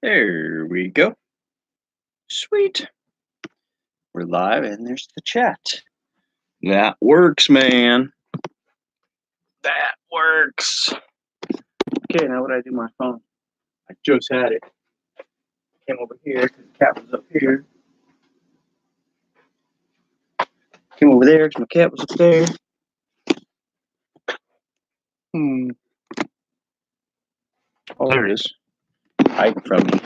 There we go. Sweet. We're live and there's the chat. That works, man. That works. Okay, now what do I do with my phone? I just had it. Came over here because the cat was up here. Came over there because my cat was up there. Oh, there it is. Hiding from me.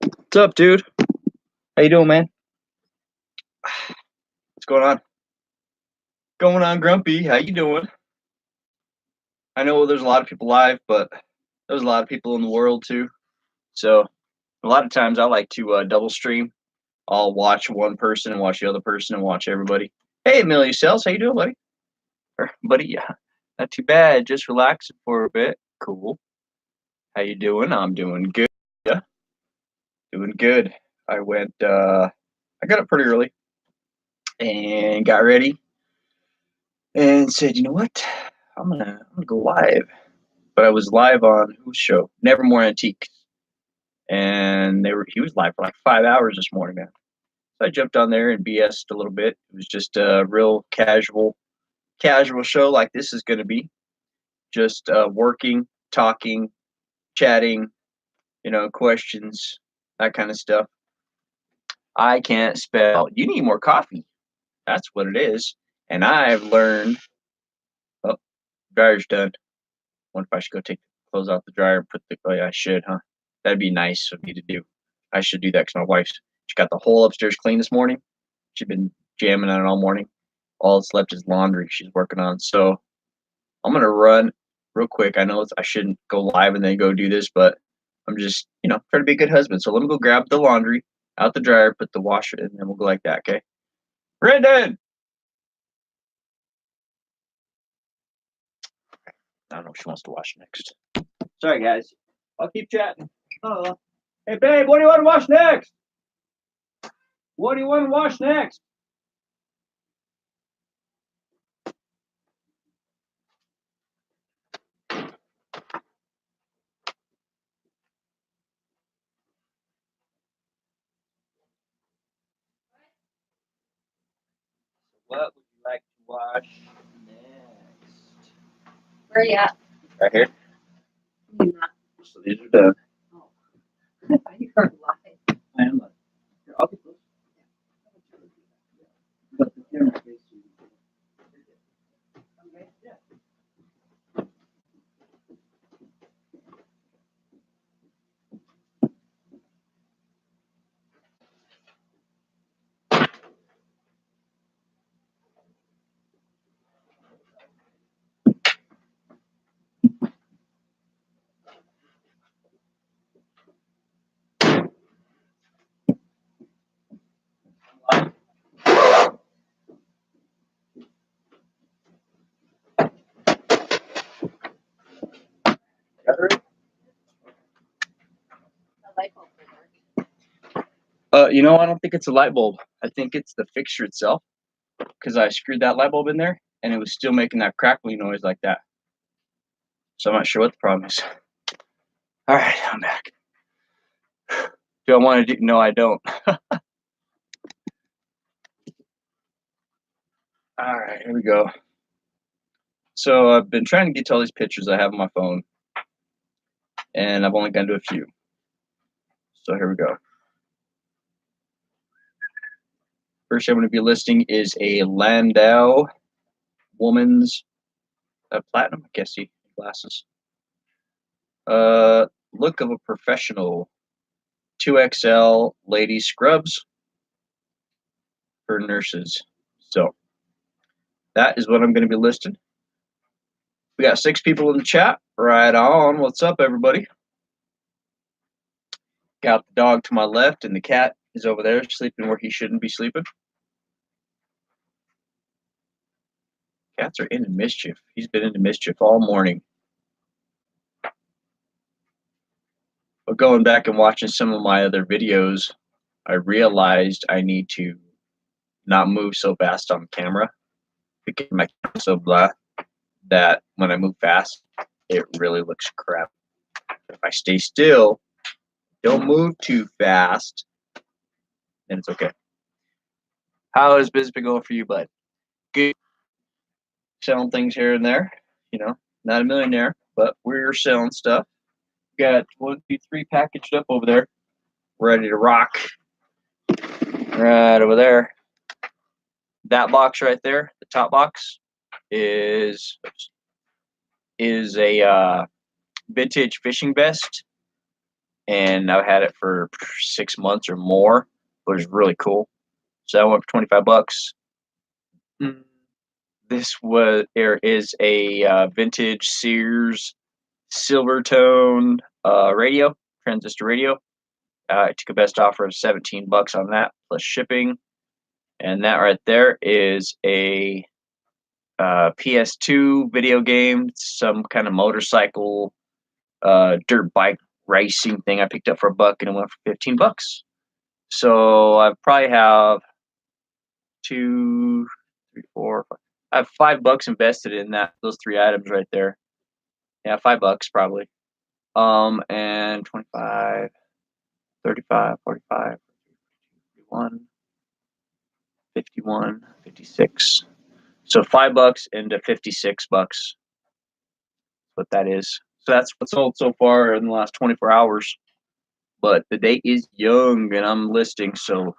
What's up, dude? How you doing, man? What's going on? Going on, Grumpy? How you doing? I know there's a lot of people live, but there's a lot of people in the world too. So a lot of times I like to double stream. I'll watch one person and watch the other person and watch everybody. Hey, Amelia Sells, how you doing, buddy? Buddy, yeah, not too bad. Just relaxing for a bit. Cool. How you doing? I'm doing good. Yeah, doing good. I got up pretty early and got ready and said, you know what? I'm gonna go live. But I was live on whose show? Nevermore Antiques. And he was live for like 5 hours this morning, man. So I jumped on there and BS'd a little bit. It was just a real casual show like this is going to be. Just working, talking, chatting, questions, that kind of stuff. I can't spell. You need more coffee. That's what it is. And I've learned. Oh, dryer's done. Wonder if I should go take the clothes off the dryer and put the. Oh yeah, I should, huh? That'd be nice of me to do. I should do that because my she got the whole upstairs clean this morning. She's been jamming on it all morning. All that's left is laundry she's working on. So I'm gonna run real quick. I know I shouldn't go live and then go do this, but I'm just trying to be a good husband. So let me go grab the laundry out the dryer, put the washer in, and then we'll go like that. Okay, Brendan. I don't know if she wants to wash next. Sorry, guys. I'll keep chatting. Oh. Hey, babe, what do you want to wash next? What do you want to wash next? What would you like to wash next? Where are you at? Right here. Not. So these are done. Oh. You're live. I am live. I'll get those. But the camera faces you. Okay, yeah. The light bulb will work. I don't think it's a light bulb. I think it's the fixture itself. Because I screwed that light bulb in there and it was still making that crackling noise like that. So I'm not sure what the problem is. All right, I'm back. Do I want to do? No, I don't. All right, here we go. So I've been trying to get to all these pictures I have on my phone, and I've only gotten to a few. So here we go. First I'm going to be listing is a Landau woman's platinum. I can't see glasses. Look of a professional. 2XL lady scrubs for nurses. So that is what I'm going to be listing. We got 6 people in the chat. Right on. What's up, everybody? Got the dog to my left, and the cat is over there sleeping where he shouldn't be sleeping. Cats are into mischief. He's been into mischief all morning. But going back and watching some of my other videos, I realized I need to not move so fast on camera because my camera's so blah that when I move fast, it really looks crap. If I stay still, Don't move too fast, and it's okay. How has business been going for you, bud? Good. Selling things here and there. You know, not a millionaire, but we're selling stuff. Got 1, 2, 3 packaged up over there, ready to rock. Right over there. That box right there, the top box, is a vintage fishing vest, and I've had it for 6 months or more. But it's really cool. So I went for $25. There is a vintage Sears Silvertone radio, transistor radio. I took a best offer of $17 on that plus shipping, and that right there is a PS2 video game, some kind of motorcycle, dirt bike racing thing. I picked up for $1 and it went for $15. So I probably have 2, 3, 4, 5. I have $5 invested in those 3 items right there. Yeah, $5 probably. And 25, 35, 45, 51, 51, 56. So $5 into $56. What that is. So that's what's sold so far in the last 24 hours. But the date is young and I'm listing, so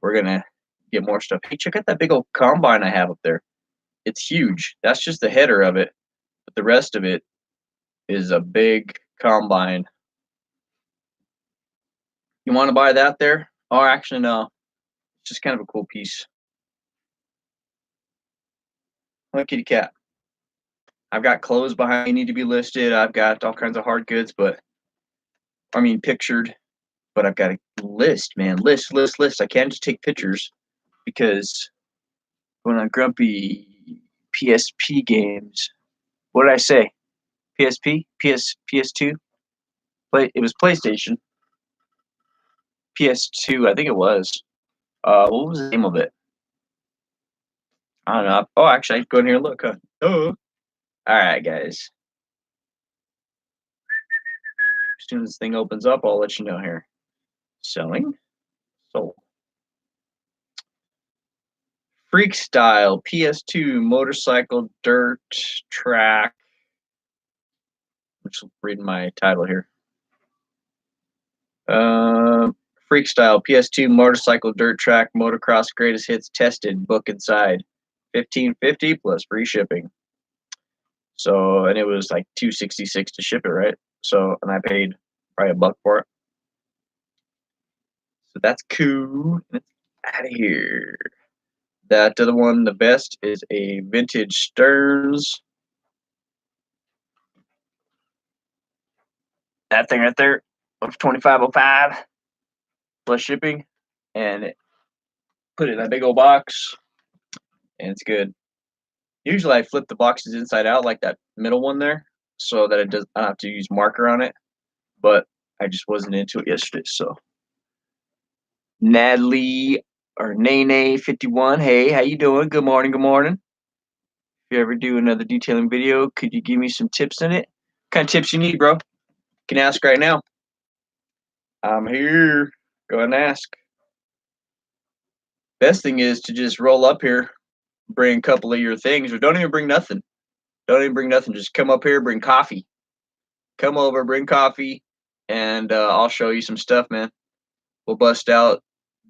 we're gonna get more stuff. Hey, check out that big old combine I have up there. It's huge. That's just the header of it, but the rest of it is a big combine. You want to buy that there? Or actually, no. It's just kind of a cool piece. Look, kitty cat. I've got clothes behind me need to be listed. I've got all kinds of hard goods, pictured. But I've got to list, man. List. I can't just take pictures because when on Grumpy PSP games, what did I say? PSP? PS2? It was PlayStation. PS2, I think it was. What was the name of it? I don't know. Oh, actually, I can go in here and look. Huh? Oh. All right, guys. As soon as this thing opens up, I'll let you know here. Selling. Sold. Freak Style PS2 motorcycle dirt track. I'm just reading my title here. Freak Style PS2 motorcycle dirt track motocross greatest hits tested book inside. $15.50 plus free shipping. So, and it was like $266 to ship it, right? So, and I paid probably $1 for it. So that's cool. It's out of here. That other one, the best, is a vintage Stearns. That thing right there, $25.05 plus shipping, and put it in that big old box, and it's good. Usually, I flip the boxes inside out like that middle one there, so that I don't have to use marker on it. But I just wasn't into it yesterday, so. Natalie or Nene 51. Hey, how you doing? Good morning. Good morning. If you ever do another detailing video, could you give me some tips in it? What kind of tips you need, bro? You can ask right now. I'm here. Go ahead and ask. Best thing is to just roll up here, bring a couple of your things, or don't even bring nothing. Don't even bring nothing. Just come up here, bring coffee. Come over, bring coffee, and I'll show you some stuff, man. We'll bust out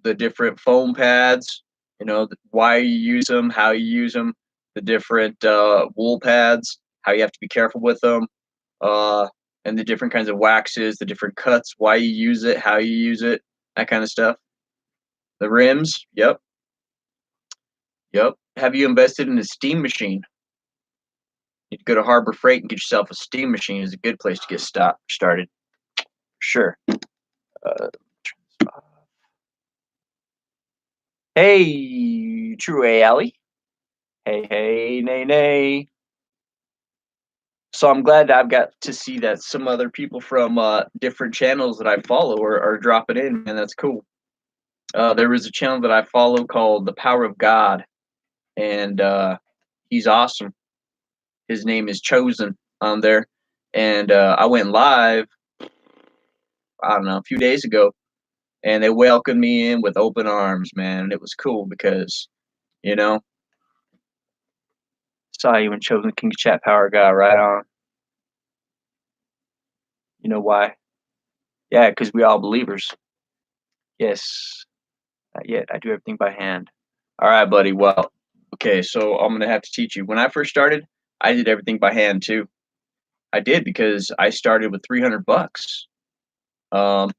the different foam pads, why you use them, how you use them, the different wool pads, how you have to be careful with them, and the different kinds of waxes, the different cuts, why you use it, how you use it, that kind of stuff. The rims, yep. Have you invested in a steam machine? You go to Harbor Freight and get yourself a steam machine is a good place to get started. Sure. Hey, True A Alley. Hey, nay. So I'm glad I've got to see that some other people from different channels that I follow are dropping in, and that's cool. There was a channel that I follow called The Power of God, and he's awesome. His name is Chosen on there, and I went live I don't know, a few days ago, and they welcomed me in with open arms, man. And it was cool because, you know, saw you and Chosen King Chat Power guy right on. You know why? Yeah, because we all believers. Yes, not yet. I do everything by hand. All right, buddy. Well, okay, so I'm gonna have to teach you. When I first started, I did everything by hand too. I did because I started with 300 bucks. Um,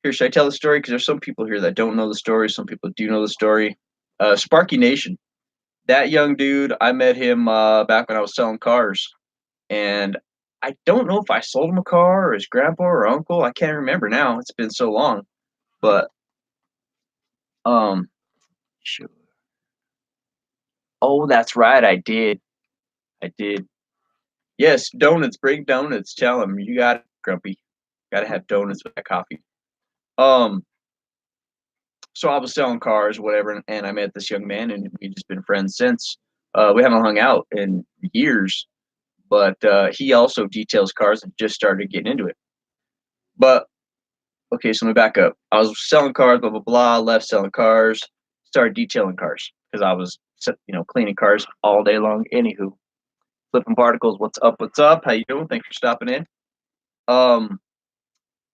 Here, should I tell the story? Because there's some people here that don't know the story. Some people do know the story. Sparky Nation. That young dude, I met him back when I was selling cars, and I don't know if I sold him a car or his grandpa or uncle. I can't remember now. It's been so long. But sure. Oh, that's right. I did. I did. Yes, donuts. Bring donuts. Tell him you got it, Grumpy. Got to have donuts with that coffee. Um, so I was selling cars, whatever, and I met this young man, and we've just been friends since. We haven't hung out in years, but he also details cars and just started getting into it. But okay, so let me back up. I was selling cars, blah blah blah. Left selling cars, started detailing cars because I was, cleaning cars all day long. Anywho, flipping particles. What's up? What's up? How you doing? Thanks for stopping in. Um,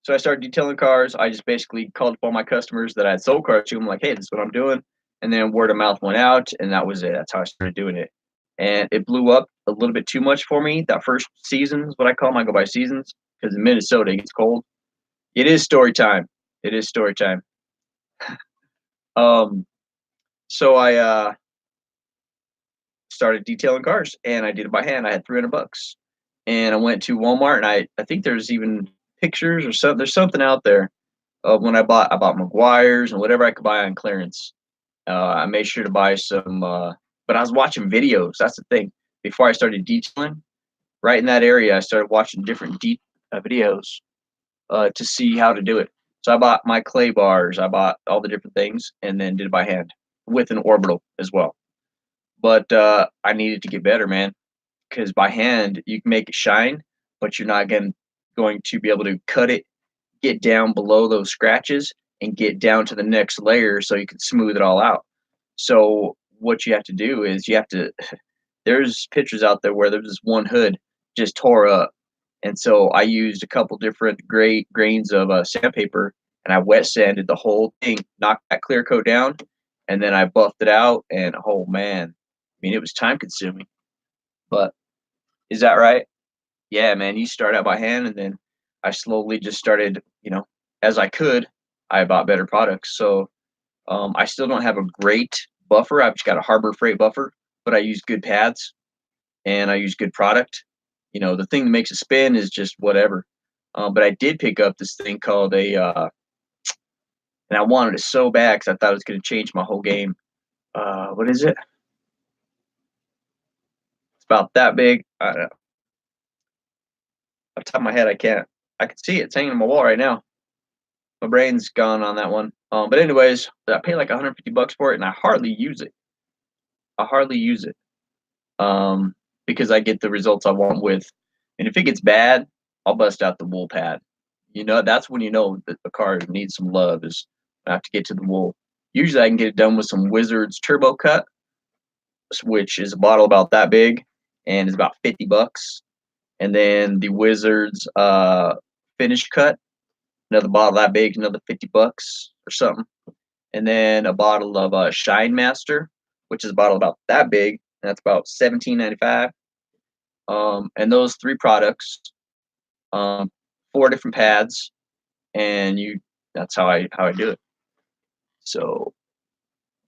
So I started detailing cars. I just basically called up all my customers that I had sold cars to. I'm like, hey, this is what I'm doing. And then word of mouth went out, and that was it. That's how I started doing it. And it blew up a little bit too much for me. That first season is what I call them. I go by seasons because in Minnesota it gets cold. It is story time. It is story time. Um, so I started detailing cars, and I did it by hand. I had 300 bucks, and I went to Walmart, and I think there's even pictures or something. There's something out there when I bought McGuire's and whatever I could buy on clearance. I made sure to buy some, but I was watching videos. That's the thing. Before I started detailing, right in that area, I started watching different videos to see how to do it. So I bought my clay bars. I bought all the different things, and then did it by hand with an orbital as well. But I needed to get better, man, because by hand you can make it shine, but you're not going to be able to cut it, get down below those scratches, and get down to the next layer so you can smooth it all out. So what you have to do is you have to there's pictures out there where there's this one hood just tore up. And so I used a couple different grains of sandpaper, and I wet sanded the whole thing, knocked that clear coat down, and then I buffed it out. And oh man, I mean, it was time consuming, but is that right? Yeah, man, you start out by hand, and then I slowly just started, as I could, I bought better products. So I still don't have a great buffer. I've just got a Harbor Freight buffer, but I use good pads and I use good product. The thing that makes it spin is just whatever. But I did pick up this thing called and I wanted it so bad because I thought it was going to change my whole game. What is it? It's about that big. I don't know. Off the top of my head, I can't. I can see it. It's hanging on my wall right now. My brain's gone on that one. But anyways, I paid like 150 bucks for it, and I hardly use it. I hardly use it. Because I get the results I want with. And if it gets bad, I'll bust out the wool pad. That's when you know that the car needs some love is I have to get to the wool. Usually I can get it done with some Wizards Turbo Cut, which is a bottle about that big and is about 50 bucks. And then the Wizards Finish Cut, another bottle that big, another 50 bucks or something. And then a bottle of Shine Master, which is a bottle about that big, and that's about 17.95. And those three products, um, four different pads, and that's how I do it. So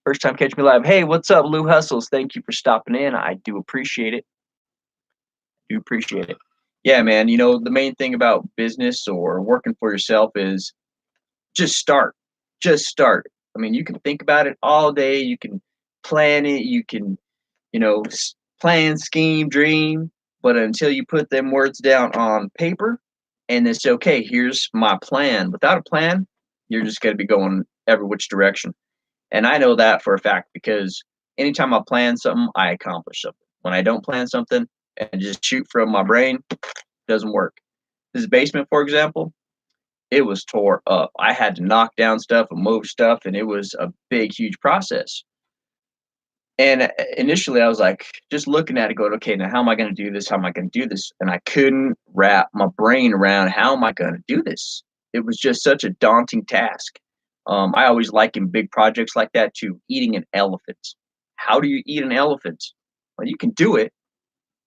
first time catch me live. Hey, what's up, Lou Hustles? Thank you for stopping in. I do appreciate it. Do appreciate it. Yeah, man. The main thing about business or working for yourself is just start. Just start. I mean, you can think about it all day. You can plan it. You can, plan, scheme, dream. But until you put them words down on paper and then say, okay, here's my plan. Without a plan, you're just going to be going every which direction. And I know that for a fact because anytime I plan something, I accomplish something. When I don't plan something and just shoot from my brain, it doesn't work. This basement, for example, it was tore up. I had to knock down stuff and move stuff, and it was a big, huge process. And initially, I was like, just looking at it, going, okay, now how am I going to do this? How am I going to do this? And I couldn't wrap my brain around how am I going to do this? It was just such a daunting task. I always liken big projects like that to eating an elephant. How do you eat an elephant? Well, you can do it.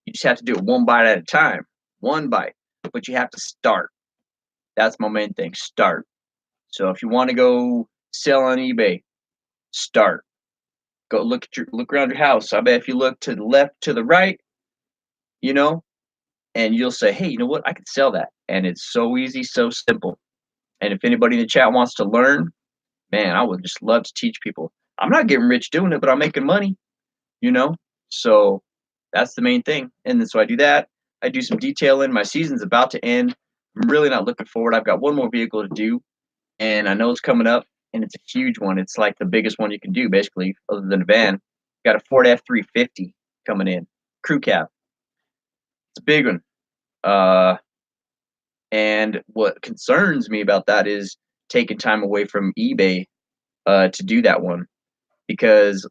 You just have to do it one bite at a time, one bite, but you have to start. That's my main thing. Start. So if you want to go sell on eBay, start. Go look around your house. I bet if you look to the left, to the right, you know, and you'll say, hey, you know what? I could sell that. And it's so easy, so simple. And if anybody in the chat wants to learn, man, I would just love to teach people. I'm not getting rich doing it, but I'm making money, you know? So that's the main thing. And then so I do that. I do some detailing. My season's about to end. I'm really not looking forward. I've got one more vehicle to do, and I know it's coming up, and it's a huge one. It's like the biggest one you can do, basically, other than a van. Got a Ford F-350 coming in, crew cab. It's a big one. And what concerns me about that is taking time away from eBay to do that one because,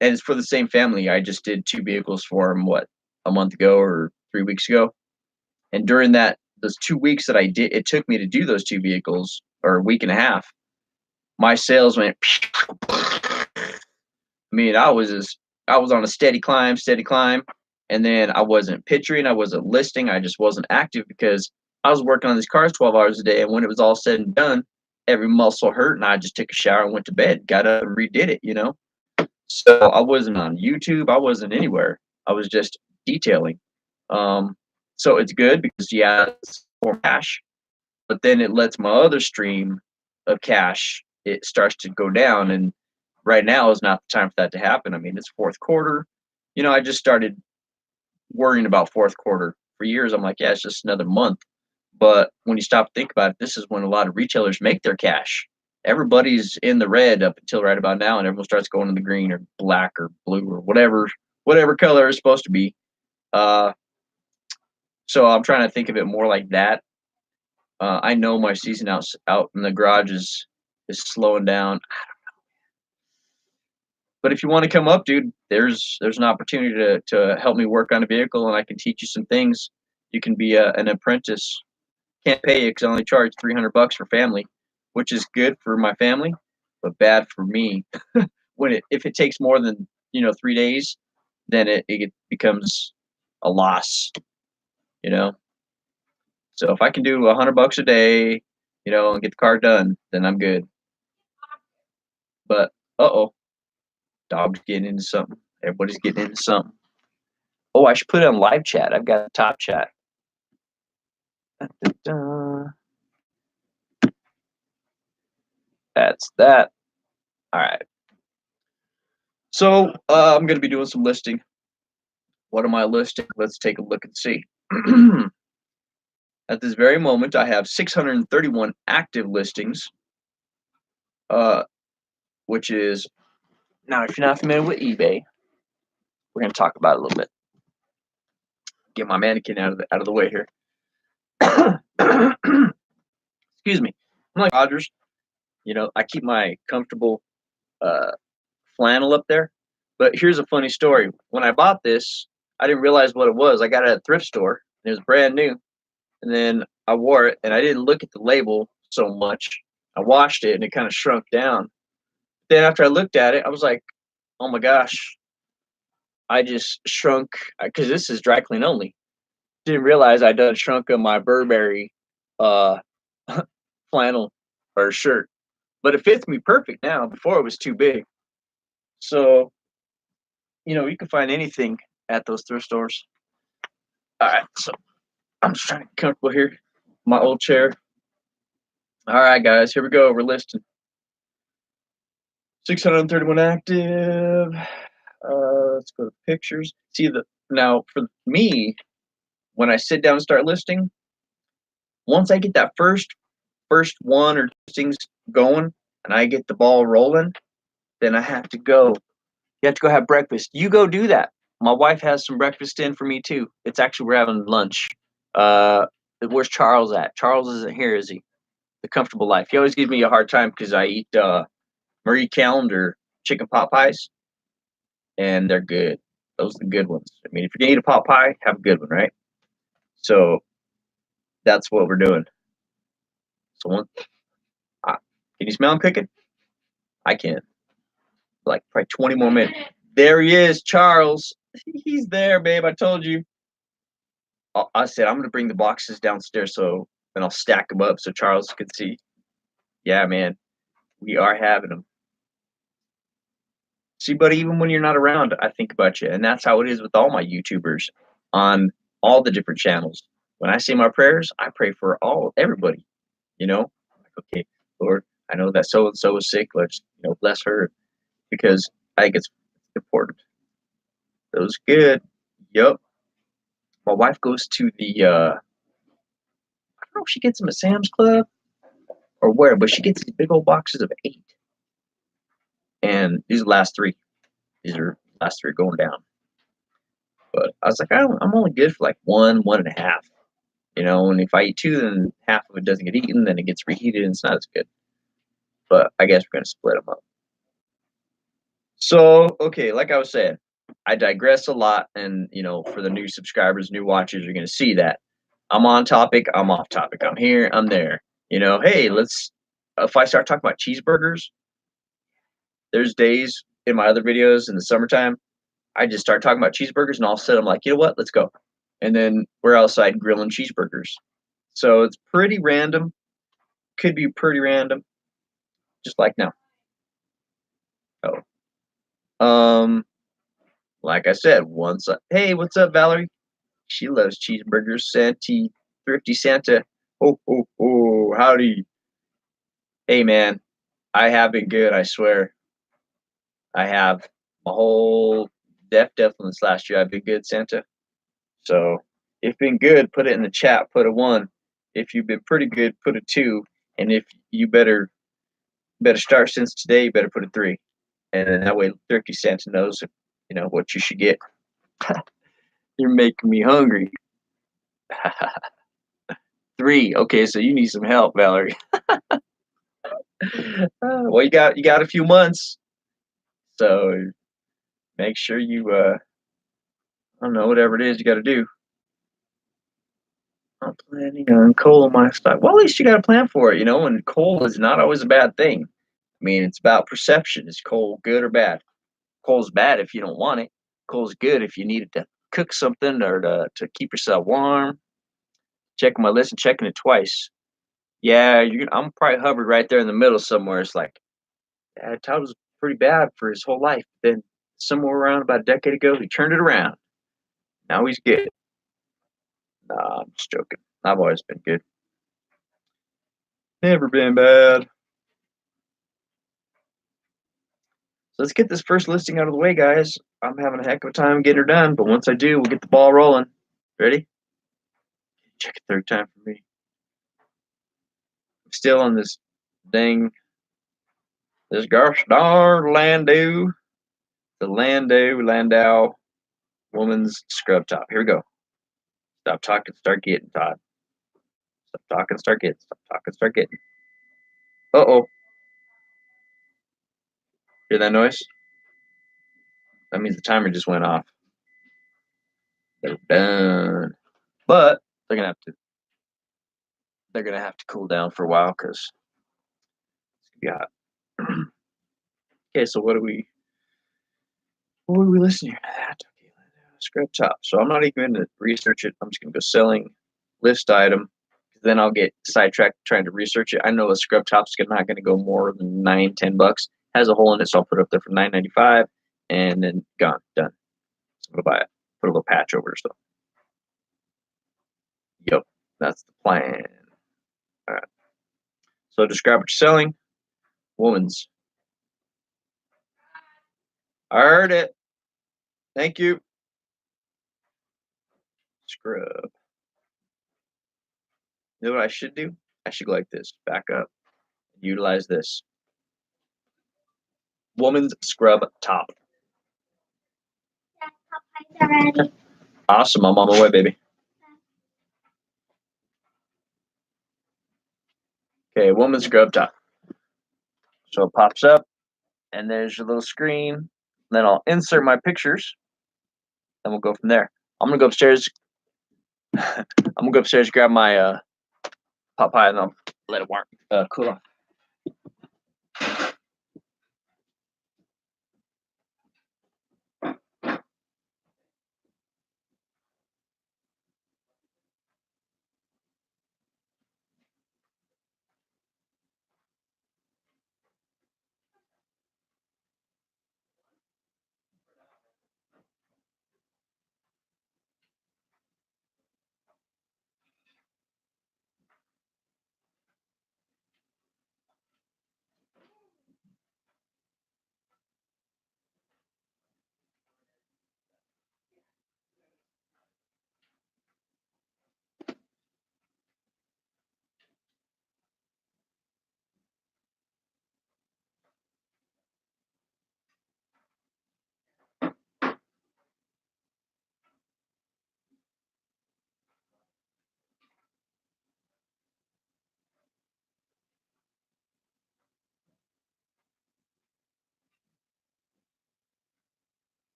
and it's for the same family. I just did two vehicles for them, what, a month ago or 3 weeks ago. And during those 2 weeks that I did, it took me to do those two vehicles, or a week and a half. My sales went. I mean, I was on a steady climb, and then I wasn't picturing, I wasn't listing, I just wasn't active because I was working on these cars 12 hours a day, and when it was all said and done, every muscle hurt, and I just took a shower and went to bed, got up and redid it, you know. So I wasn't on YouTube, I wasn't anywhere. I was just detailing. So it's good because yeah, it's more cash, but then it lets my other stream of cash, it starts to go down, and right now is not the time for that to happen. I mean, it's fourth quarter. You know, I just started worrying about fourth quarter. For years, I'm like, yeah, it's just another month. But when you stop to think about it, this is when a lot of retailers make their cash. Everybody's in the red up until right about now, and everyone starts going in the green or black or blue or whatever color it's supposed to be. Uh, so I'm trying to think of it more like that. I know my season out in the garage is slowing down. But if you want to come up, dude, there's an opportunity to help me work on a vehicle, and I can teach you some things. You can be an apprentice. Can't pay you because I only charge $300 for family, which is good for my family, but bad for me. If it takes more than 3 days, then it becomes a loss. You know. So if I can do $100 a day, and get the car done, then I'm good. But dog's getting into something. Everybody's getting into something. Oh, I should put it on live chat. I've got a top chat. That's that. All right. So I'm going to be doing some listing. What am I listing? Let's take a look and see. At this very moment, I have 631 active listings, which is, now if you're not familiar with eBay, we're going to talk about it a little bit. Get my mannequin out of the way here. Excuse me. I'm like Rogers. I keep my comfortable flannel up there. But here's a funny story. When I bought this, I didn't realize what it was. I got it at a thrift store. And it was brand new. And then I wore it, and I didn't look at the label so much. I washed it, and it kind of shrunk down. Then after I looked at it, I was like, oh my gosh, I just shrunk, because this is dry clean only. Didn't realize I done shrunk on my Burberry flannel or shirt. But it fits me perfect now. Before it was too big. So, you can find anything at those thrift stores. All right, so I'm just trying to get comfortable here. My old chair. All right, guys, here we go. We're listing 631 active. Let's go to pictures. Now for me, when I sit down and start listing, once I get that first one or two things going, and I get the ball rolling, then I have to go. You have to go have breakfast. You go do that. My wife has some breakfast in for me too. It's actually, we're having lunch. Where's Charles at? Charles isn't here, is he? the comfortable life. He always gives me a hard time because I eat Marie Calendar chicken pot pies, and they're good. Those are the good ones. I mean, if you're gonna eat a pot pie, have a good one, right? So that's what we're doing. So can you smell him cooking? I can. Like probably 20 more minutes. There he is, Charles. He's there, babe. I told you. I said I'm gonna bring the boxes downstairs and I'll stack them up so Charles could see. Yeah, man, we are having them. See, buddy, even when you're not around, I think about you, and that's how it is with all my YouTubers on all the different channels. When I say my prayers, I pray for everybody. You know, like, okay, Lord, I know that so and so is sick. Let's bless her because I think it's important. That was good. Yep. My wife goes to the I don't know if she gets them at Sam's Club or where, but she gets these big old boxes of 8. And these are the last 3. These are the last 3 going down. But I was like, I'm only good for like 1.5. And if I eat 2, then half of it doesn't get eaten, then it gets reheated and it's not as good. But I guess we're gonna split them up. So, okay, like I was saying, I digress a lot, and for the new subscribers, new watchers, you're gonna see that I'm on topic, I'm off topic, I'm here, I'm there. Hey, if I start talking about cheeseburgers, there's days in my other videos in the summertime, I just start talking about cheeseburgers, and all of a sudden I'm like, you know what, let's go. And then we're outside grilling cheeseburgers. So it's pretty random, could be pretty random, just like now. Oh, like I said, hey, what's up, Valerie? She loves cheeseburgers. Thrifty Santa. Oh, howdy. Hey, man, I have been good, I swear. I have my whole definitely this last year. I've been good, Santa. So if been good, put it in the chat. Put a 1. If you've been pretty good, put a 2. And if you better start since today, you better put a 3. And then that way, Thrifty Santa knows what you should get. You're making me hungry. 3. Okay, so you need some help, Valerie. Well, you got a few months, so make sure you I don't know, whatever it is you got to do. I'm planning on coal in my stock. Well, at least you got a plan for it, and coal is not always a bad thing. I mean, it's about perception. Is coal good or bad? Coal's bad if you don't want it. Coal's good if you need it to cook something or to keep yourself warm. Checking my list and checking it twice. Yeah, I'm probably hovered right there in the middle somewhere. It's like, yeah, Todd was pretty bad for his whole life. Then somewhere around about a decade ago, he turned it around. Now he's good. Nah, I'm just joking. I've always been good. Never been bad. So let's get this first listing out of the way, guys. I'm having a heck of a time getting her done, but once I do, we'll get the ball rolling. Ready? Check it 3rd time for me. I'm still on this gosh darn Landau. The Landau woman's scrub top. Here we go. Stop talking, start getting, Todd. Stop talking, start getting. Stop talking, start getting. Uh-oh. Hear that noise? That means the timer just went off. They're done. But they're gonna have to cool down for a while because it's gonna be hot. Okay, so what are we listening to that? Okay, scrub top. So I'm not even gonna research it. I'm just gonna go selling list item. Then I'll get sidetracked trying to research it. I know a scrub top's not gonna go more than $9-10. Has a hole in it, so I'll put it up there for $9.95, and then done. So I'm gonna buy it. Put a little patch over it. So, yep, that's the plan. All right. So describe what you're selling. Woman's. I heard it. Thank you. Scrub. You know what I should do? I should go like this. Back up. Utilize this. Woman's scrub top. Awesome. I'm on my way, baby. Okay, woman's scrub top. So it pops up, and there's your little screen. Then I'll insert my pictures, and we'll go from there. I'm gonna go upstairs. I'm gonna go upstairs, grab my pot pie, and I'll let it warm, cool off.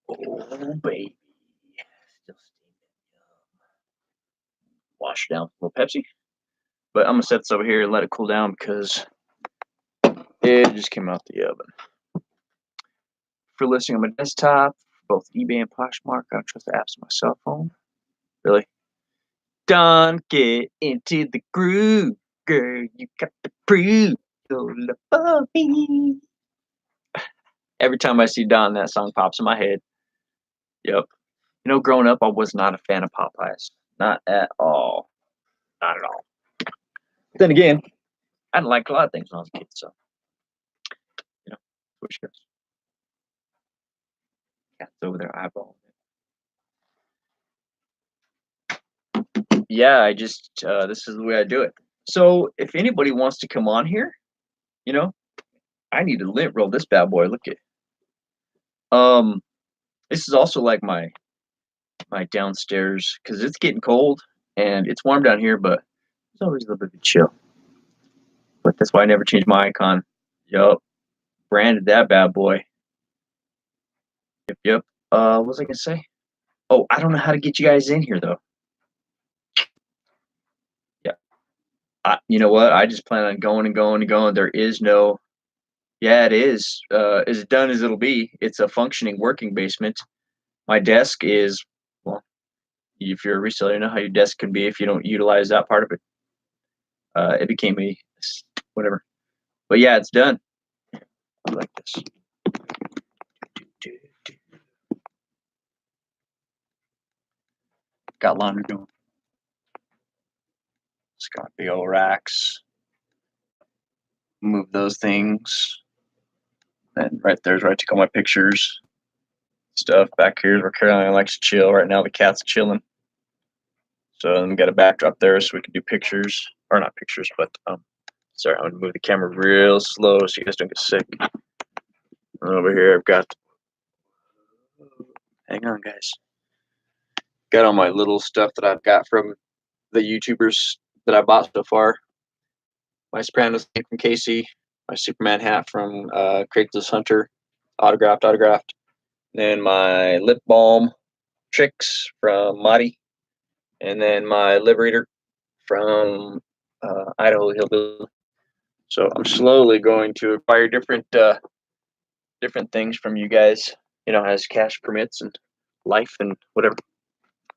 Oh baby, still steaming. Wash it down with a little Pepsi. But I'm gonna set this over here and let it cool down because it just came out the oven. For listing on my desktop, both eBay and Poshmark, I don't trust the apps on my cell phone. Really? Don't get into the groove, girl. You got to prove your love for me. Every time I see Don, that song pops in my head. Yep. You know, growing up, I was not a fan of Popeyes. Not at all. Not at all. Then again, I didn't like a lot of things when I was a kid, so, you know, which goes. Cat's over there eyeballing it. Yeah, I just, this is the way I do it. So if anybody wants to come on here, you know, I need to lint roll this bad boy. Look at, this is also like my downstairs because it's getting cold and it's warm down here, but it's always a little bit of a chill. But that's why I never changed my icon. Yup, branded that bad boy. Yep, yep. What was I gonna say? Oh, I don't know how to get you guys in here though. Yeah, you know what? I just plan on going and going and going. There is no. Yeah, it is. As done as it'll be. It's a functioning, working basement. My desk is well. If you're a reseller, you know how your desk can be if you don't utilize that part of it. It became a whatever. But yeah, it's done. I like this. Got laundry going. It's got big old racks. Move those things. And right there's where I take all my pictures. Stuff back here is where Caroline likes to chill. Right now the cat's chilling. So then we got a backdrop there so we can do pictures. Or not pictures, but sorry, I'm gonna move the camera real slow so you guys don't get sick. And over here I've got hang on guys. Got all my little stuff that I've got from the YouTubers that I bought so far. My Sopranos thing from Casey, my Superman hat from Craigslist Hunter, autographed. Then my lip balm tricks from Marty, and then my Liberator from Idaho Hillbilly. So I'm slowly going to acquire different things from you guys, you know, as cash permits and life and whatever.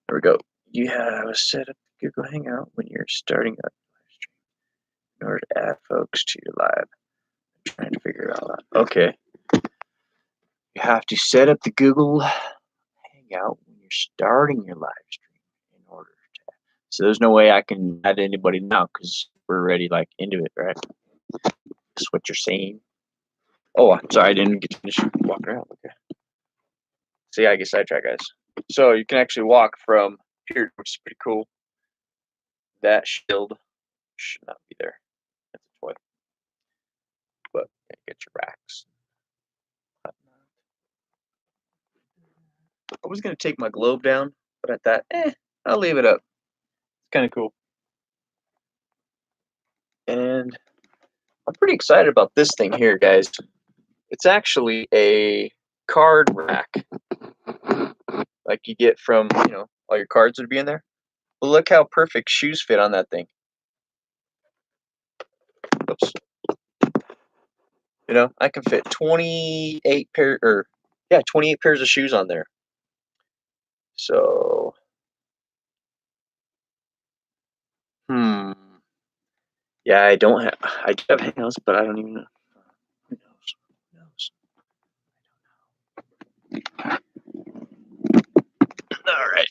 There we go. You have a setup Google Hangout when you're starting up live stream in order to add folks to your live. I'm trying to figure it all out. Okay. You have to set up the Google Hangout when you're starting your live stream in order to. So there's no way I can add anybody now because we're already like into it, right? That's what you're saying. Oh, sorry, I didn't get to finish walking around. Okay. See, I get sidetracked, guys. So you can actually walk from here, which is pretty cool. That shield should not be there. That's a toy. But yeah, get your racks. I was gonna take my globe down, but I thought, I'll leave it up. It's kind of cool. And I'm pretty excited about this thing here, guys. It's actually a card rack, like you get from, all your cards would be in there. But look how perfect shoes fit on that thing. Oops. I can fit 28 pairs of shoes on there. So, yeah, I do have hangouts, but I don't even know. Who knows? All right.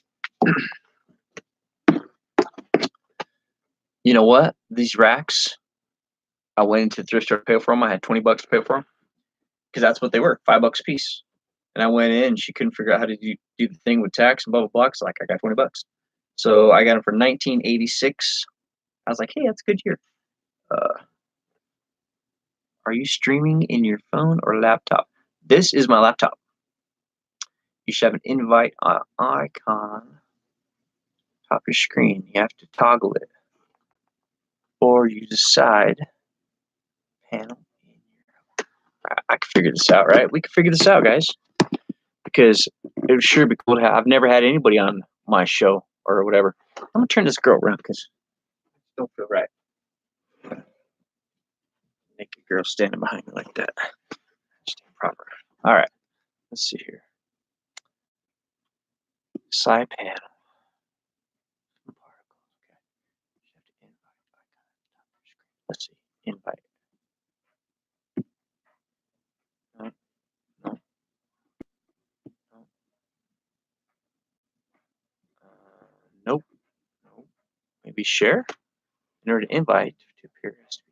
You know what? These racks, I went into the thrift store to pay for them. I had $20 to pay for them because that's what they were, $5 a piece. And I went in, and she couldn't figure out how to do the thing with tax and blah blah blah. So like, I got $20, so I got them for 1986. I was like, hey, that's a good year. Are you streaming in your phone or laptop? This is my laptop. You should have an invite icon top of your screen. You have to toggle it, or use the side panel. I can figure this out, right? We can figure this out, guys. Because it would sure be cool to have. I've never had anybody on my show or whatever. I'm gonna turn this girl around because I don't feel right. Naked girl standing behind me like that. Stand proper. All right. Let's see here. Side panel. Let's see. Invite. No. No. No. Nope. Nope. Maybe share. In order to invite to appear, it has to be.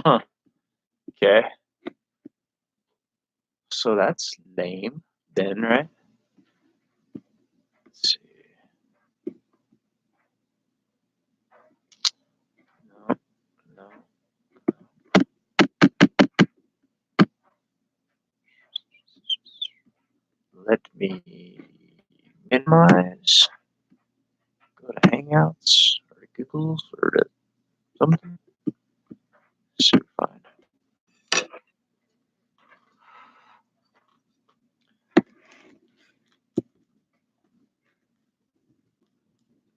Huh. Okay. So that's lame then, right? Let's see. No. No. Let me minimize. Go to Hangouts or to Google's or to something. See, fine.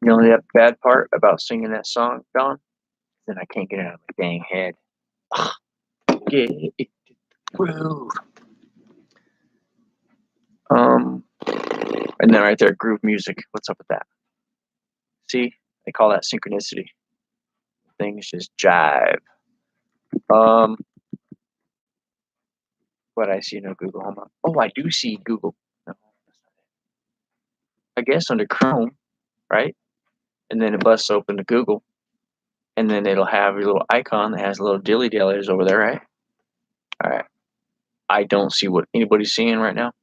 You know that bad part about singing that song, Don? Then I can't get it out of my dang head. Get it through. And then right there, groove music. What's up with that? See, they call that synchronicity. Things just jive. But I see no Google Home. Oh, I do see Google. No, that's not it. I guess under Chrome, right? And then it busts open to Google, and then it'll have your little icon that has little dilly dallys over there, right? All right. I don't see what anybody's seeing right now.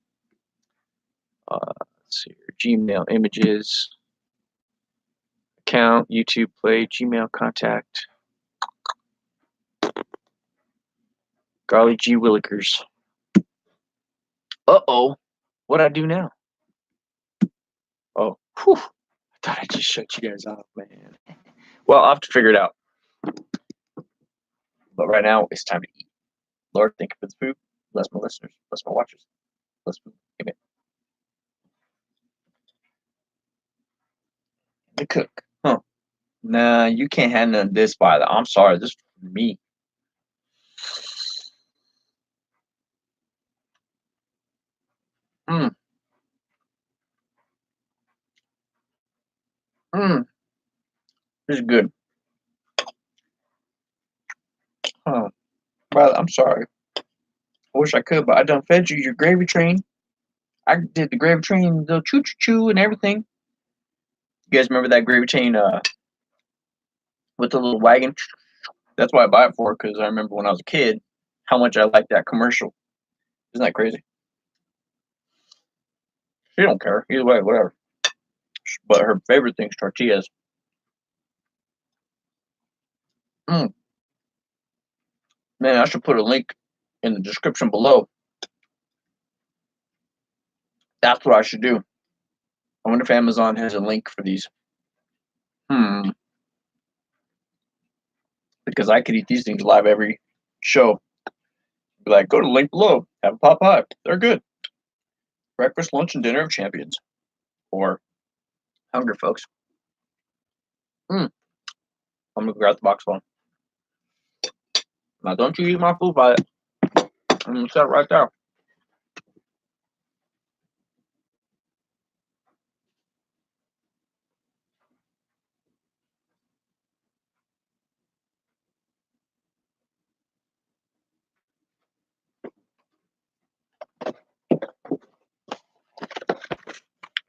Let's see here. Gmail images, account, YouTube play, Gmail contact. Golly gee willikers. Uh-oh. What'd I do now? Oh, whew. I thought I just shut you guys off, man. Well, I'll have to figure it out. But right now, it's time to eat. Lord, thank you for the food. Bless my listeners. Bless my watchers. Bless food. Amen. The cook. Huh. Nah, you can't have none of this by the. I'm sorry. This is for me. Mmm. Mmm. This is good. Huh. Brother, I'm sorry. I wish I could, but I done fed you your gravy train. I did the gravy train, the choo choo choo and everything. You guys remember that gravy chain with the little wagon? That's why I buy it for, because I remember when I was a kid how much I liked that commercial. Isn't that crazy? She don't care. Either way, whatever. But her favorite thing's tortillas. Mm. Man, I should put a link in the description below. That's what I should do. I wonder if Amazon has a link for these. Because I could eat these things live every show. Be like, go to the link below. Have a pot pie. They're good. Breakfast, lunch, and dinner of champions. Or hungry folks. I'm gonna grab the box one. Now, don't you eat my food by it. I'm gonna set it right there.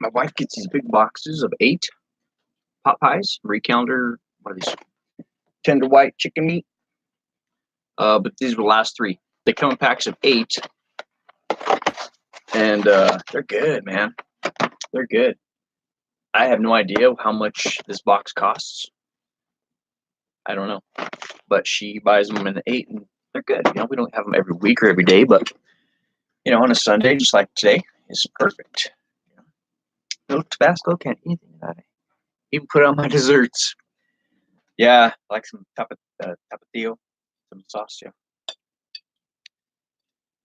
My wife gets these big boxes of 8 pot pies, calendar. What are these? Tender white chicken meat. But these were the last 3. They come in packs of 8, and they're good, man. They're good. I have no idea how much this box costs. I don't know, but she buys them in 8, and they're good. You know, we don't have them every week or every day, but you know, on a Sunday, just like today, is perfect. No Tabasco, can't eat anything about it. Even put it on my desserts. Yeah, like some tapatio, some sauce. Yeah.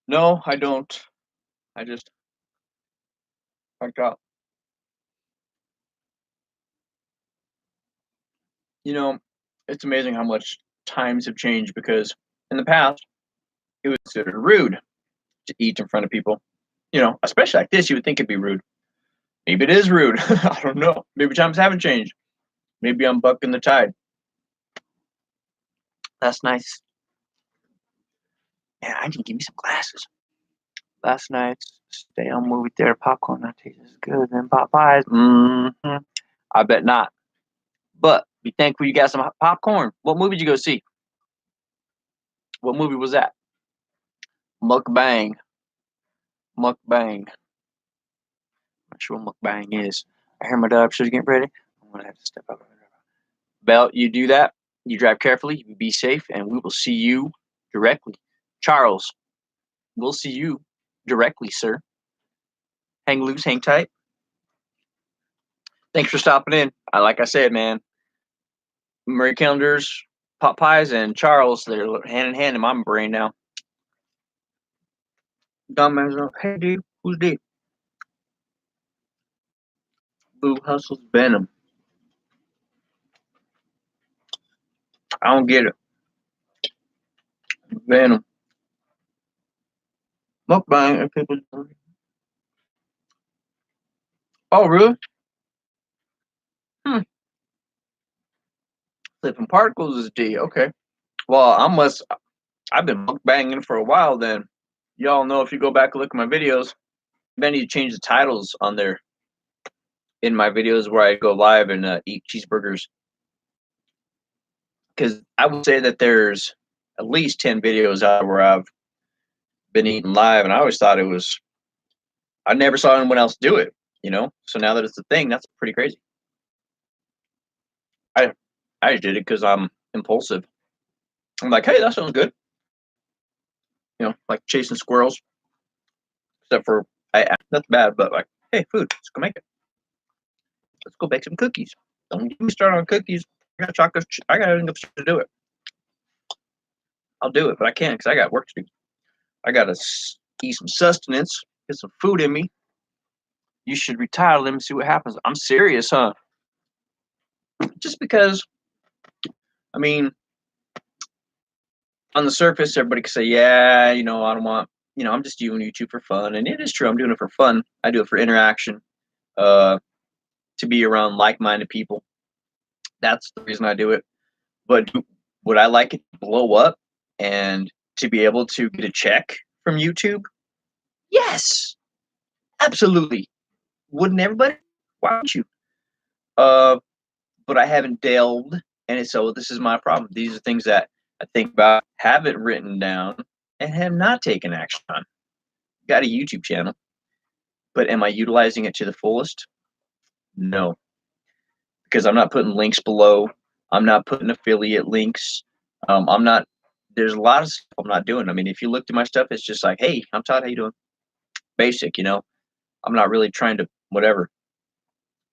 No, I don't. I just like out. You know, it's amazing how much times have changed, because in the past it was considered rude to eat in front of people. You know, especially like this, you would think it'd be rude. Maybe it is rude. I don't know. Maybe times haven't changed. Maybe I'm bucking the tide. That's nice. Yeah, I need to give me some glasses. Last night's stay on movie theater popcorn that tastes as good than Popeyes. I bet not. But be thankful you got some popcorn. What movie did you go see? What movie was that? Mukbang. Mukbang. Not sure what mukbang is. I hear my dad upstairs getting ready. I'm gonna have to step up. Bell, you do that. You drive carefully. You be safe, and we will see you directly. Charles, we'll see you directly, sir. Hang loose, hang tight. Thanks for stopping in. Like I said, man, Marie Callender's pot pies and Charles, they're hand in hand in my brain now. Dumbass, hey dude, who's this? Boo Hustle's Venom. I don't get it. Venom. Mukbang and people. Oh, really? Flipping particles is D. Okay. Well, I've been mukbanging for a while then. Y'all know, if you go back and look at my videos, I need to change the titles on there in my videos where I go live and eat cheeseburgers. Because I would say that there's at least 10 videos out where I've been eating live, and I always thought I never saw anyone else do it, you know? So now that it's a thing, that's pretty crazy. I just did it because I'm impulsive. I'm like, hey, that sounds good. You know, like chasing squirrels. Except for, that's bad, but like, hey, food, let's go make it. Let's go bake some cookies. Don't get me started on cookies. I got chocolate. I got enough to do it. I'll do it, but I can't because I got work to do. I got to eat some sustenance, get some food in me. You should retire. Let me see what happens. I'm serious, huh? Just because, I mean, on the surface, everybody could say, yeah, you know, I don't want, you know, I'm just doing YouTube for fun. And it is true. I'm doing it for fun. I do it for interaction, to be around like-minded people. That's the reason I do it. But would I like it to blow up and to be able to get a check from YouTube? Yes, absolutely. Wouldn't everybody? Why don't you? Uh, but I haven't delved, and so this is my problem. These are things that I think about, have it written down, and have not taken action on. Got a YouTube channel, but am I utilizing it to the fullest? No, because I'm not putting links below. I'm not putting affiliate links. I'm not. There's a lot of stuff I'm not doing. I mean, if you look at my stuff, it's just like, hey, I'm Todd. How you doing? Basic, you know. I'm not really trying to whatever.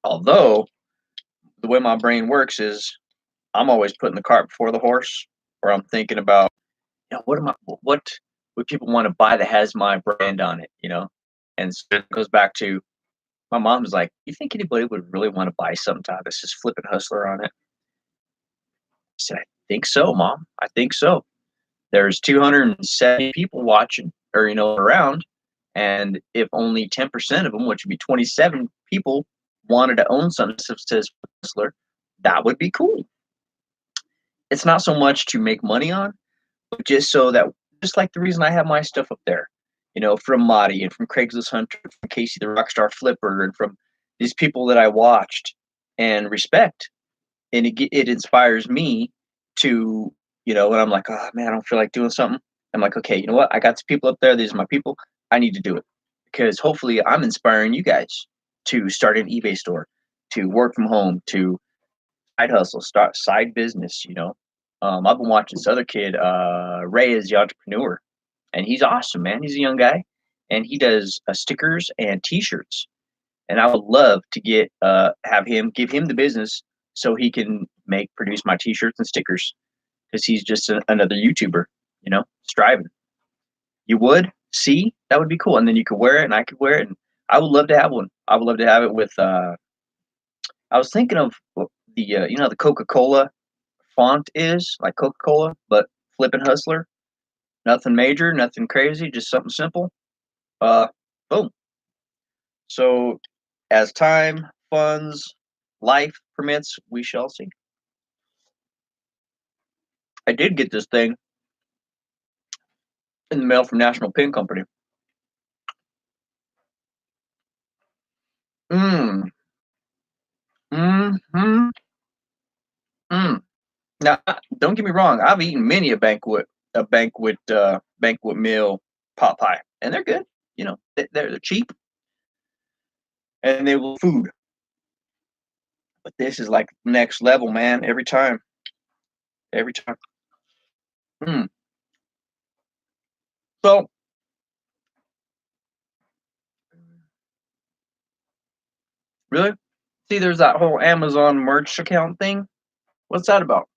Although the way my brain works is, I'm always putting the cart before the horse, or I'm thinking about, what would people want to buy that has my brand on it, you know? And so it goes back to, my mom's like, you think anybody would really want to buy something, Todd, that's just flipping hustler on it? I said, I think so, Mom. I think so. There's 270 people watching, or around, and if only 10% of them, which would be 27 people, wanted to own something that says hustler, that would be cool. It's not so much to make money on, but just so that, just like the reason I have my stuff up there, from Marty and from Craigslist Hunter, from Casey the Rockstar Flipper, and from these people that I watched and respect, and it inspires me to, when I'm like, oh man, I don't feel like doing something. I'm like, okay, you know what? I got these people up there. These are my people. I need to do it, because hopefully I'm inspiring you guys to start an eBay store, to work from home, to side hustle, start side business. I've been watching this other kid. Ray is the entrepreneur, and he's awesome, man. He's a young guy, and he does stickers and T-shirts. And I would love to give him the business so he can produce my T-shirts and stickers, because he's just another YouTuber, striving. You would see, that would be cool, and then you could wear it, and I could wear it, and I would love to have one. I would love to have it with. I was thinking of the Coca-Cola font is like Coca-Cola, but flipping hustler. Nothing major, nothing crazy, just something simple. Uh, Boom. So, as time, funds, life permits, we shall see. I did get this thing in the mail from National Pin Company. Mm. Mm-hmm. Mm. Now, don't get me wrong. I've eaten many a banquet meal pot pie, and they're good. They're cheap, and they will food. But this is like next level, man. Every time, every time. Mm. So, really, see, there's that whole Amazon merch account thing. What's that about?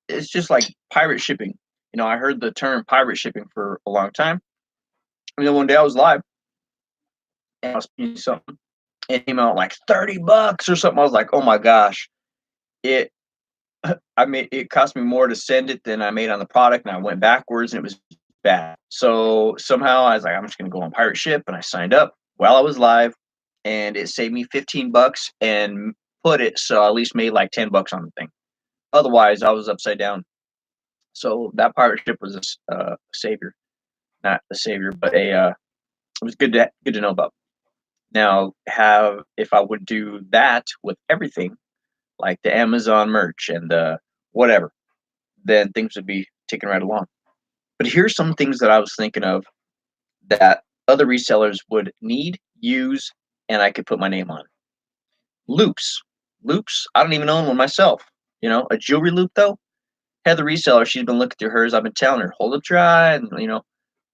It's just like pirate shipping. I heard the term pirate shipping for a long time. One day I was live, and I was seeing something, and it came out like $30 or something. I was like, oh my gosh, it. It cost me more to send it than I made on the product, and I went backwards, and it was bad. So somehow I was like, I'm just gonna go on pirate ship, and I signed up while I was live, and it saved me $15 and put it so I at least made like $10 on the thing. Otherwise, I was upside down. So that pirate ship was a savior, not a savior, but it was good to know about. Now, have if I would do that with everything, like the Amazon merch and the whatever, then things would be ticking right along. But here's some things that I was thinking of that other resellers would need, use, and I could put my name on. Loops. Loops, I don't even own one myself. A jewelry loop though. Heather reseller, she's been looking through hers. I've been telling her, hold up dry, and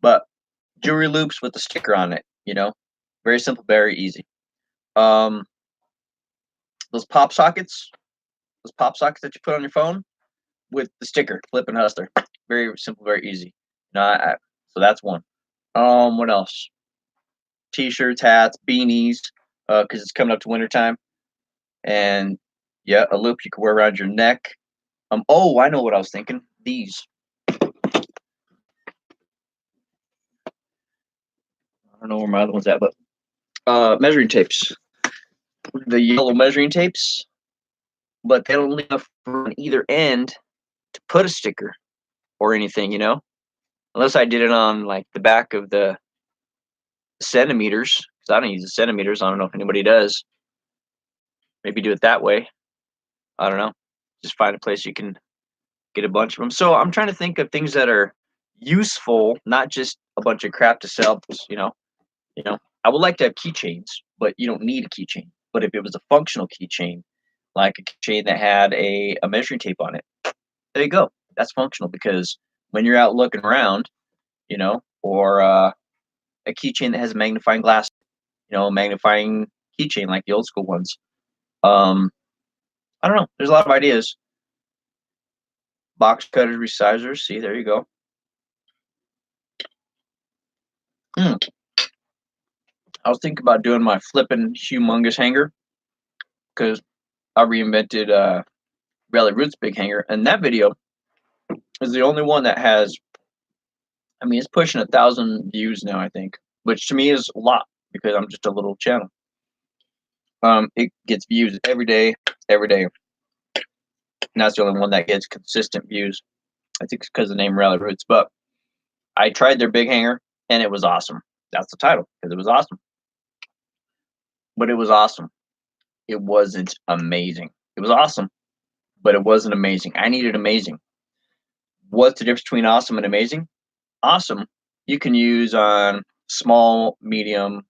but jewelry loops with the sticker on it. Very simple, very easy. Um, those pop sockets that you put on your phone with the sticker, flip and hustler. Very simple, very easy. So that's one. What else? T-shirts, hats, beanies, because it's coming up to wintertime. And yeah, a loop you can wear around your neck. Oh, I know what I was thinking. These. I don't know where my other one's at, but measuring tapes. The yellow measuring tapes, but they don't leave enough on either end to put a sticker or anything. Unless I did it on like the back of the centimeters, because I don't use the centimeters. I don't know if anybody does. Maybe do it that way. I don't know. Just find a place you can get a bunch of them. So I'm trying to think of things that are useful, not just a bunch of crap to sell. I would like to have keychains, but you don't need a keychain. But if it was a functional keychain, like a keychain that had a measuring tape on it, there you go. That's functional because when you're out looking around, or a keychain that has a magnifying glass, a magnifying keychain like the old school ones. Um, I don't know. There's a lot of ideas. Box cutters, resizers. See, there you go. Hmm. I was thinking about doing my flipping humongous hanger because I reinvented Rally Roots big hanger, and that video is the only one that has. I mean, it's pushing 1,000 views now, I think, which to me is a lot because I'm just a little channel. It gets views every day, and that's the only one that gets consistent views. I think it's because of the name Rally Roots, but I tried their big hanger and it was awesome. That's the title because it was awesome. But it was awesome. It wasn't amazing. It was awesome, but it wasn't amazing. I needed amazing. What's the difference between awesome and amazing? Awesome, you can use on small, medium,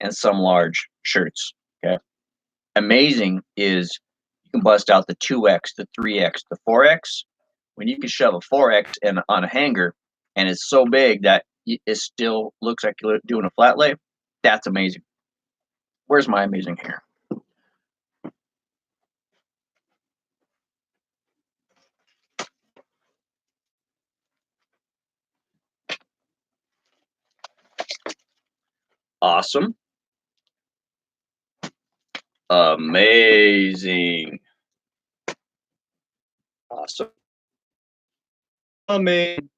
and some large shirts. Okay. Amazing is you can bust out the 2X, the 3X, the 4X. When you can shove a 4X on a hanger and it's so big that it still looks like you're doing a flat lay, that's amazing. Where's my amazing hanger? Awesome. Amazing. Awesome. Amazing.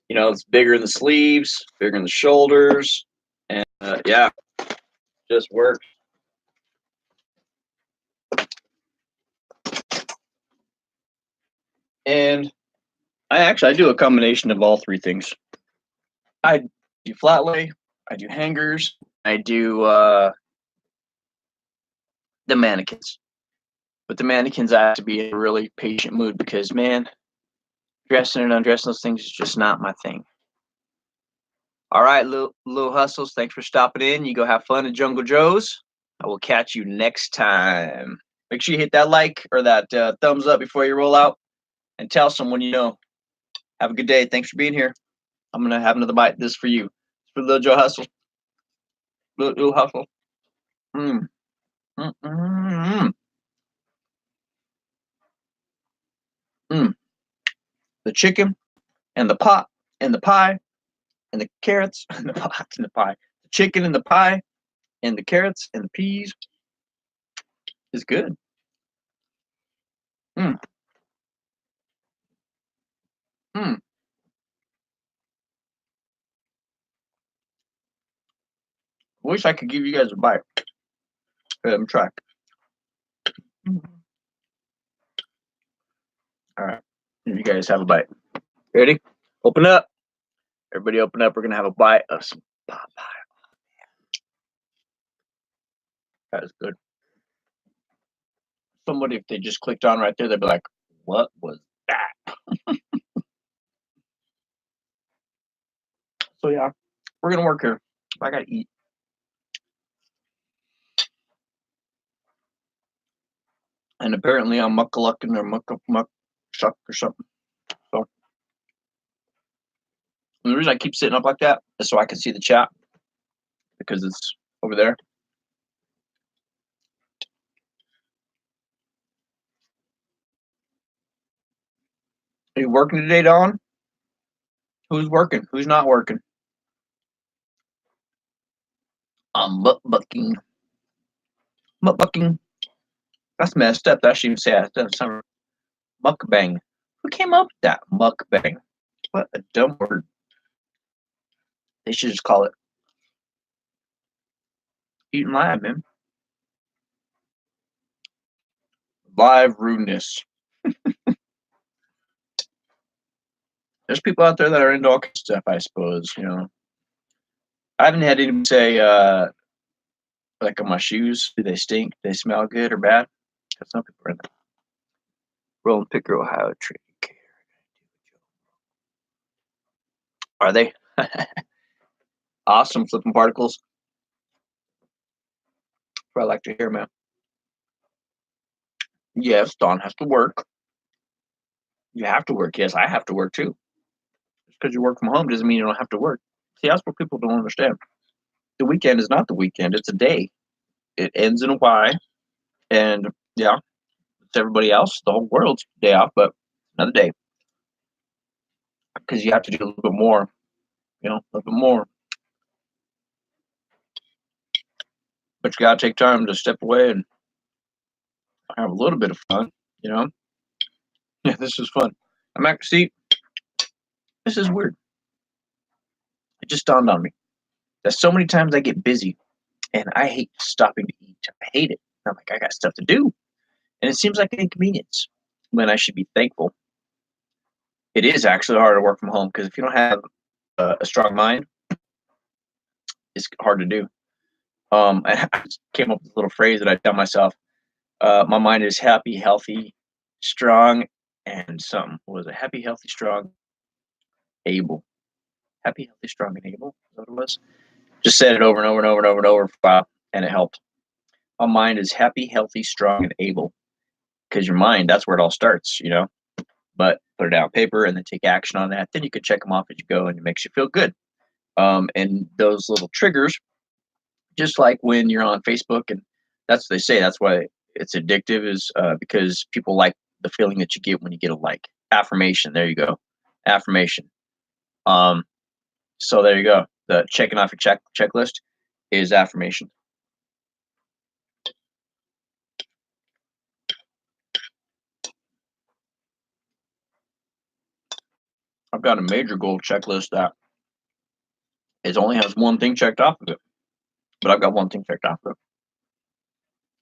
It's bigger in the sleeves, bigger in the shoulders, and yeah, just works. And I do a combination of all three things. I do flat lay, I do hangers, I do the mannequins. But the mannequins, I have to be in a really patient mood because, man, dressing and undressing those things is just not my thing. All right, little hustles. Thanks for stopping in. You go have fun at Jungle Joe's. I will catch you next time. Make sure you hit that like or that thumbs up before you roll out, and tell someone you know. Have a good day. Thanks for being here. I'm gonna have another bite. This is for you. It's for Little Joe Hustle. Little Hustle. Mm. Mm, mm, mm, mm. The chicken and the pot and the pie and the carrots and the pot and the pie. The chicken and the pie and the carrots and the peas is good. Mm, mm. Wish I could give you guys a bite. Let me try. All right. You guys have a bite. Ready? Open up. Everybody open up. We're going to have a bite of some Popeye. That is good. Somebody, if they just clicked on right there, they'd be like, what was that? So, yeah, we're going to work here. I got to eat. And apparently I'm muckalucking or muck shuck or something. So and the reason I keep sitting up like that is so I can see the chat because it's over there. Are you working today, Dawn? Who's working? Who's not working? I'm bucking. Bucking. That's messed up. That shouldn't even say that. That's not mukbang. Who came up with that? Mukbang. What a dumb word. They should just call it eating live, man. Live rudeness. There's people out there that are into all kinds of stuff, I suppose. I haven't had anybody say Like on my shoes, do they stink? Do they smell good or bad? Because some people are in there. Rolling Picker, Ohio, Trade Care. Are they? Awesome flipping particles. That's what I like to hear, man. Yes, Dawn has to work. You have to work. Yes, I have to work too. Just because you work from home doesn't mean you don't have to work. See, that's what people don't understand. The weekend is not the weekend, it's a day. It ends in a Y. And yeah, it's everybody else. The whole world's day off, but another day. Because you have to do a little bit more, a little bit more. But you gotta take time to step away and have a little bit of fun, you know? Yeah, this is fun. See, this is weird. It just dawned on me that so many times I get busy and I hate stopping to eat. I hate it. I'm like, I got stuff to do. And it seems like an inconvenience when I should be thankful. It is actually hard to work from home because if you don't have a strong mind, it's hard to do. I just came up with a little phrase that I tell myself. My mind is happy, healthy, strong, and something. What was it? Happy, healthy, strong, able. Happy, healthy, strong, and able. Is that what it was? Just said it over and over and over and over and over for a while, and it helped. My mind is happy, healthy, strong, and able. Because your mind, that's where it all starts, But put it down on paper and then take action on that. Then you can check them off as you go, and it makes you feel good. And those little triggers, just like when you're on Facebook, and that's what they say. That's why it's addictive, is because people like the feeling that you get when you get a like. Affirmation. There you go. Affirmation. So there you go. The checking off your checklist is affirmation. I've got a major goal checklist that it only has one thing checked off of it, but I've got one thing checked off of it.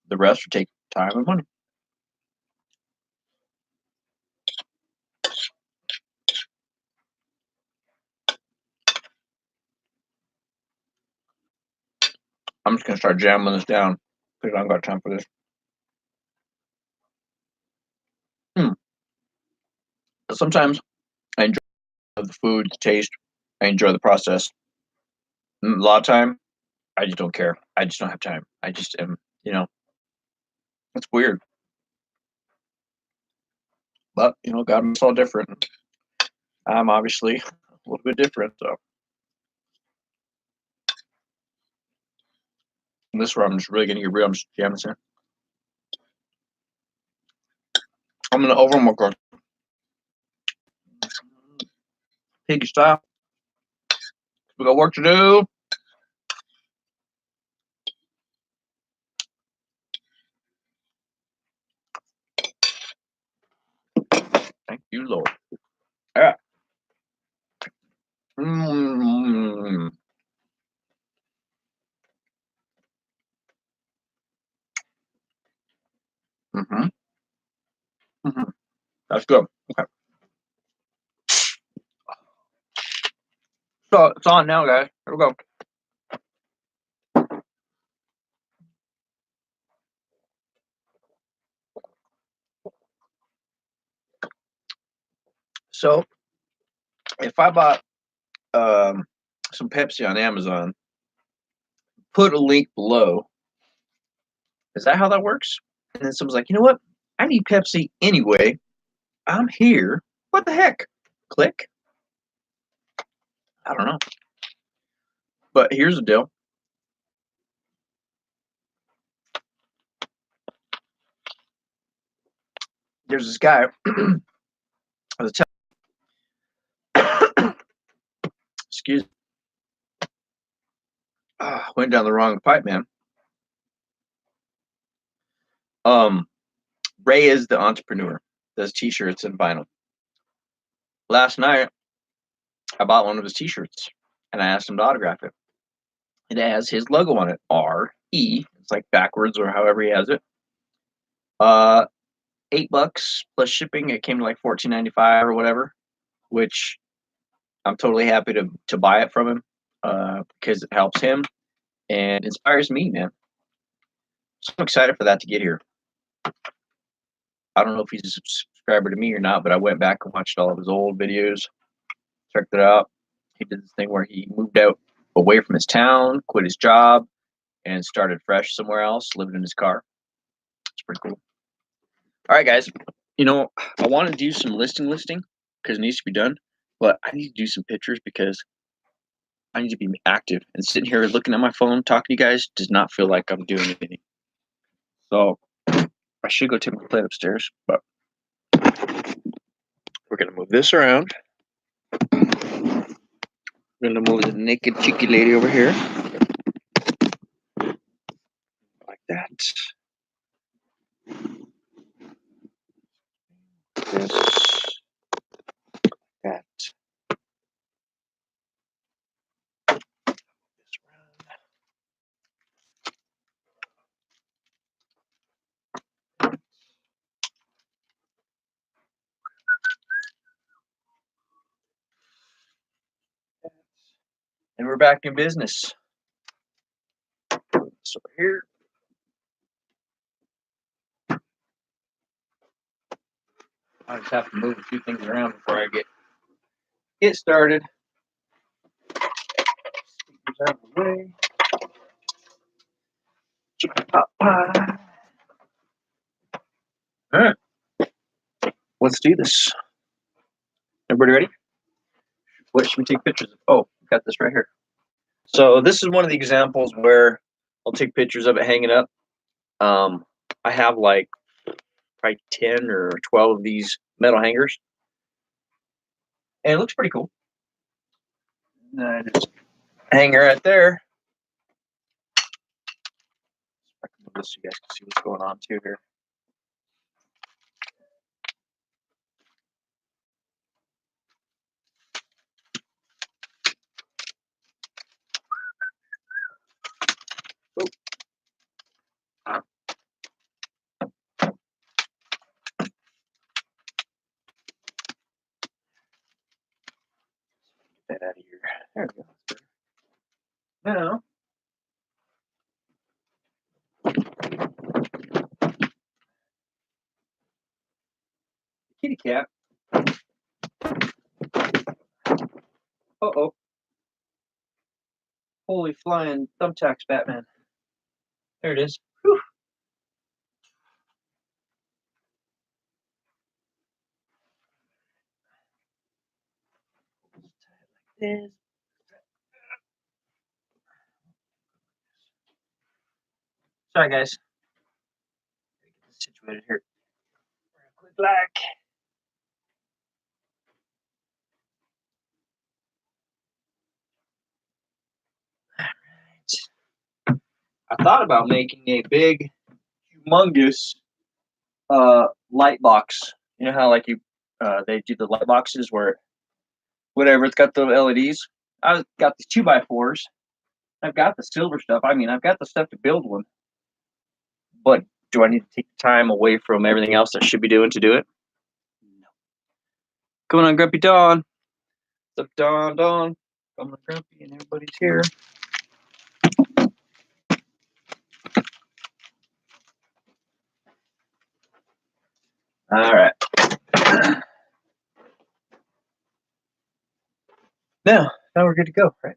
The rest will take time and money. I'm just gonna start jamming this down because I don't got time for this. But sometimes I enjoy the food, the taste. I enjoy the process. A lot of time, I just don't care. I just don't have time. I just am, it's weird. But, God makes all different. I'm obviously a little bit different. So, and this is where I'm just really going to get real. I'm just jamming this in. I'm going to overwork piggy style. We got work to do. Thank you, Lord. All right. Mm-hmm. Mm-hmm. That's good. Okay. So it's on now, guys. Here we go. So if I bought some Pepsi on Amazon, put a link below. Is that how that works? And then someone's like, you know what? I need Pepsi anyway. I'm here. What the heck? Click. I don't know. But here's the deal. There's this guy. Excuse me. Went down the wrong pipe, man. Ray is the entrepreneur. Does t-shirts and vinyl. Last night, I bought one of his t-shirts, and I asked him to autograph it. It has his logo on it, R-E. It's like backwards or however he has it. $8 plus shipping. It came to like $14.95 or whatever, which I'm totally happy to buy it from him because it helps him and inspires me, man. So I'm excited for that to get here. I don't know if he's a subscriber to me or not, but I went back and watched all of his old videos, checked it out. He did this thing where he moved out away from his town, quit his job, and started fresh somewhere else, living in his car. It's pretty cool. All right, guys. I want to do some listing because it needs to be done, but I need to do some pictures because I need to be active. And sitting here looking at my phone, talking to you guys, does not feel like I'm doing anything. So I should go take my plate upstairs, but we're gonna move this around. We're gonna move the naked cheeky lady over here, like that. This, that. This around. And we're back in business. So here. I just have to move a few things around before I get started. Speakers out of the way. Chicken pot pie. All right, let's do this. Everybody ready? What should we take pictures of? Oh, got this right here. So this is one of the examples where I'll take pictures of it hanging up. I have like probably 10 or 12 of these metal hangers, and it looks pretty cool. And I just hang it right there. I can move this so you guys can see what's going on too here. Get that out of here. There we go. Now, kitty cat. Uh-oh. Holy flying thumbtacks, Batman. There it is. Whew. This. Sorry, guys. Get this situated here. Quick black. I thought about making a big, humongous light box. You know how like they do the light boxes where whatever it's got the LEDs. I've got these 2x4s. I've got the silver stuff. I mean, I've got the stuff to build one. But do I need to take time away from everything else I should be doing to do it? No. Going on, Grumpy Dawn. What's up, Dawn? Dawn. Coming on, Grumpy, and everybody's here. All right. Now we're good to go, right?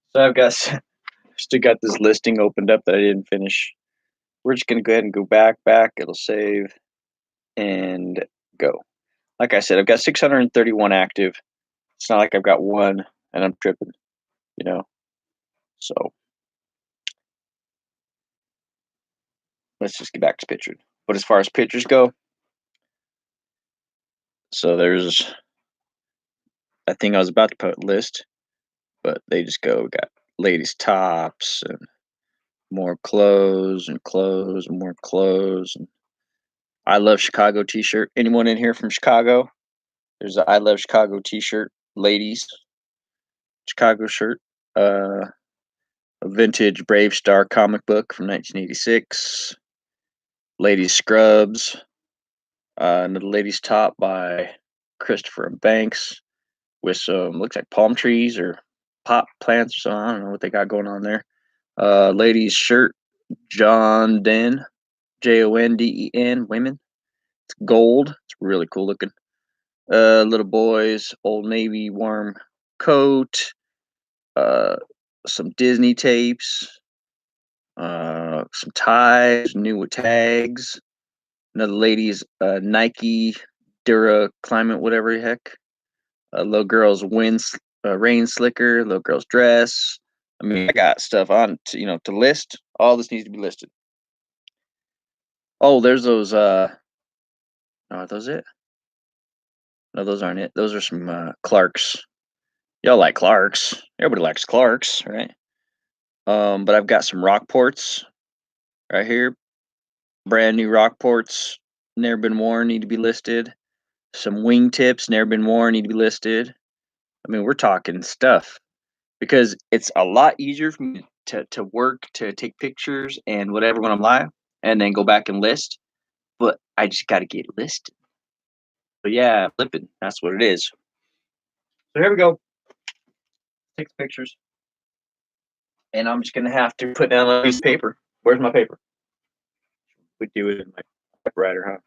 So I've got still got this listing opened up that I didn't finish. We're just gonna go ahead and go back. It'll save and go. Like I said, I've got 631 active. It's not like I've got one and I'm tripping, you know. So let's just get back to pictures. But as far as pictures go, so there's that thing I was about to put list, but they just got ladies' tops and more clothes and clothes and more clothes. And I Love Chicago t-shirt. Anyone in here from Chicago? There's a I Love Chicago t-shirt, ladies Chicago shirt. A vintage Brave Star comic book from 1986. Ladies scrubs. Another ladies top by Christopher Banks with some looks like palm trees or pot plants or something. I don't know what they got going on there. Ladies shirt, John Den, Jonden, women. It's gold. It's really cool looking. Little boys, Old Navy warm coat, uh, some Disney tapes, some ties, new with tags. Another lady's Nike Dura Climate, whatever the heck. Little girl's rain slicker, little girl's dress. I mean, I got stuff on to list. All this needs to be listed. Oh, there's those. Are those it? No, those aren't it. Those are some Clarks. Y'all like Clarks. Everybody likes Clarks, right? But I've got some Rockports right here. Brand new Rockports, never been worn, need to be listed. Some wingtips, never been worn, need to be listed. I mean, we're talking stuff because it's a lot easier for me to work, to take pictures and whatever when I'm live, and then go back and list. But I just got to get listed. But yeah, flipping, that's what it is. So here we go. Take some pictures. And I'm just gonna have to put down a piece of paper. Where's my paper? We do it in my typewriter, huh?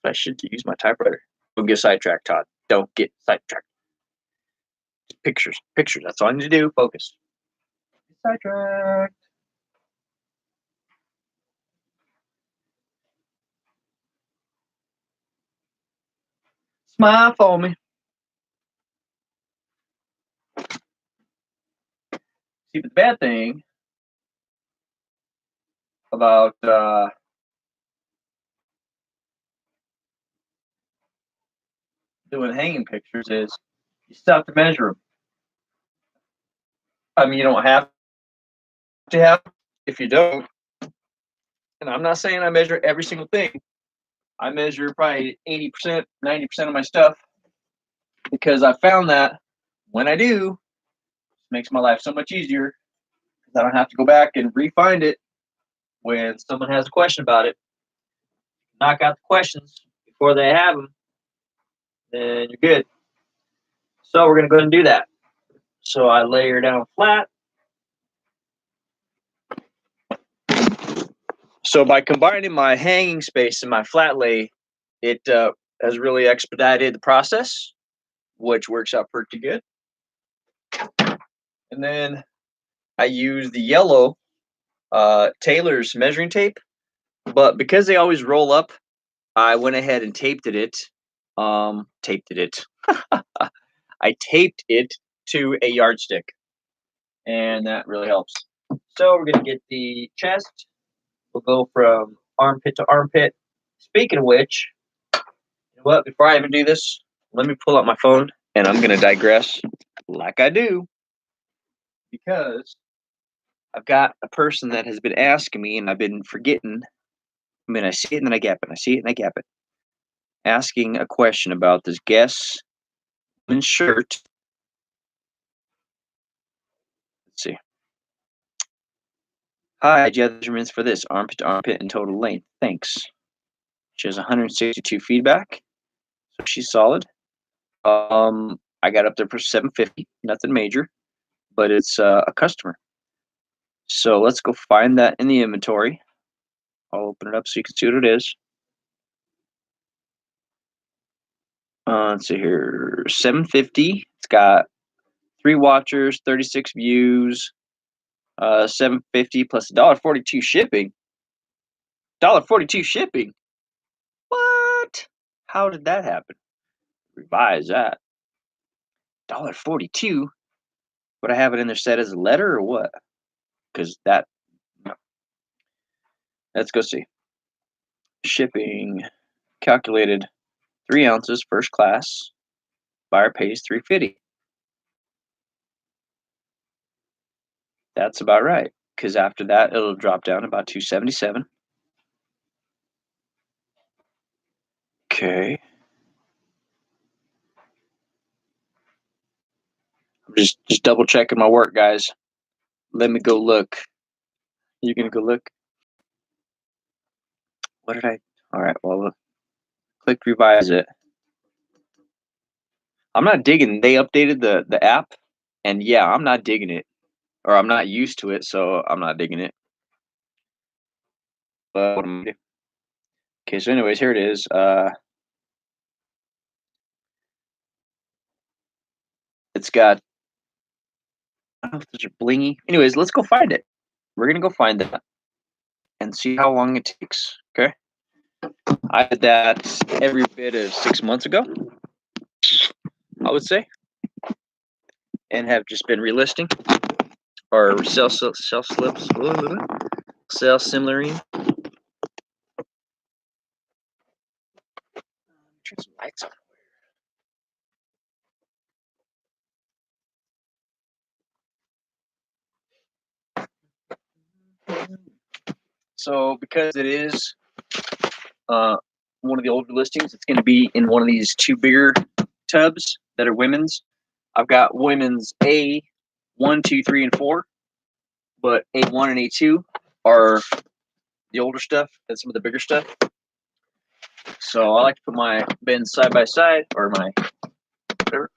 I should use my typewriter. Don't get sidetracked, Todd. Don't get sidetracked. Just pictures, pictures. That's all I need to do. Focus. Sidetracked. Smile for me. See, the bad thing about doing hanging pictures is you still have to measure them. I mean, you don't have to have if you don't. And I'm not saying I measure every single thing. I measure probably 80%, 90% of my stuff because I found that when I do, it makes my life so much easier because I don't have to go back and re-find it when someone has a question about it. Knock out the questions before they have them, then you're good. So we're going to go ahead and do that. So I lay her down flat. So by combining my hanging space and my flat lay, it has really expedited the process, which works out pretty good. And then I use the yellow Taylor's measuring tape, but because they always roll up, I went ahead and taped it. I taped it to a yardstick, and that really helps. So we're gonna get the chest. We'll go from armpit to armpit. Speaking of which, you know what? Before I even do this, let me pull out my phone, and I'm gonna digress like I do because I've got a person that has been asking me, and I've been forgetting. I mean, I see it and then I gap it. I see it and I gap it. Asking a question about this Guess women's shirt. Let's see. Hi, do you have measurements for this armpit to armpit and total length? Thanks. She has 162 feedback, so she's solid. I got up there for 750, nothing major, but it's a customer. So let's go find that in the inventory. I'll open it up so you can see what it is. Let's see here, 750. It's got 3 watchers, 36 views, 750 plus $1.42 shipping. $1.42 shipping. What? How did that happen? Revise that. $1.42. Would I have it in there set as a letter or what? Because that. No. Let's go see. Shipping calculated 3 ounces first class. Buyer pays $3.50. That's about right. Because after that, it'll drop down about $2.77. Okay. I'm just double checking my work, guys. Let me go look. You gonna go look? What did I? All right. Well, click revise it. I'm not digging. They updated the app, and yeah, I'm not digging it. or I'm not used to it, so I'm not digging it. But what am I gonna do? Okay, so anyways, here it is. It's got, I don't know if those are blingy. Anyways, let's go find it. We're gonna go find that and see how long it takes. Okay. I did that every bit of 6 months ago, I would say, and have just been relisting or sell slips, sell similarine. Turn some lights on. So because it is uh, one of the older listings, it's going to be in one of these two bigger tubs that are women's. I've got women's A1, 2, 3, and 4, but A1 and A2 are the older stuff and some of the bigger stuff. So I like to put my bins side by side, or my whatever.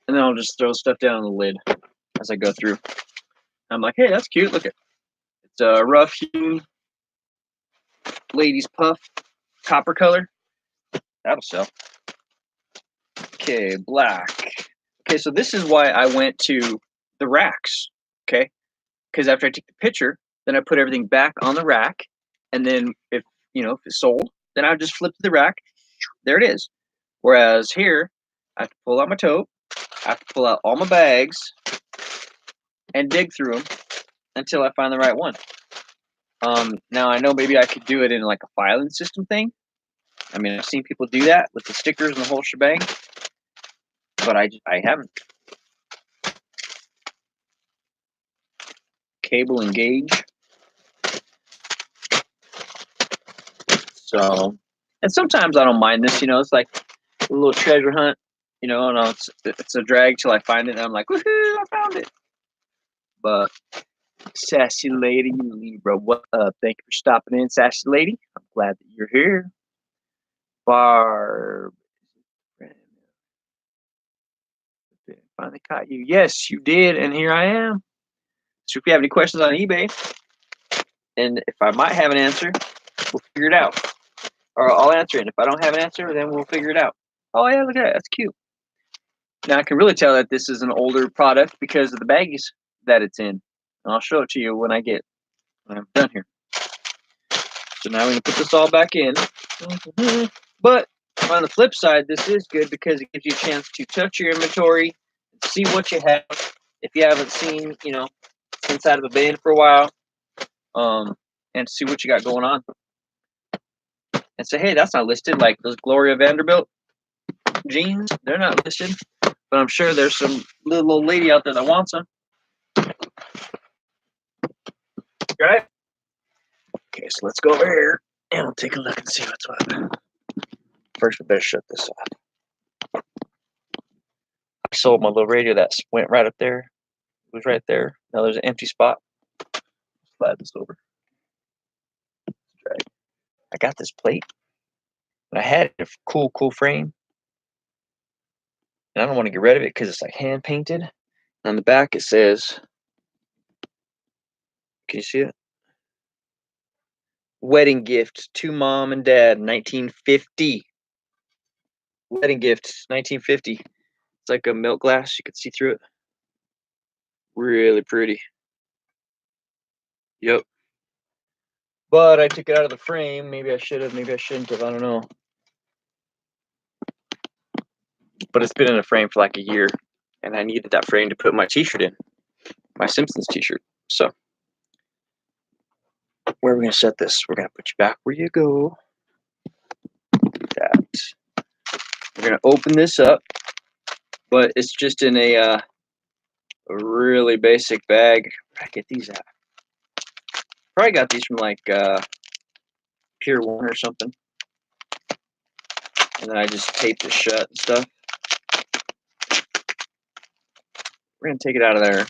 And then I'll just throw stuff down on the lid as I go through. I'm like, hey, that's cute. Look at it's a rough hewn ladies puff, copper color. That'll sell. Okay, black. Okay, so this is why I went to the racks. Okay, because after I take the picture, then I put everything back on the rack, and then if if it's sold, then I just flip to the rack. There it is. Whereas here, I have to pull out my tote, I have to pull out all my bags, and dig through them until I find the right one. Now I know maybe I could do it in like a filing system thing. I mean, I've seen people do that with the stickers and the whole shebang, but I haven't. Cable and gauge. So, and sometimes I don't mind this. It's like a little treasure hunt. And it's a drag till I find it, and I'm like, woohoo, I found it. But sassy lady, Libra, what up? Thank you for stopping in, sassy lady. I'm glad that you're here. Barb, finally caught you. Yes, you did, and here I am. So if you have any questions on eBay, and if I might have an answer, we'll figure it out. Or I'll answer it. And if I don't have an answer, then we'll figure it out. Oh yeah, look at that. That's cute. Now I can really tell that this is an older product because of the baggies that it's in. And I'll show it to you when I'm done here. So now we're gonna put this all back in. But on the flip side, this is good because it gives you a chance to touch your inventory, see what you have. If you haven't seen, inside of a bin for a while, and see what you got going on. And say, hey, that's not listed. Like those Gloria Vanderbilt jeans, they're not listed. But I'm sure there's some little old lady out there that wants them. Right? Okay, so let's go over here and we'll take a look and see what's what. First, we better shut this off. I sold my little radio that went right up there. It was right there. Now there's an empty spot. Slide this over. I got this plate. And I had a cool frame. And I don't want to get rid of it because it's like hand painted. On the back it says, can you see it? Wedding gift to mom and dad, 1950. Wedding gift, 1950. It's like a milk glass. You can see through it. Really pretty. Yep. But I took it out of the frame. Maybe I should have. Maybe I shouldn't have. I don't know. But it's been in a frame for like a year. And I needed that frame to put my t-shirt in. My Simpsons t-shirt. So, where are we going to set this? We're going to put you back where you go. Do that. We're going to open this up. But it's just in a really basic bag. Where did I get these at? Probably got these from like Pier 1 or something. And then I just taped it shut and stuff. We're going to take it out of there.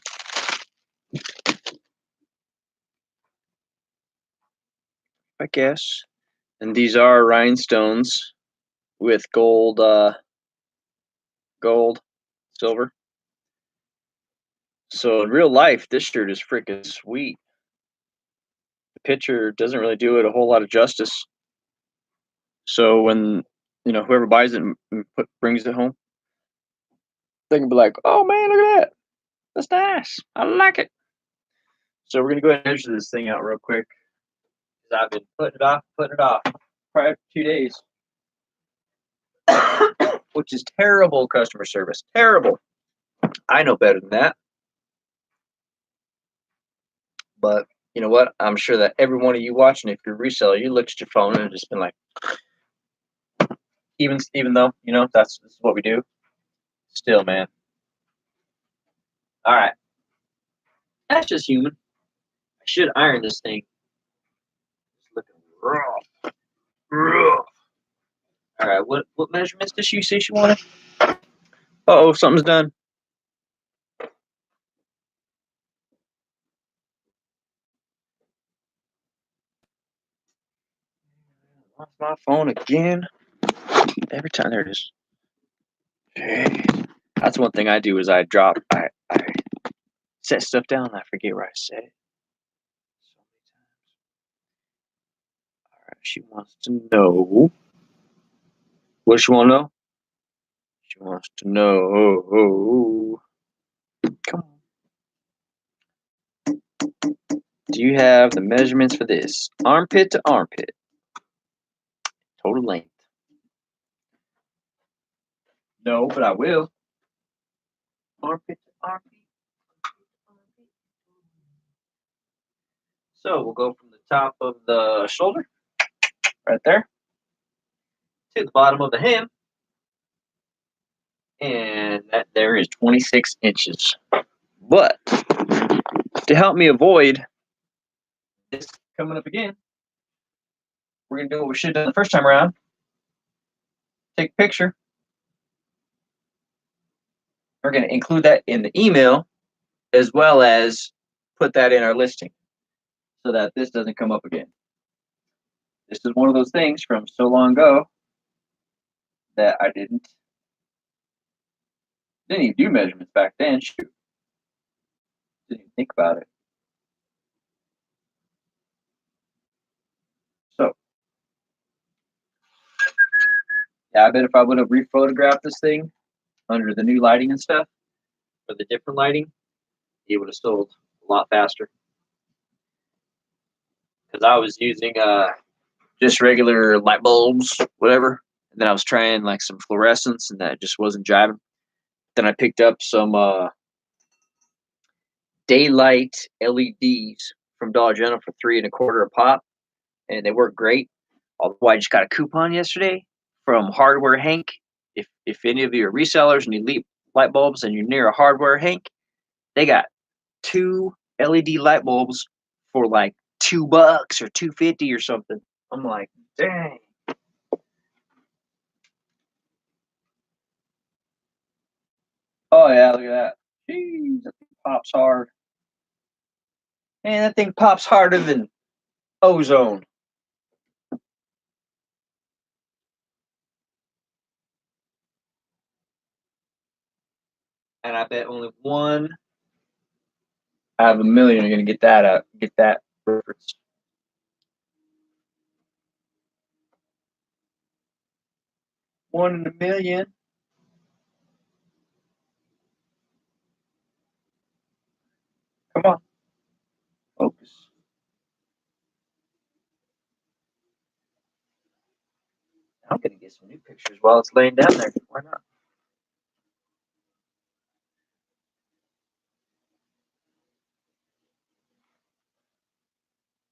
I guess. And these are rhinestones with gold gold, silver. So in real life, this shirt is freaking sweet. The picture doesn't really do it a whole lot of justice. So when whoever buys it and brings it home, they can be like, "Oh man, look at that! That's nice. I like it." So we're gonna go ahead and measure this thing out real quick because I've been putting it off, probably 2 days, which is terrible customer service. Terrible. I know better than that. But you know what? I'm sure that every one of you watching, if you're a reseller, you looked at your phone and just been like, even though this is what we do. Still, man. All right, that's just human. I should iron this thing. It's looking rough. Rough. All right, what measurements does she say she wanted? Oh, something's done. Lost my phone again. Every time there it is. Jeez. That's one thing I do is I set stuff down and I forget where I set it. So many times. All right, she wants to know. What does she want to know? She wants to know. Come on. Do you have the measurements for this? Armpit to armpit. Total length. No, but I will. Armpit to armpit. So we'll go from the top of the shoulder, right there, to the bottom of the hem. And that there is 26 inches. But to help me avoid this coming up again, we're going to do what we should have done the first time around. Take a picture. We're going to include that in the email as well as put that in our listing so that this doesn't come up again. This is one of those things from so long ago that I didn't even do measurements back then. Shoot. Didn't even think about it. So, yeah, I bet if I would have rephotographed this thing under the new lighting and stuff, or the different lighting, it would have sold a lot faster. Because I was using just regular light bulbs, whatever. And then I was trying like some fluorescence, and that just wasn't jiving. Then I picked up some daylight LEDs from Dollar General for $3.25 a pop, and they work great. Although I just got a coupon yesterday from Hardware Hank. If any of you are resellers and you need light bulbs and you're near a Hardware Hank, they got 2 LED light bulbs for like $2 or $2.50 or something. I'm like, dang. Oh yeah, look at that. Jeez, that thing pops hard. Man, that thing pops harder than ozone. And I bet only one out of a million are gonna get that reference. One in a million. Come on. Focus. I'm gonna get some new pictures while it's laying down there. Why not?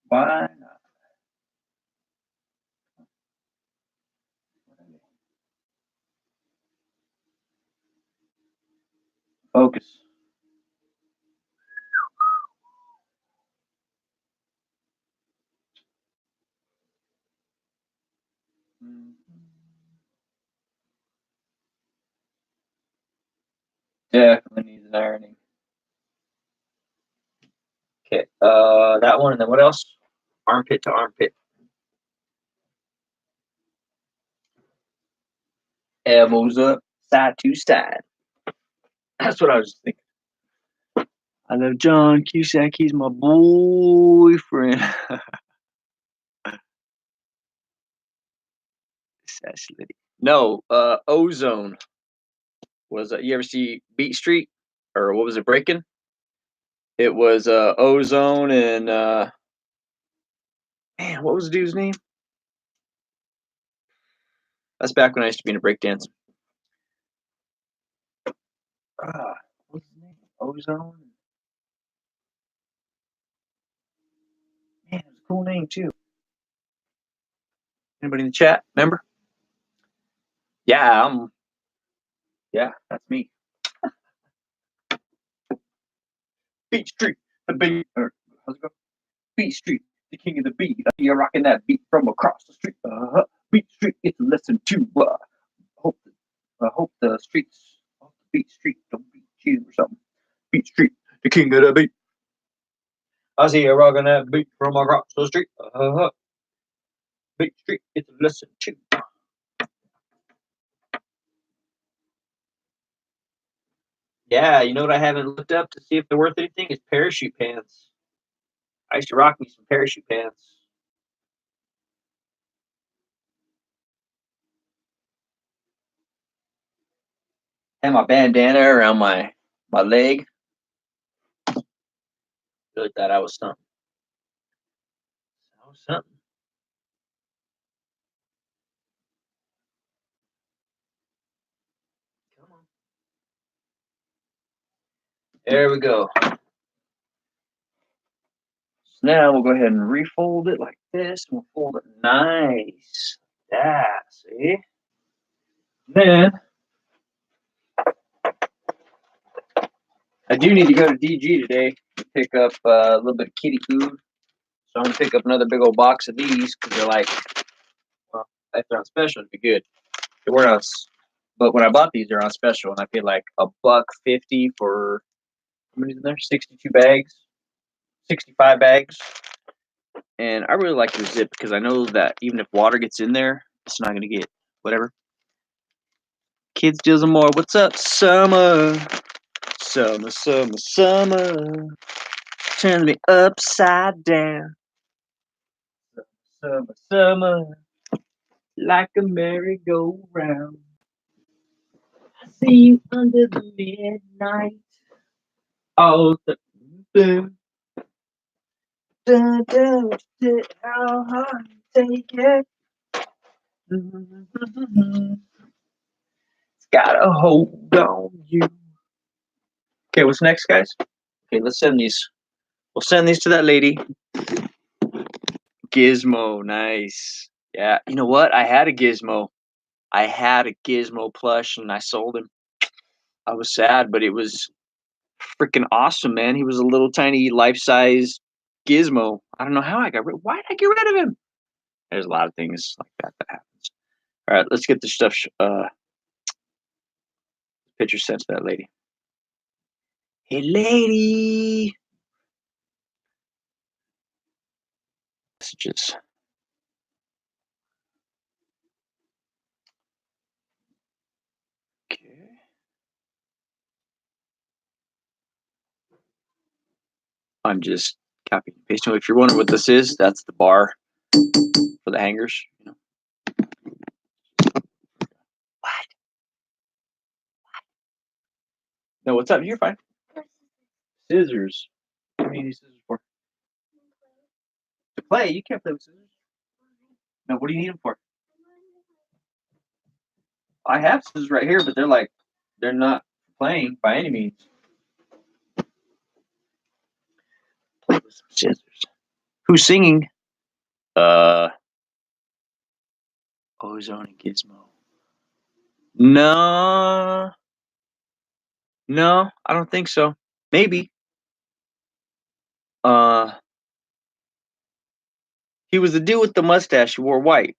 Why not? Focus. Definitely needs an ironing. Okay, that one, and then what else? Armpit to armpit. Elbows up, side to side. That's what I was thinking. I love John Cusack. He's my boyfriend. No, Ozone. Was you ever see Beat Street? Or what was it, Breaking? It was Ozone and man, what was the dude's name? That's back when I used to be in a breakdance. What's his name? Ozone. Man, it was a cool name too. Anybody in the chat? Remember? Yeah, that's me. Beat Street, the beat. How's it go? Beat Street, the king of the beat. You're rocking that beat from across the street. Beat Street, it's a lesson to. Hope the streets, Beat Street don't beat you or something. Beat Street, the king of the beat. I see you rocking that beat from across the street. Beat Street, it's a lesson to. Yeah, you know what I haven't looked up to see if they're worth anything is parachute pants. I used to rock me some parachute pants. And my bandana around my leg. Really thought I was something. I was something. Come on. There we go. So now we'll go ahead and refold it like this. We'll fold it nice. Yeah, see? Then I do need to go to DG today to pick up a little bit of kitty food. So I'm gonna pick up another big old box of these because they're like, well, if they're on special, it'd be good. They weren't on, but when I bought these, they're on special, and I paid like $1.50 for how many's in there? 62 bags, 65 bags. And I really like the zip because I know that even if water gets in there, it's not gonna get whatever. Kids deals more. What's up, summer? Summer, summer, summer. Turns me upside down. Summer, summer. Like a merry-go-round. I see you under the midnight. Oh, dun, dun, dun, how hard you take it. It's got a hold on you. Okay, what's next, guys? Okay, let's send these. We'll send these to that lady. Gizmo, nice. Yeah, you know what? I had a Gizmo. I had a Gizmo plush, and I sold him. I was sad, but it was freaking awesome, man. He was a little tiny life-size Gizmo. I don't know how I got rid. Why did I get rid of him? There's a lot of things like that happens. All right, let's get the stuff. Picture sent to that lady. Hey, lady. Messages. Okay. I'm just copying and pasting. If you're wondering what this is, that's the bar for the hangers. You know. What? No, what's up? You're fine. Scissors. What do you need scissors for? To play. You can't play with scissors. No, what do you need them for? I have scissors right here, but they're not playing by any means. Play with some scissors. Who's singing? Ozone and Gizmo. No, I don't think so. Maybe. He was the dude with the mustache who wore white.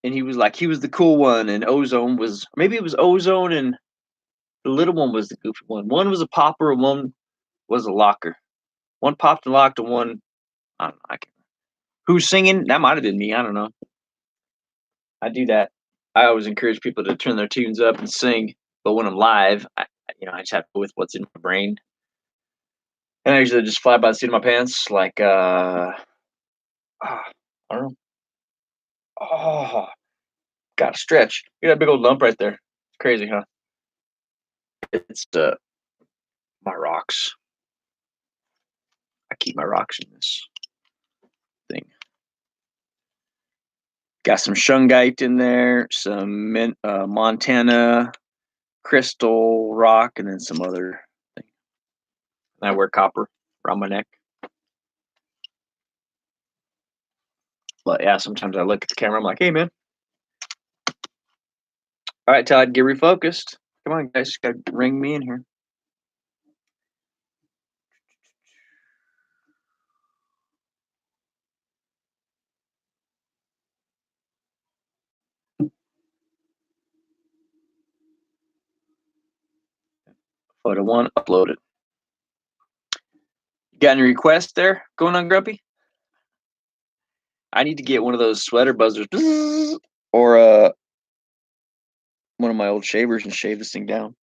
And he was the cool one, and Ozone was, maybe it was Ozone and the little one was the goofy one. One was a popper, and one was a locker. One popped and locked, and one, I don't know. Who's singing? That might have been me. I don't know. I do that. I always encourage people to turn their tunes up and sing, but when I'm live, I just have to go with what's in my brain. And I usually just fly by the seat of my pants, like I don't know. Oh, got to stretch. You got a big old lump right there. It's crazy, huh? It's my rocks. I keep my rocks in this thing. Got some shungite in there, some Montana crystal rock, and then some other thing. And I wear copper around my neck. But yeah, sometimes I look at the camera. I'm like, hey, man. All right, Todd, get refocused. Come on, guys. Got to ring me in here. Photo one, upload it. You got any requests there going on, Grumpy? I need to get one of those sweater buzzers or one of my old shavers and shave this thing down.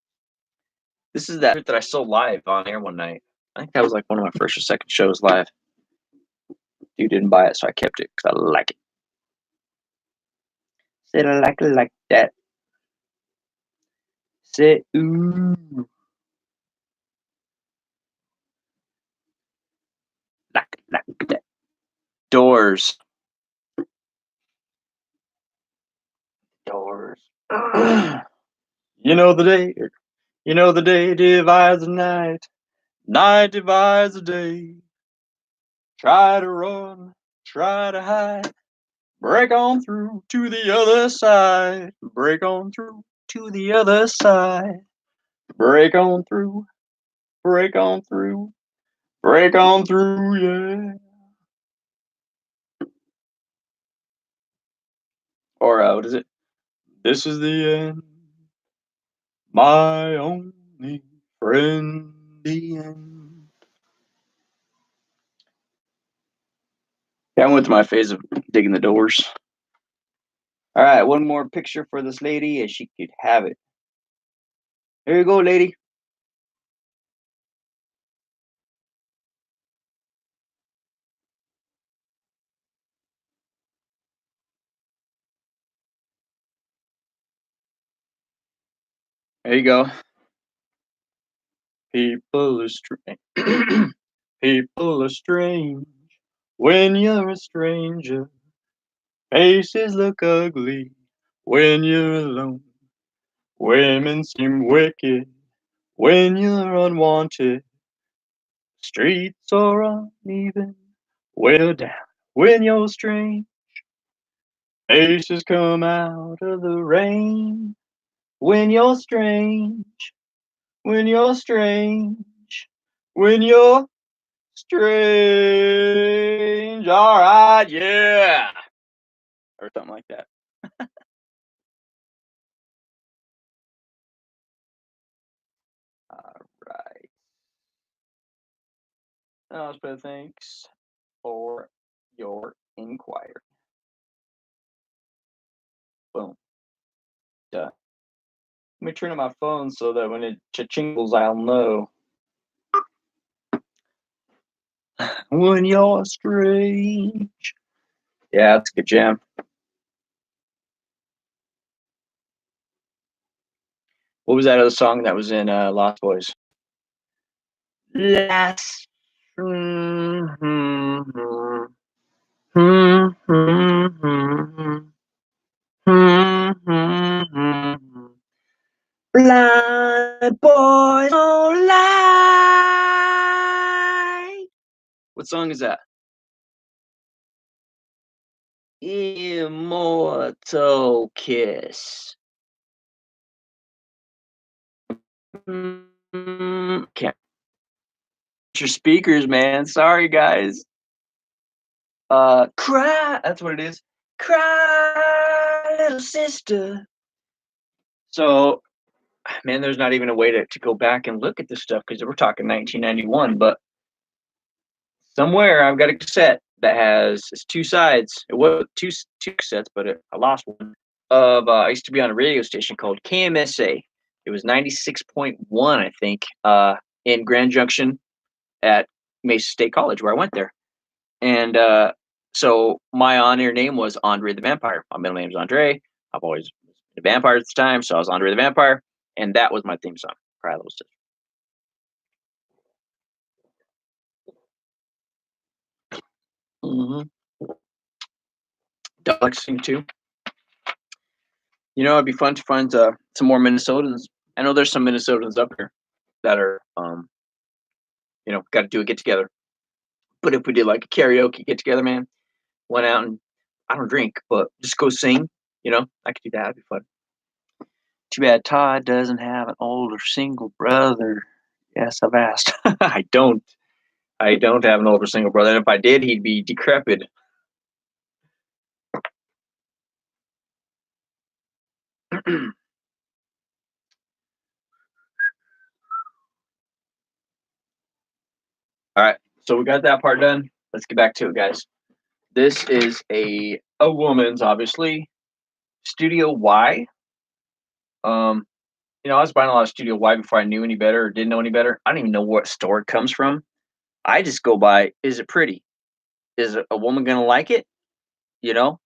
This is that I saw live on air one night. I think that was like one of my first or second shows live. Dude didn't buy it, so I kept it because I like it. Said I like it like that. Say ooh. Like that. Doors. You know the day divides the night. Night divides the day. Try to run, try to hide. Break on through to the other side. Break on through to the other side. Break on through. Break on through. Break on through, yeah. Or what is it? This is the end. My only friend, the end. Yeah, I went through my phase of digging the doors. All right, one more picture for this lady and she could have it. Here you go, lady. There you go. People are strange. People are strange when you're a stranger. Faces look ugly when you're alone. Women seem wicked when you're unwanted. Streets are uneven when you're down, when you're strange. Faces come out of the rain when you're strange, when you're strange, when you're strange. All right, yeah. Or something like that. All right. But thanks for your inquiry. Boom. Done. Let me turn on my phone so that when it cha-chingles, I'll know. When you're strange. Yeah, that's a good jam. What was that other song that was in Lost Boys? Last. Blind boys don't lie. What song is that? Immortal Kiss. Can't your speakers, man. Sorry, guys. Cry. That's what it is. Cry, little sister. So, man, there's not even a way to go back and look at this stuff because we're talking 1991. But somewhere I've got a cassette that has it's two sides. It was two cassettes, but I lost one. of I used to be on a radio station called KMSA. It was 96.1, I think, in Grand Junction at Mesa State College, where I went there. And so my on-air name was Andre the Vampire. My middle name is Andre. I've always been a vampire at the time, so I was Andre the Vampire, and that was my theme song. Cry Little Sister. Mm-hmm. Doug likes to sing too. You know, it'd be fun to find some more Minnesotans. I know there's some Minnesotans up here that are, got to do a get together. But if we did like a karaoke get together, man, went out and I don't drink, but just go sing, I could do that. It'd be fun. Too bad Todd doesn't have an older single brother. Yes, I've asked. I don't. I don't have an older single brother. And if I did, he'd be decrepit. All right, so we got that part done. Let's get back to it, guys. This is a woman's, obviously, Studio Y. I was buying a lot of Studio Y before I knew any better or didn't know any better. I don't even know what store it comes from. I just go by, is it pretty? Is a woman gonna like it? You know?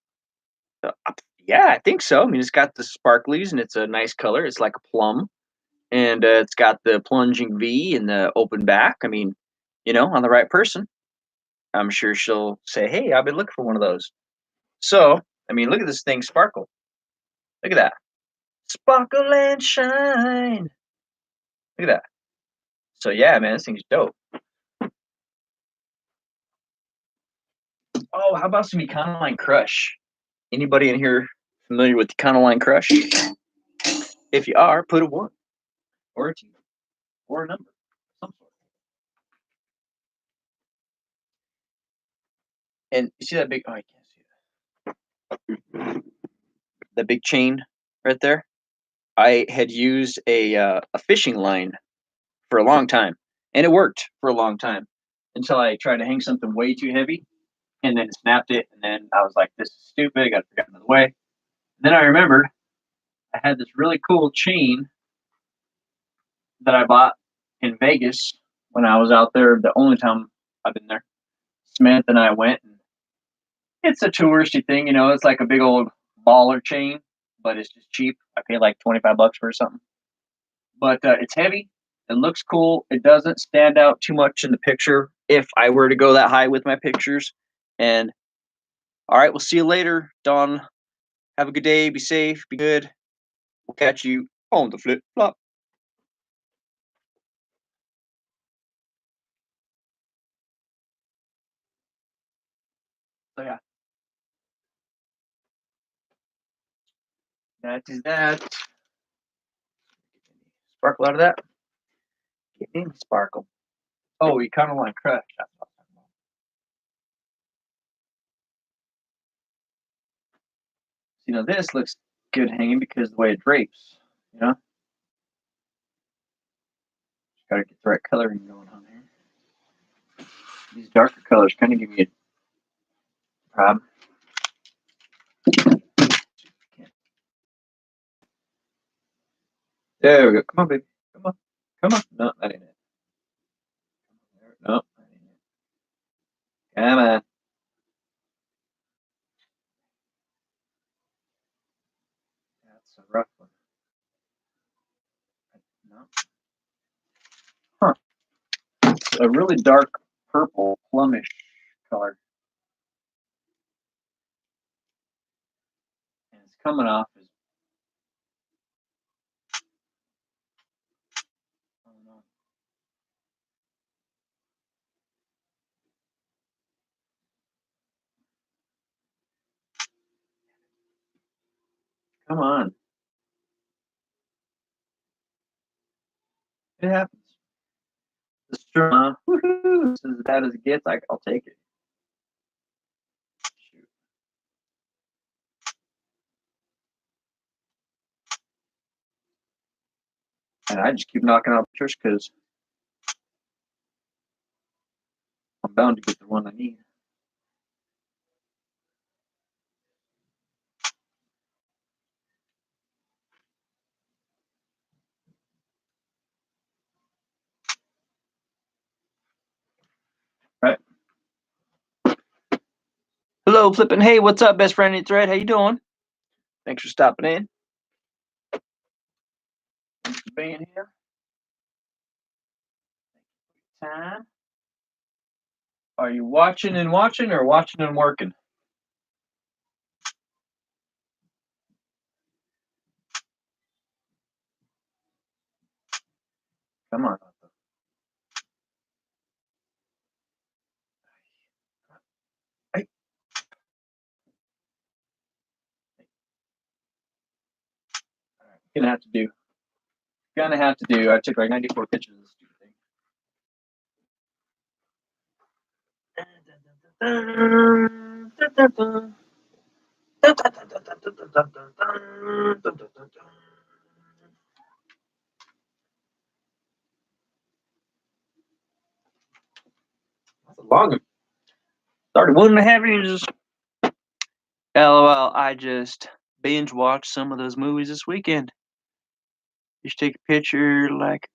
Yeah, I think so. I mean, it's got the sparklies and it's a nice color. It's like a plum, and it's got the plunging V and the open back. I mean, on the right person, I'm sure she'll say, "Hey, I've been looking for one of those." So, I mean, look at this thing sparkle. Look at that. Sparkle and shine. Look at that. So yeah, man, this thing's dope. Oh, how about some Econoline Crush? Anybody in here familiar with Econoline Crush? If you are, put a 1 or a 2 or a number of some sort. And you see that big? Oh, I can't see that. That big chain right there. I had used a fishing line for a long time, and it worked for a long time until I tried to hang something way too heavy, and then snapped it. And then I was like, "This is stupid. I got to figure out another way." And then I remembered I had this really cool chain that I bought in Vegas when I was out there. The only time I've been there, Smith and I went. And it's a touristy thing, It's like a big old baller chain, but it's just cheap. I paid like $25 for something. But it's heavy. It looks cool. It doesn't stand out too much in the picture if I were to go that high with my pictures. And all right, we'll see you later, Dawn. Have a good day. Be safe. Be good. We'll catch you on the flip flop. So yeah, that is that. Sparkle out of that. Get in sparkle. Oh, you kind of want to crush. This looks good hanging because the way it drapes, Just gotta get the right coloring going on here. These darker colors kind of give me a problem. There we go. Come on, baby. Come on. Come on. No, that ain't it. No, that ain't it. Come on. That's a rough one. No. Huh. It's a really dark purple, plumish color. And it's coming off as. Oh, no. Come on. It happens. This is true. Woohoo. This is as bad as it gets. I'll take it. Shoot. And I just keep knocking out pictures because I'm bound to get the one I need. Hello, flipping. Hey, what's up, best friend in the thread? How you doing? Thanks for stopping in. Thanks for being here. Time. Are you watching or watching and working? Come on. Hey. Gonna have to do. I took like 94 pictures of this stupid thing. That's a long one. Started 1.5 inches. LOL. I just binge watched some of those movies this weekend. You should take a picture like.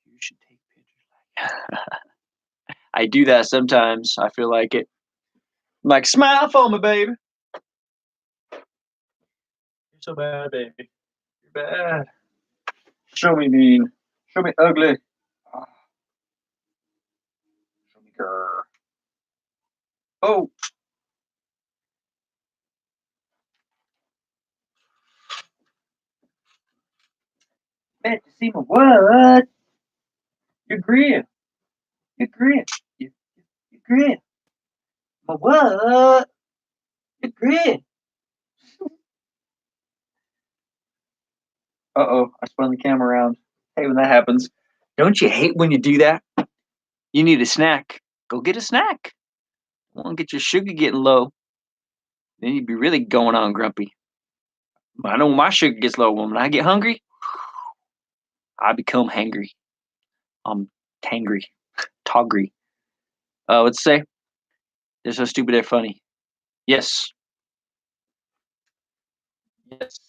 You should take pictures like. I do that sometimes. I feel like it. I'm like, smile for me, baby. You're so bad, baby. You're bad. Show me mean. Show me ugly. Ah, show me girl. Oh, man, you see my what? You're green. You're green. You're green. My what? You're green. Uh-oh, I spun the camera around. Hey, when that happens. Don't you hate when you do that? You need a snack. Go get a snack. Won't get your sugar getting low. Then you'd be really going on grumpy. I know when my sugar gets low. When I get hungry, I become hangry. I'm tangry. Togry. What's it say? They're so stupid they're funny. Yes. Yes.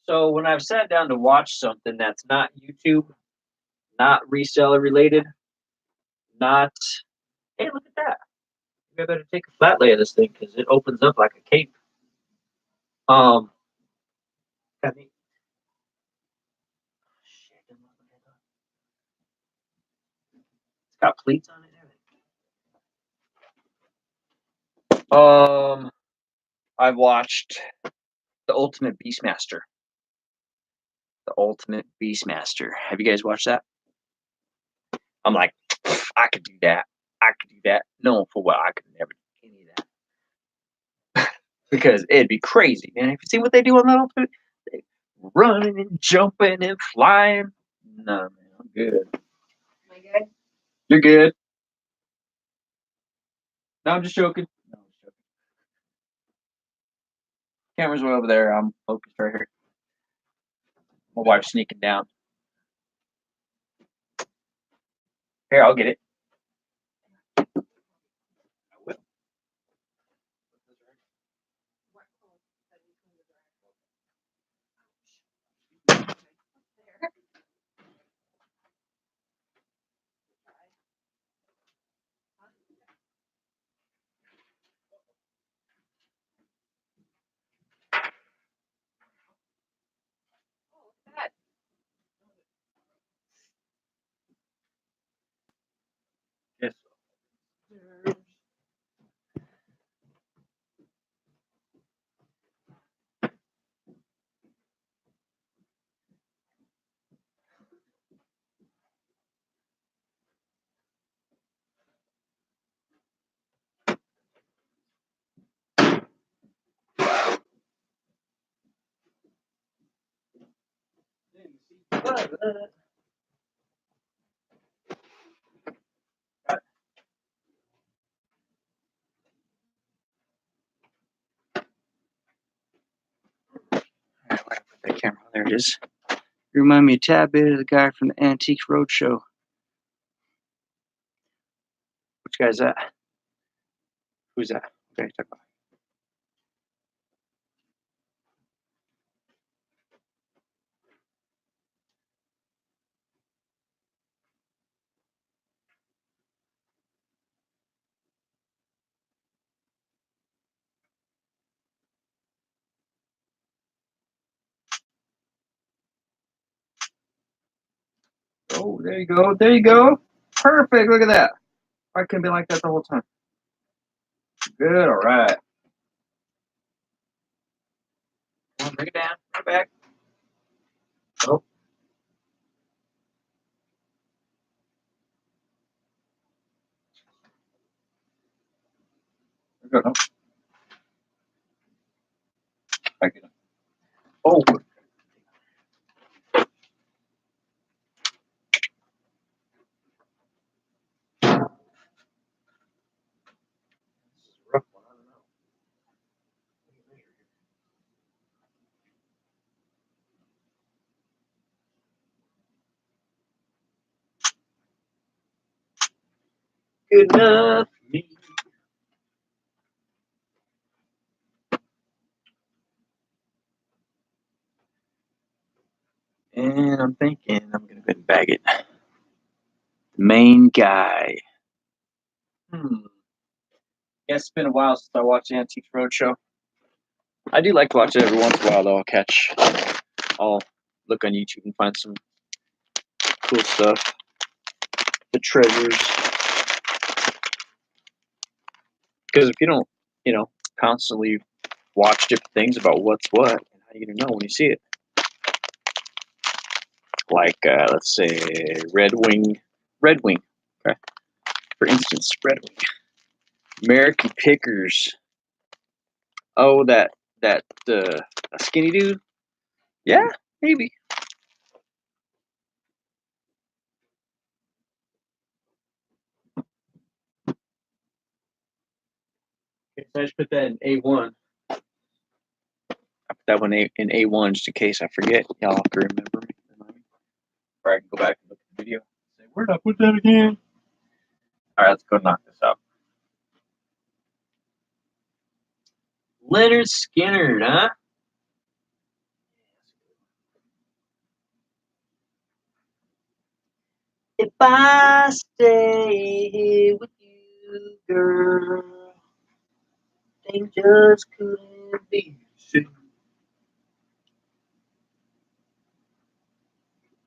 So when I've sat down to watch something that's not YouTube, not reseller related, not hey, look at that. Maybe I better take a flat lay of this thing because it opens up like a cape. Um, got me. Shit, it's got pleats on it. I've watched The Ultimate Beastmaster. The Ultimate Beastmaster. Have you guys watched that? I'm like, I could do that. I could do that. No, for what? I could never do any of that because it'd be crazy. And if you see what they do on that Ultimate, they running and jumping and flying. No, man, I'm good. Am I good? You're good. No, I'm just joking. No, I'm just joking. Camera's way over there. I'm focused right here. My wife's sneaking down. Here, I'll get it. I will. Yes. Put that camera. There it is. You remind me a tad bit of the guy from the Antiques Roadshow. Which guy's that? Who's that? Okay, talk about. Oh, there you go. There you go. Perfect. Look at that. I couldn't be like that the whole time. Good. All right. Bring it down. Right back. Oh. There we go. Back it up. Oh. This is a rough one. I don't know. Good enough for me. And I'm thinking I'm going to go ahead and bag it. The main guy. Yeah, it's been a while since I watched the Antiques Roadshow. I do like to watch it every once in a while, though. I'll look on YouTube and find some cool stuff. The treasures. Because if you don't, constantly watch different things about what's what, how are you going to know when you see it? Like, let's say, Red Wing. Okay. For instance, Red Wing. American Pickers. Oh, that skinny dude? Yeah, maybe. Okay, so I just put that in A1. I put that one in A1 just in case I forget. Y'all have to remember me. Or I can go back and look at the video. Say, where did I put that again? All right, let's go knock this out. Leonard Skinner, huh? If I stay here with you, girl, things just couldn't be the same.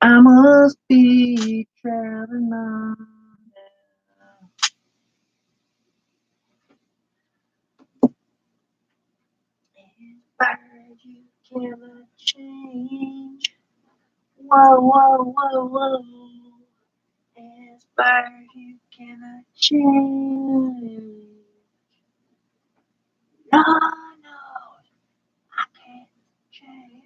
I must be traveling on now. Inspired you cannot change. Whoa, whoa, whoa, whoa. Inspired you cannot change. No, no, I can't change.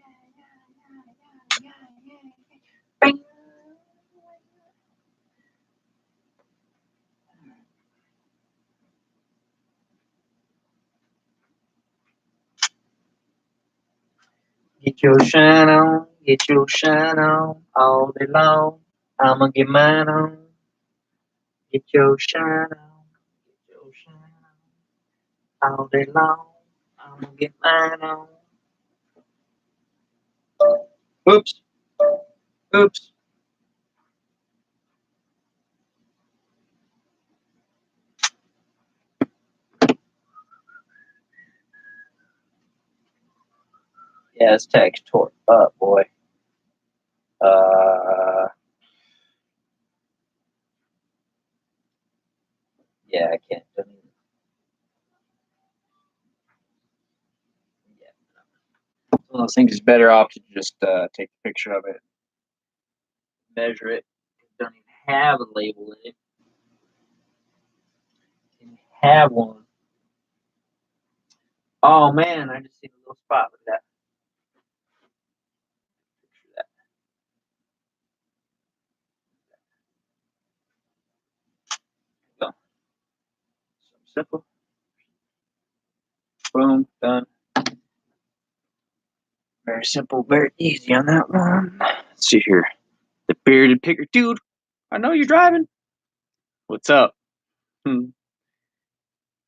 Bing. Get your shine on, get your shine on all day long. I'ma get mine on. Get your shine on, get your shine on all day long. I'ma get mine on. Oops, oops. Yeah, this tag's tore up, boy. Yeah, I can't. Yeah. One of those things is better off to just take a picture of it, measure it. It doesn't even have a label in it. It didn't have one. Oh man, I just seen a little spot with that. Picture that. So simple. Boom, done. Very simple, very easy on that one. Let's see here. The bearded picker. Dude, I know you're driving. What's up?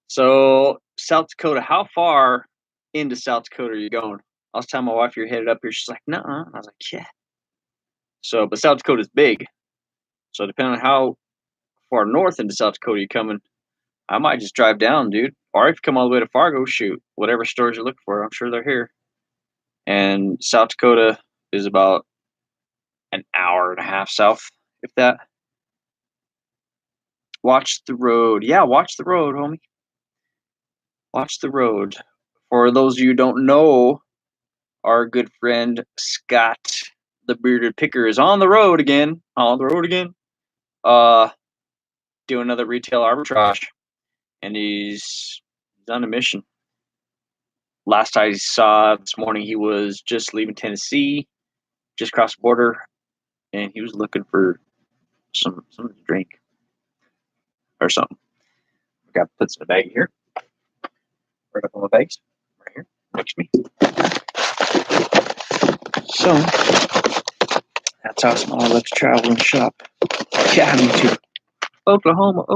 So, South Dakota, how far into South Dakota are you going? I was telling my wife you're headed up here. She's like, nuh I was like, yeah. So, but South Dakota's big. So, depending on how far north into South Dakota you're coming, I might just drive down, dude. Or if you come all the way to Fargo, shoot, whatever stores you're looking for, I'm sure they're here. And South Dakota is about an hour and a half south, if that. Watch the road. Yeah, watch the road, homie. Watch the road. For those of you who don't know, our good friend Scott, the bearded picker, is on the road again. Doing another retail arbitrage, and he's on a mission. Last I saw this morning, he was just leaving Tennessee, just crossed the border, and he was looking for something to drink or something. I got to put some in a bag here. Right up on my bags, right here next to me. So that's how small I love to travel and shop. Yeah, me too. Oklahoma.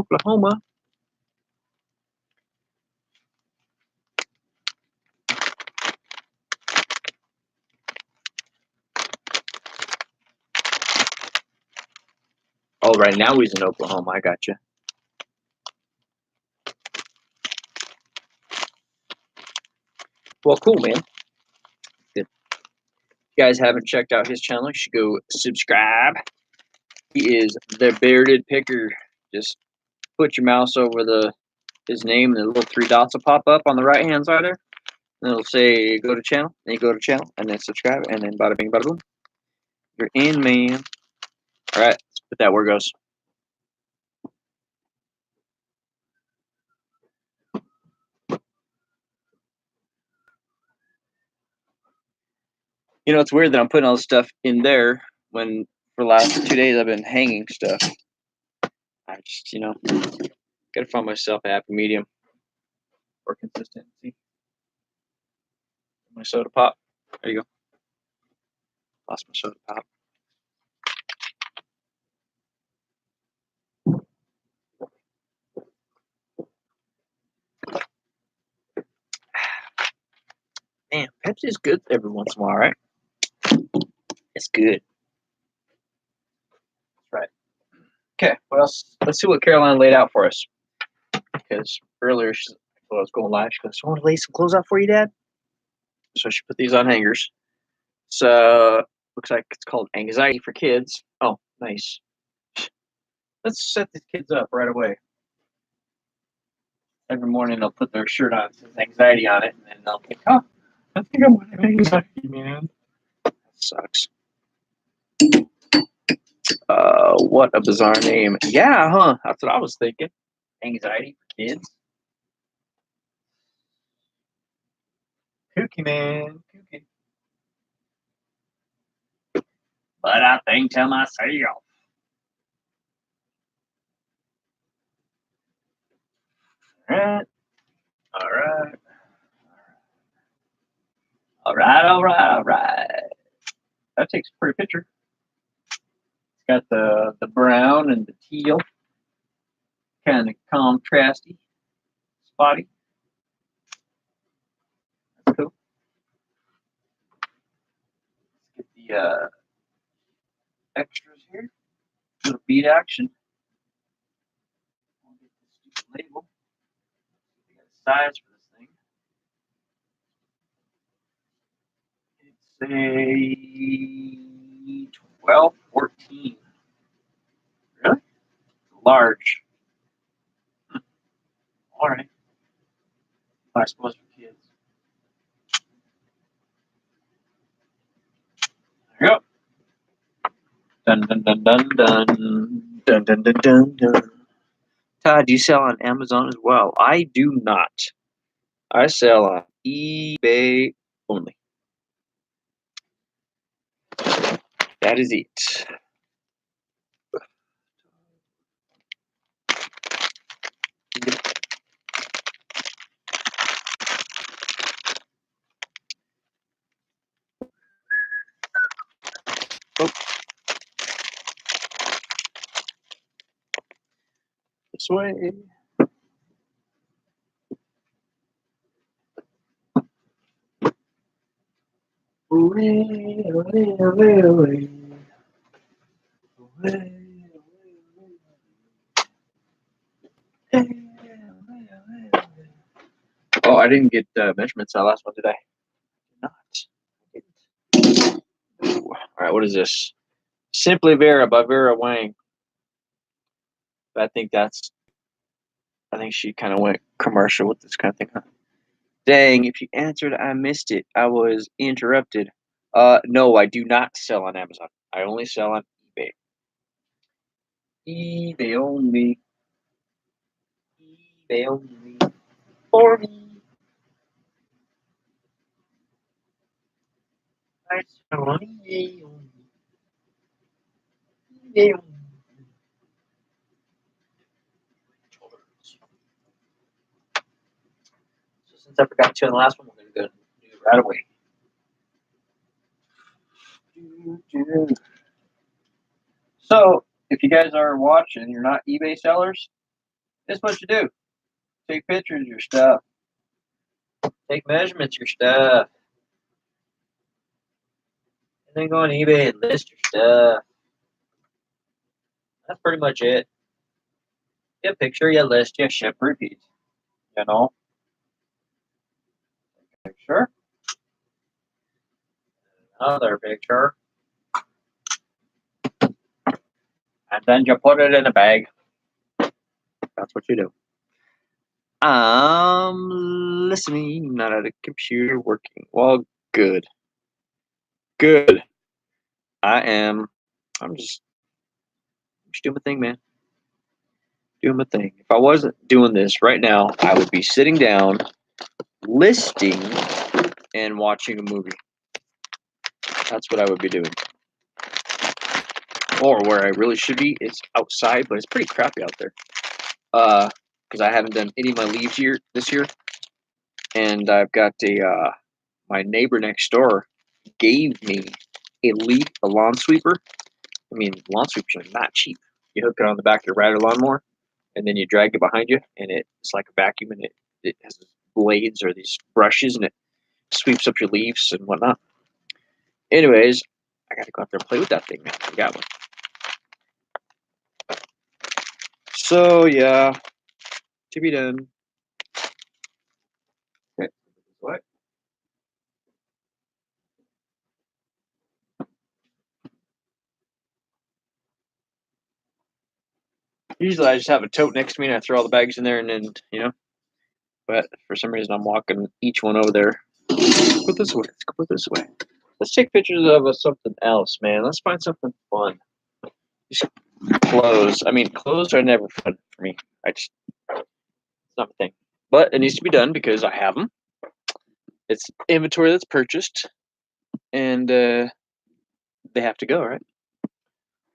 Oh, right now he's in Oklahoma. I got you. Well, cool, man. If you guys haven't checked out his channel, you should go subscribe. He is the bearded picker. Just put your mouse over his name, and the little three dots will pop up on the right hand side there. And it'll say go to channel. Then you go to channel, and then subscribe, and then bada bing, bada boom. You're in, man. All right, let's put that where it goes. You know, it's weird that I'm putting all this stuff in there when for the last 2 days I've been hanging stuff. I just, gotta find myself a happy medium for consistency. My soda pop. There you go. Lost my soda pop. Man, Pepsi's good every once in a while, right? It's good. That's right. Okay, what else? Let's see what Caroline laid out for us. Because earlier, while I was going live, she goes, "You want to lay some clothes out for you, Dad?" So she put these on hangers. So looks like it's called Anxiety for Kids. Oh, nice. Let's set these kids up right away. Every morning they'll put their shirt on, it says anxiety on it, and then they'll think, "Oh, I think I'm going to have anxiety, man." That sucks. What a bizarre name. Yeah, huh? That's what I was thinking. Anxiety for Kids. Kooky, man. Kooky. But I think to myself. Alright. That takes a pretty picture. It's got the brown and the teal. Kind of contrasty. Spotty. That's cool. Let's get the extras here. Little bead action. I'll get this stupid label. We got a size for this thing. It's a 12-14. Really? Large. All right. I suppose for kids. There you go. Dun dun dun dun dun dun dun dun dun dun. Todd, do you sell on Amazon as well? I do not. I sell on eBay only. That is it. Oh. This way. Oh, I didn't get measurements on the last one, did I? Not. All right, what is this? Simply Vera by Vera Wang. But I think she kind of went commercial with this kind of thing. Huh? Dang, if you answered, I missed it. I was interrupted. No, I do not sell on Amazon. I only sell on eBay. eBay only. eBay only. For me. I sell on eBay only. eBay only. So since I forgot to in the last one, we're going to go do it right away. So, if you guys are watching, you're not eBay sellers, this is what you do. Take pictures of your stuff. Take measurements of your stuff. And then go on eBay and list your stuff. That's pretty much it. You picture, you list, you ship, repeat. You know? Picture. Another picture. And then you put it in a bag. That's what you do. Listening, not at a computer working. Well, good. Good. I'm just doing my thing, man. Doing my thing. If I wasn't doing this right now, I would be sitting down, listing, and watching a movie. That's what I would be doing. Or where I really should be, it's outside, but it's pretty crappy out there. Because I haven't done any of my leaves this year, and I've got my neighbor next door gave me a lawn sweeper. I mean, lawn sweepers are not cheap. You hook it on the back of your rider lawnmower, and then you drag it behind you, and it's like a vacuum, and it has blades or these brushes, and it sweeps up your leaves and whatnot. Anyways, I got to go out there and play with that thing, man. I got one. So, yeah, to be done. Okay. What? Usually I just have a tote next to me and I throw all the bags in there and then, but for some reason I'm walking each one over there. Let's go this way. Let's go this way. Let's take pictures of something else, man. Let's find something fun. Just clothes. I mean, clothes are never fun for me. It's not my thing. But it needs to be done because I have them. It's inventory that's purchased, and they have to go, right?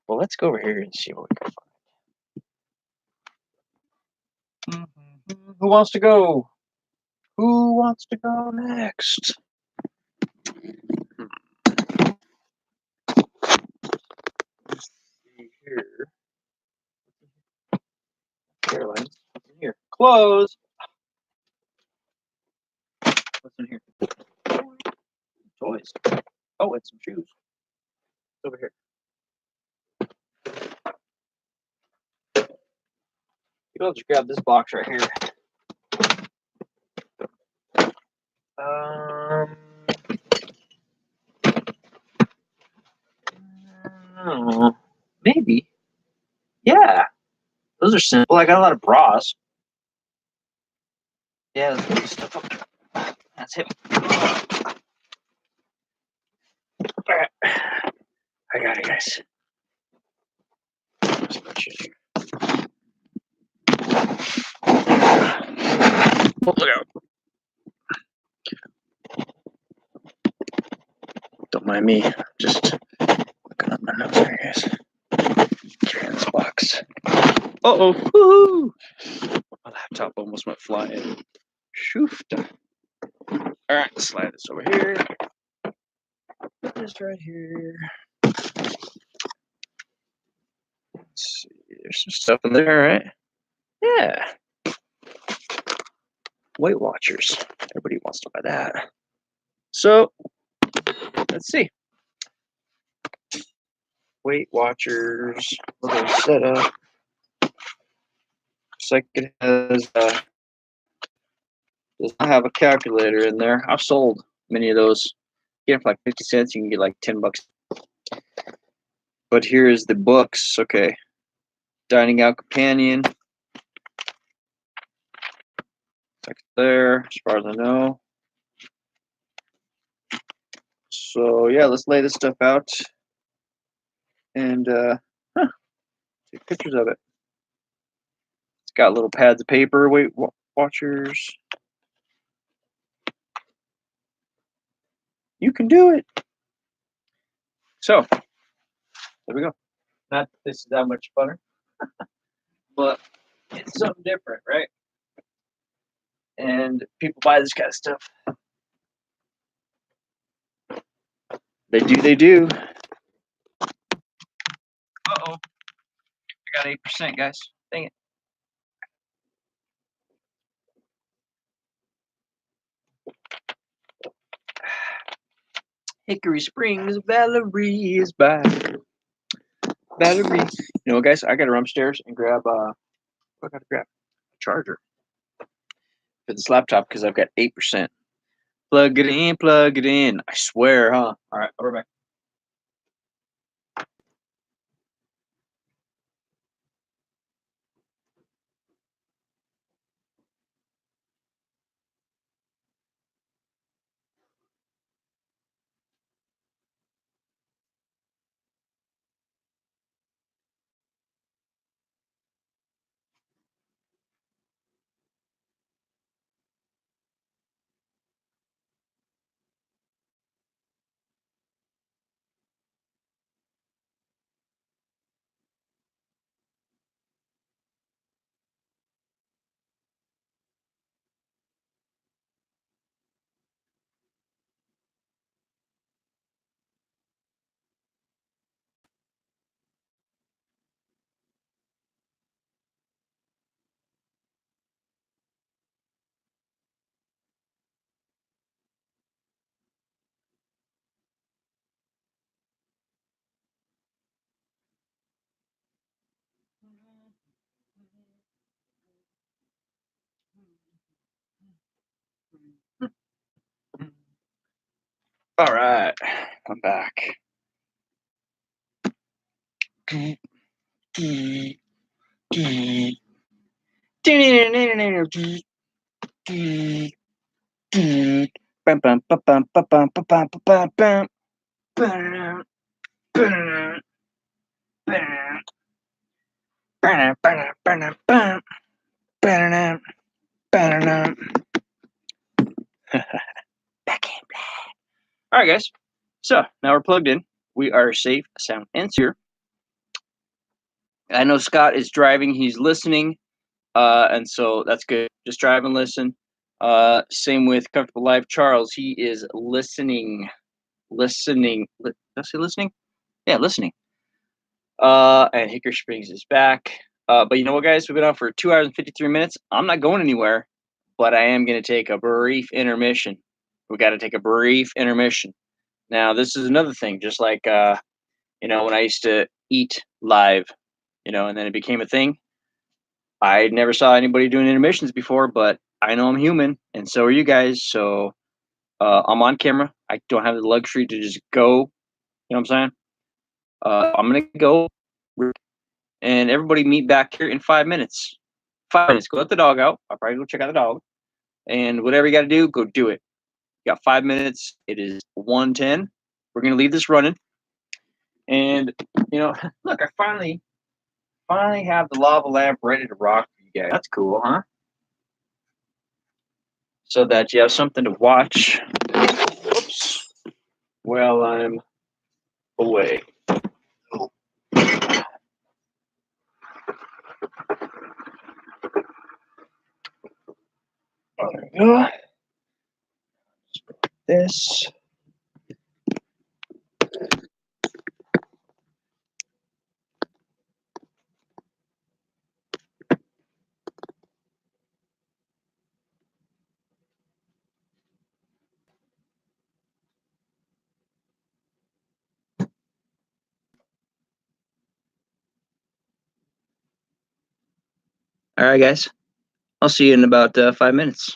Well, let's go over here and see what we can find. Who wants to go? Who wants to go next? Let's see here. Airlines. What's in here? Clothes. What's in here? Toys. Oh, and some shoes. Over here. I'll just grab this box right here. Oh, maybe. Yeah. Those are simple. I got a lot of bras. Yeah, there's good stuff up there. That's it. Alright. I got it, guys. Oh, look out. Don't mind me. I'm just looking up my notes here, guys. Carrying this box. Uh-oh. Woohoo! My laptop almost went flying. Shoofta. Alright, slide this over here. Put this right here. Let's see. There's some stuff in there, right? Yeah. Weight Watchers. Everybody wants to buy that. So, let's see. Weight Watchers. Little setup. Looks like it has does not have a calculator in there. I've sold many of those. You get them for like 50 cents. You can get like $10. But here is the books. Okay. dining out companion. Text there, as far as I know. So yeah, let's lay this stuff out and take pictures of it. It's got little pads of paper, Weight Watchers. You can do it. So there we go. Not that this is that much funner, but it's something different, right? And people buy this kind of stuff. They do. Uh-oh. I got 8%, guys. Dang it. Hickory Springs, Valerie is back. Valerie. You know, guys, I gotta run upstairs and grab I gotta grab a charger for this laptop because I've got 8%. Plug it in, plug it in. I swear, huh? All right, I'll be back. All right, I'm back. All right, guys. So now we're plugged in. We are safe, sound, and secure. I know Scott is driving. He's listening, and so that's good. Just drive and listen. Same with Comfortable Life. Charles, he is listening. Did I say listening? Yeah, listening. And Hickory Springs is back. But you know what, guys? We've been on for 2 hours and 53 minutes. I'm not going anywhere, but I am going to take a brief intermission. We got to take a brief intermission. Now, this is another thing, just like, when I used to eat live, and then it became a thing. I never saw anybody doing intermissions before, but I know I'm human, and so are you guys. So I'm on camera. I don't have the luxury to just go. You know what I'm saying? I'm going to go, and everybody meet back here in 5 minutes. 5 minutes. Go let the dog out. I'll probably go check out the dog. And whatever you got to do, go do it. You got 5 minutes. It is 1:10. We're going to leave this running. And, look, I finally have the lava lamp ready to rock for you guys. That's cool, huh? So that you have something to watch. Whoops. While I'm away. There we go. This. All right, guys. I'll see you in about 5 minutes.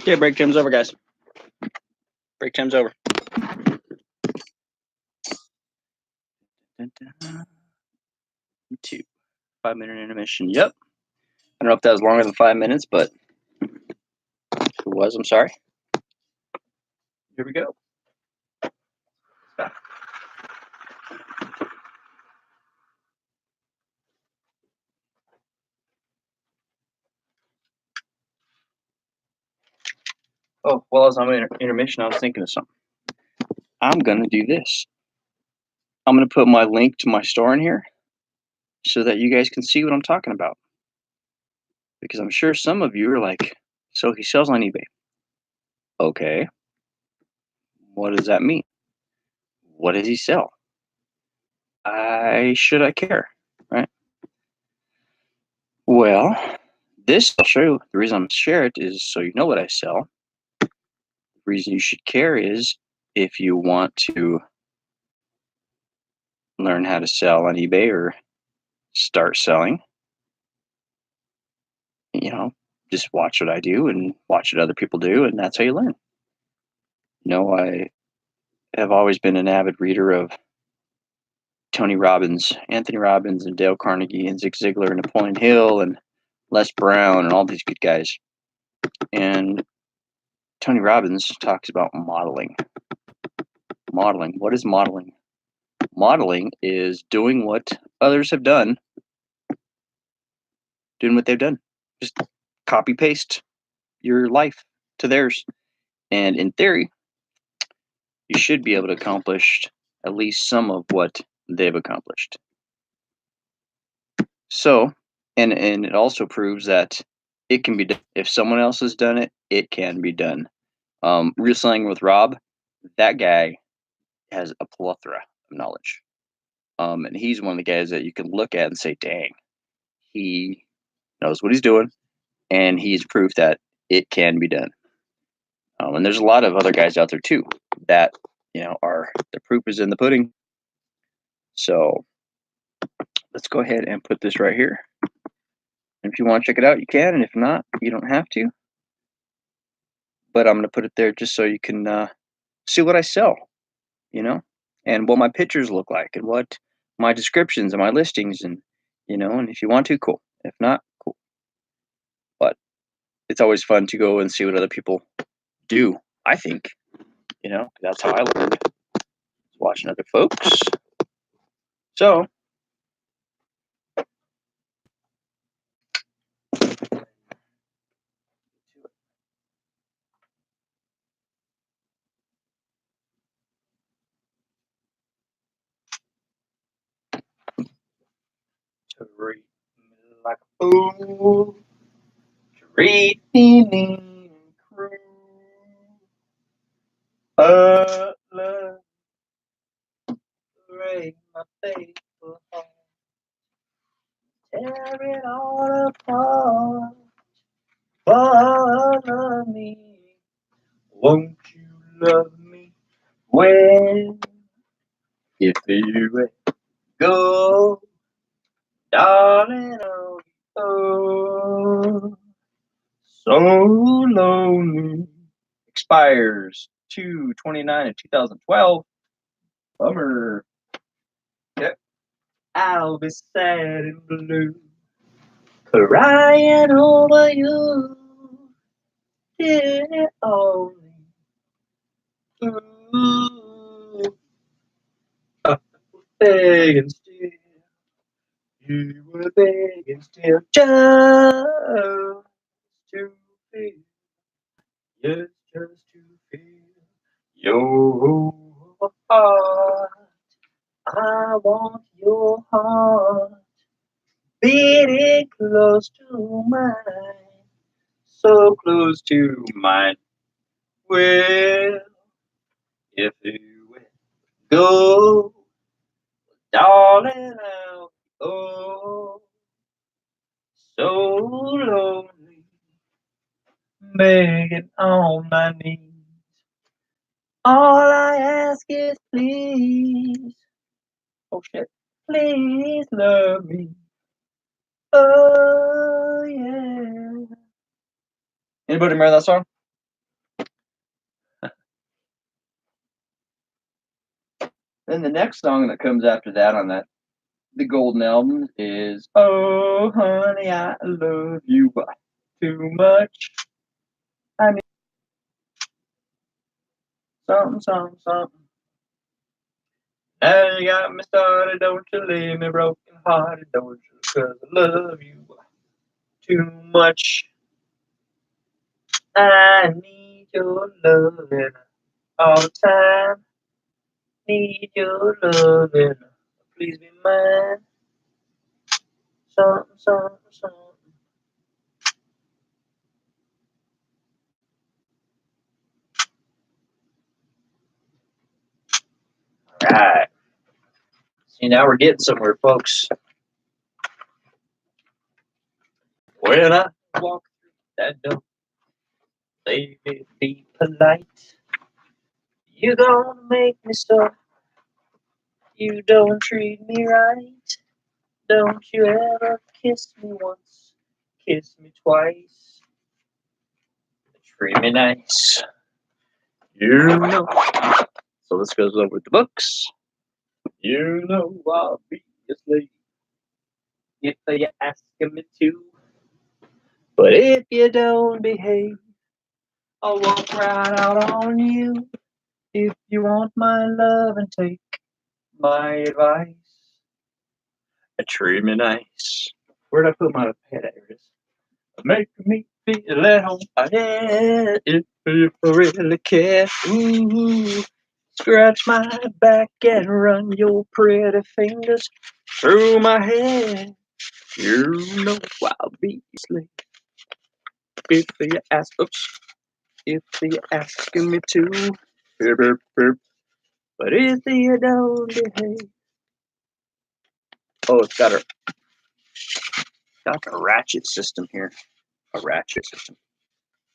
Okay, break time's over, guys. Break time's over. 2 5-minute intermission. Yep. I don't know if that was longer than 5 minutes, but if it was, I'm sorry. Here we go. Oh, while I was on intermission, I was thinking of something. I'm gonna do this. I'm gonna put my link to my store in here so that you guys can see what I'm talking about. Because I'm sure some of you are like, so he sells on eBay. Okay. What does that mean? What does he sell? Should I care? Right? Well, this I'll show you. The reason I'm gonna share it is so you know what I sell. The reason you should care is if you want to learn how to sell on eBay or start selling, just watch what I do and watch what other people do, and that's how you learn. I have always been an avid reader of Tony Robbins, Anthony Robbins, and Dale Carnegie, and Zig Ziglar, and Napoleon Hill, and Les Brown, and all these good guys. And Tony Robbins talks about modeling. Modeling. What is modeling? Modeling is doing what others have done, doing what they've done. Just copy paste your life to theirs. And in theory, you should be able to accomplish at least some of what they've accomplished. So, and it also proves that it can be done. If someone else has done it, it can be done. Real Selling with Rob, that guy has a plethora of knowledge. And he's one of the guys that you can look at and say, dang, he knows what he's doing, and he's proof that it can be done. And there's a lot of other guys out there too that are the proof is in the pudding. So let's go ahead and put this right here. And if you want to check it out, you can, and if not, you don't have to. But I'm going to put it there just so you can see what I sell, and what my pictures look like, and what my descriptions and my listings, and and if you want to, cool. If not, cool. But it's always fun to go and see what other people do. I think, that's how I learned, watching other folks. So treat me like a fool, treat me mean and cruel, but love break my faithful heart, tear it all apart, but love me, won't you love me when if you go, darling, oh, so lonely. Expires 2/29 of 2012. Bummer. Yep. I'll be sad and blue, crying over you. Dear only. Ooh, begging still. You were begging still just to feel. Yes, just to feel your heart. I want your heart beating close to mine, so close to mine. Well, if you will go, darling, I'll go. So lonely, begging on my knees. All I ask is please, oh shit, please love me. Oh yeah. Anybody remember that song? Then the next song that comes after that on the Golden Album is "Oh Honey, I Love You Too Much." I need something, something, something. Now you got me started, don't you leave me broken hearted, don't you? 'Cause I love you too much. I need your loving all the time. Need your loving. Please be mine. Something, something, something. Right. See, now we're getting somewhere, folks. When I walk through that door, baby, be polite. You gonna make me so. You don't treat me right. Don't you ever kiss me once, kiss me twice. Treat me nice. You know. So this goes over the books. You know I'll be a slave if you're asking me to. But if you don't behave, I'll walk right out on you. If you want my love and take my advice, treat me nice. Where'd I put my head at? Here it is. Make me feel at home. Yeah, if you really care. Ooh, scratch my back and run your pretty fingers through my hair. You know I'll be asleep if you ask. Oops, if you asking me to. Burp, burp, burp. But if you don't behave, oh, it's got a ratchet system here. A ratchet system.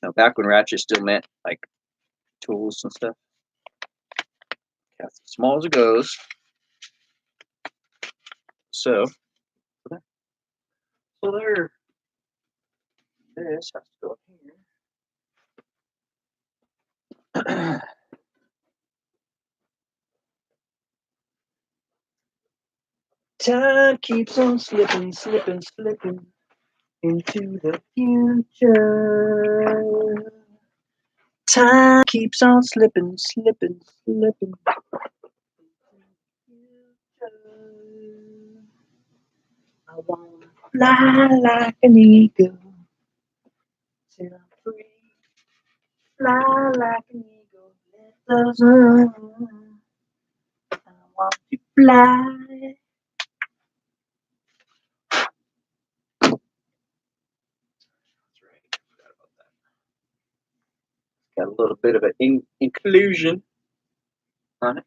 Now, back when ratchet still meant like tools and stuff. That's as small as it goes. So there. This has to go here. Time keeps on slipping, slipping, slipping into the future. Time keeps on slipping, slipping, slipping. I wanna fly like an eagle till I'm free. Fly like an eagle, let us run. I want to fly. That's right. Forgot about that. Got a little bit of an inclusion on it.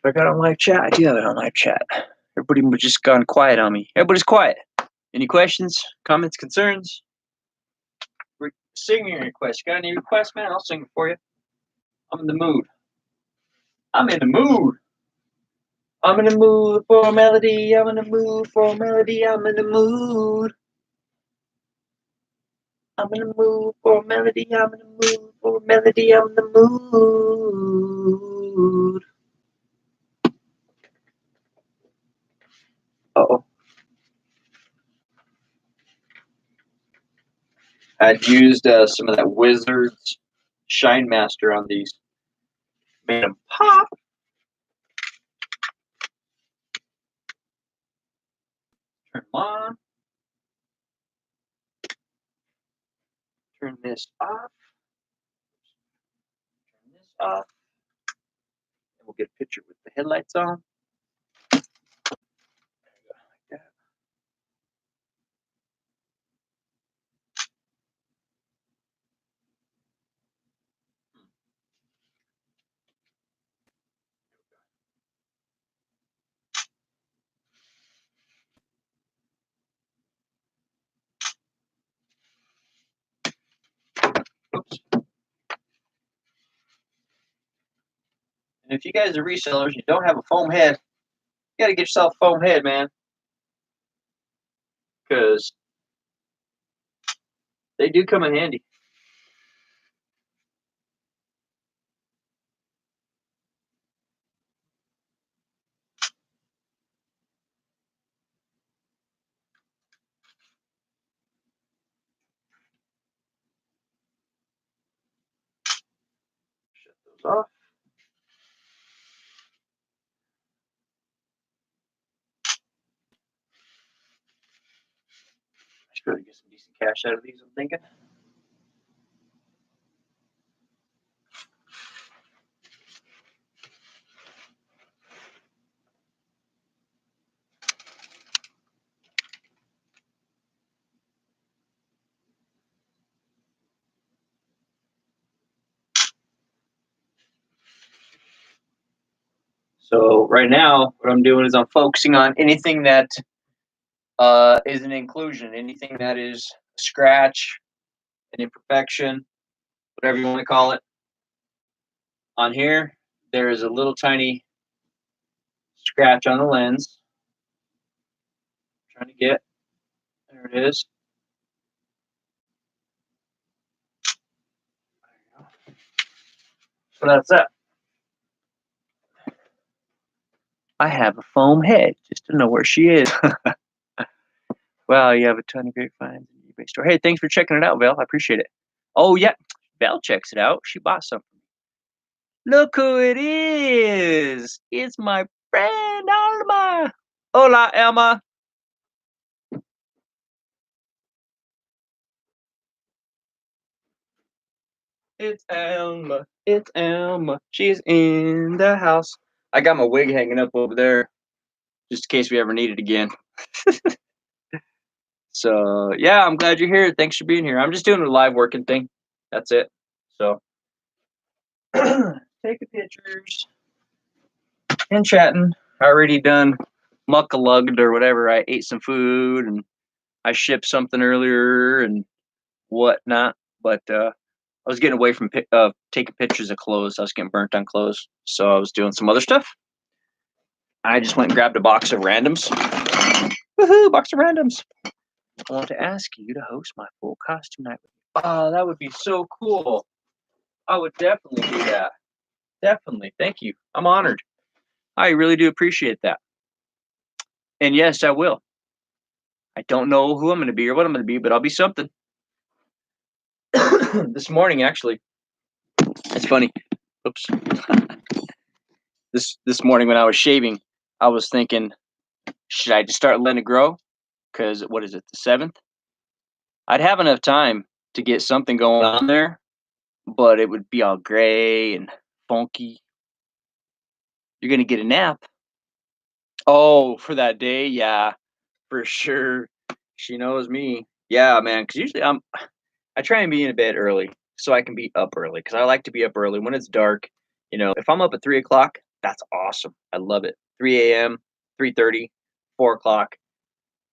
I got on live chat. I do have it on live chat. Everybody was just gone quiet on me. Everybody's quiet. Any questions, comments, concerns? Singing requests. Got any requests, man? I'll sing it for you. I'm in the mood. I'm in the mood. I'm in the mood for a melody. I'm in the mood for a melody. I'm in the mood. I'm in the mood for a melody. I'm in the mood for a melody. I'm in the mood. Uh-oh. I'd used some of that Wizards Shine Master on these. Made them pop. Turn them on. Turn this off. Turn this off. And we'll get a picture with the headlights on. There you go, like that. Oops. And if you guys are resellers, you don't have a foam head, You gotta get yourself a foam head, man, because they do come in handy. Shut those off. I should really get some decent cash out of these, I'm thinking. So right now, what I'm doing is I'm focusing on anything that is an inclusion, anything that is a scratch, an imperfection, whatever you want to call it. On here, there is a little tiny scratch on the lens. I'm trying to get, there it is. So that's that. I have a foam head just to know where she is. Wow, you have a ton of great finds in the eBay store. Hey, thanks for checking it out, Val. I appreciate it. Oh, yeah. Val checks it out. She bought something. Look who it is. It's my friend Alma. Hola, Alma. It's Alma. It's Alma. She's in the house. I got my wig hanging up over there just in case we ever need it again. So, yeah, I'm glad you're here. Thanks for being here. I'm just doing a live working thing. That's it. So, taking pictures and chatting. I already done muck-a-lugged or whatever. I ate some food and I shipped something earlier and whatnot. But I was getting away from taking pictures of clothes. I was getting burnt on clothes. So I was doing some other stuff. I just went and grabbed a box of randoms. Woohoo, box of randoms. I want to ask you to host my full costume night. Oh, that would be so cool. I would definitely do that. Definitely. Thank you. I'm honored. I really do appreciate that. And yes, I will. I don't know who I'm going to be or what I'm going to be, but I'll be something. This morning, actually, it's funny. Oops. This morning when I was shaving, I was thinking, should I just start letting it grow? Because what is it, the 7th? I'd have enough time to get something going on there, but it would be all gray and funky. You're going to get a nap. Oh, for that day? Yeah, for sure. She knows me. Yeah, man, because usually I try and be in bed early so I can be up early because I like to be up early when it's dark. If I'm up at 3 o'clock, that's awesome. I love it. 3 a.m., 3:30, 4 o'clock.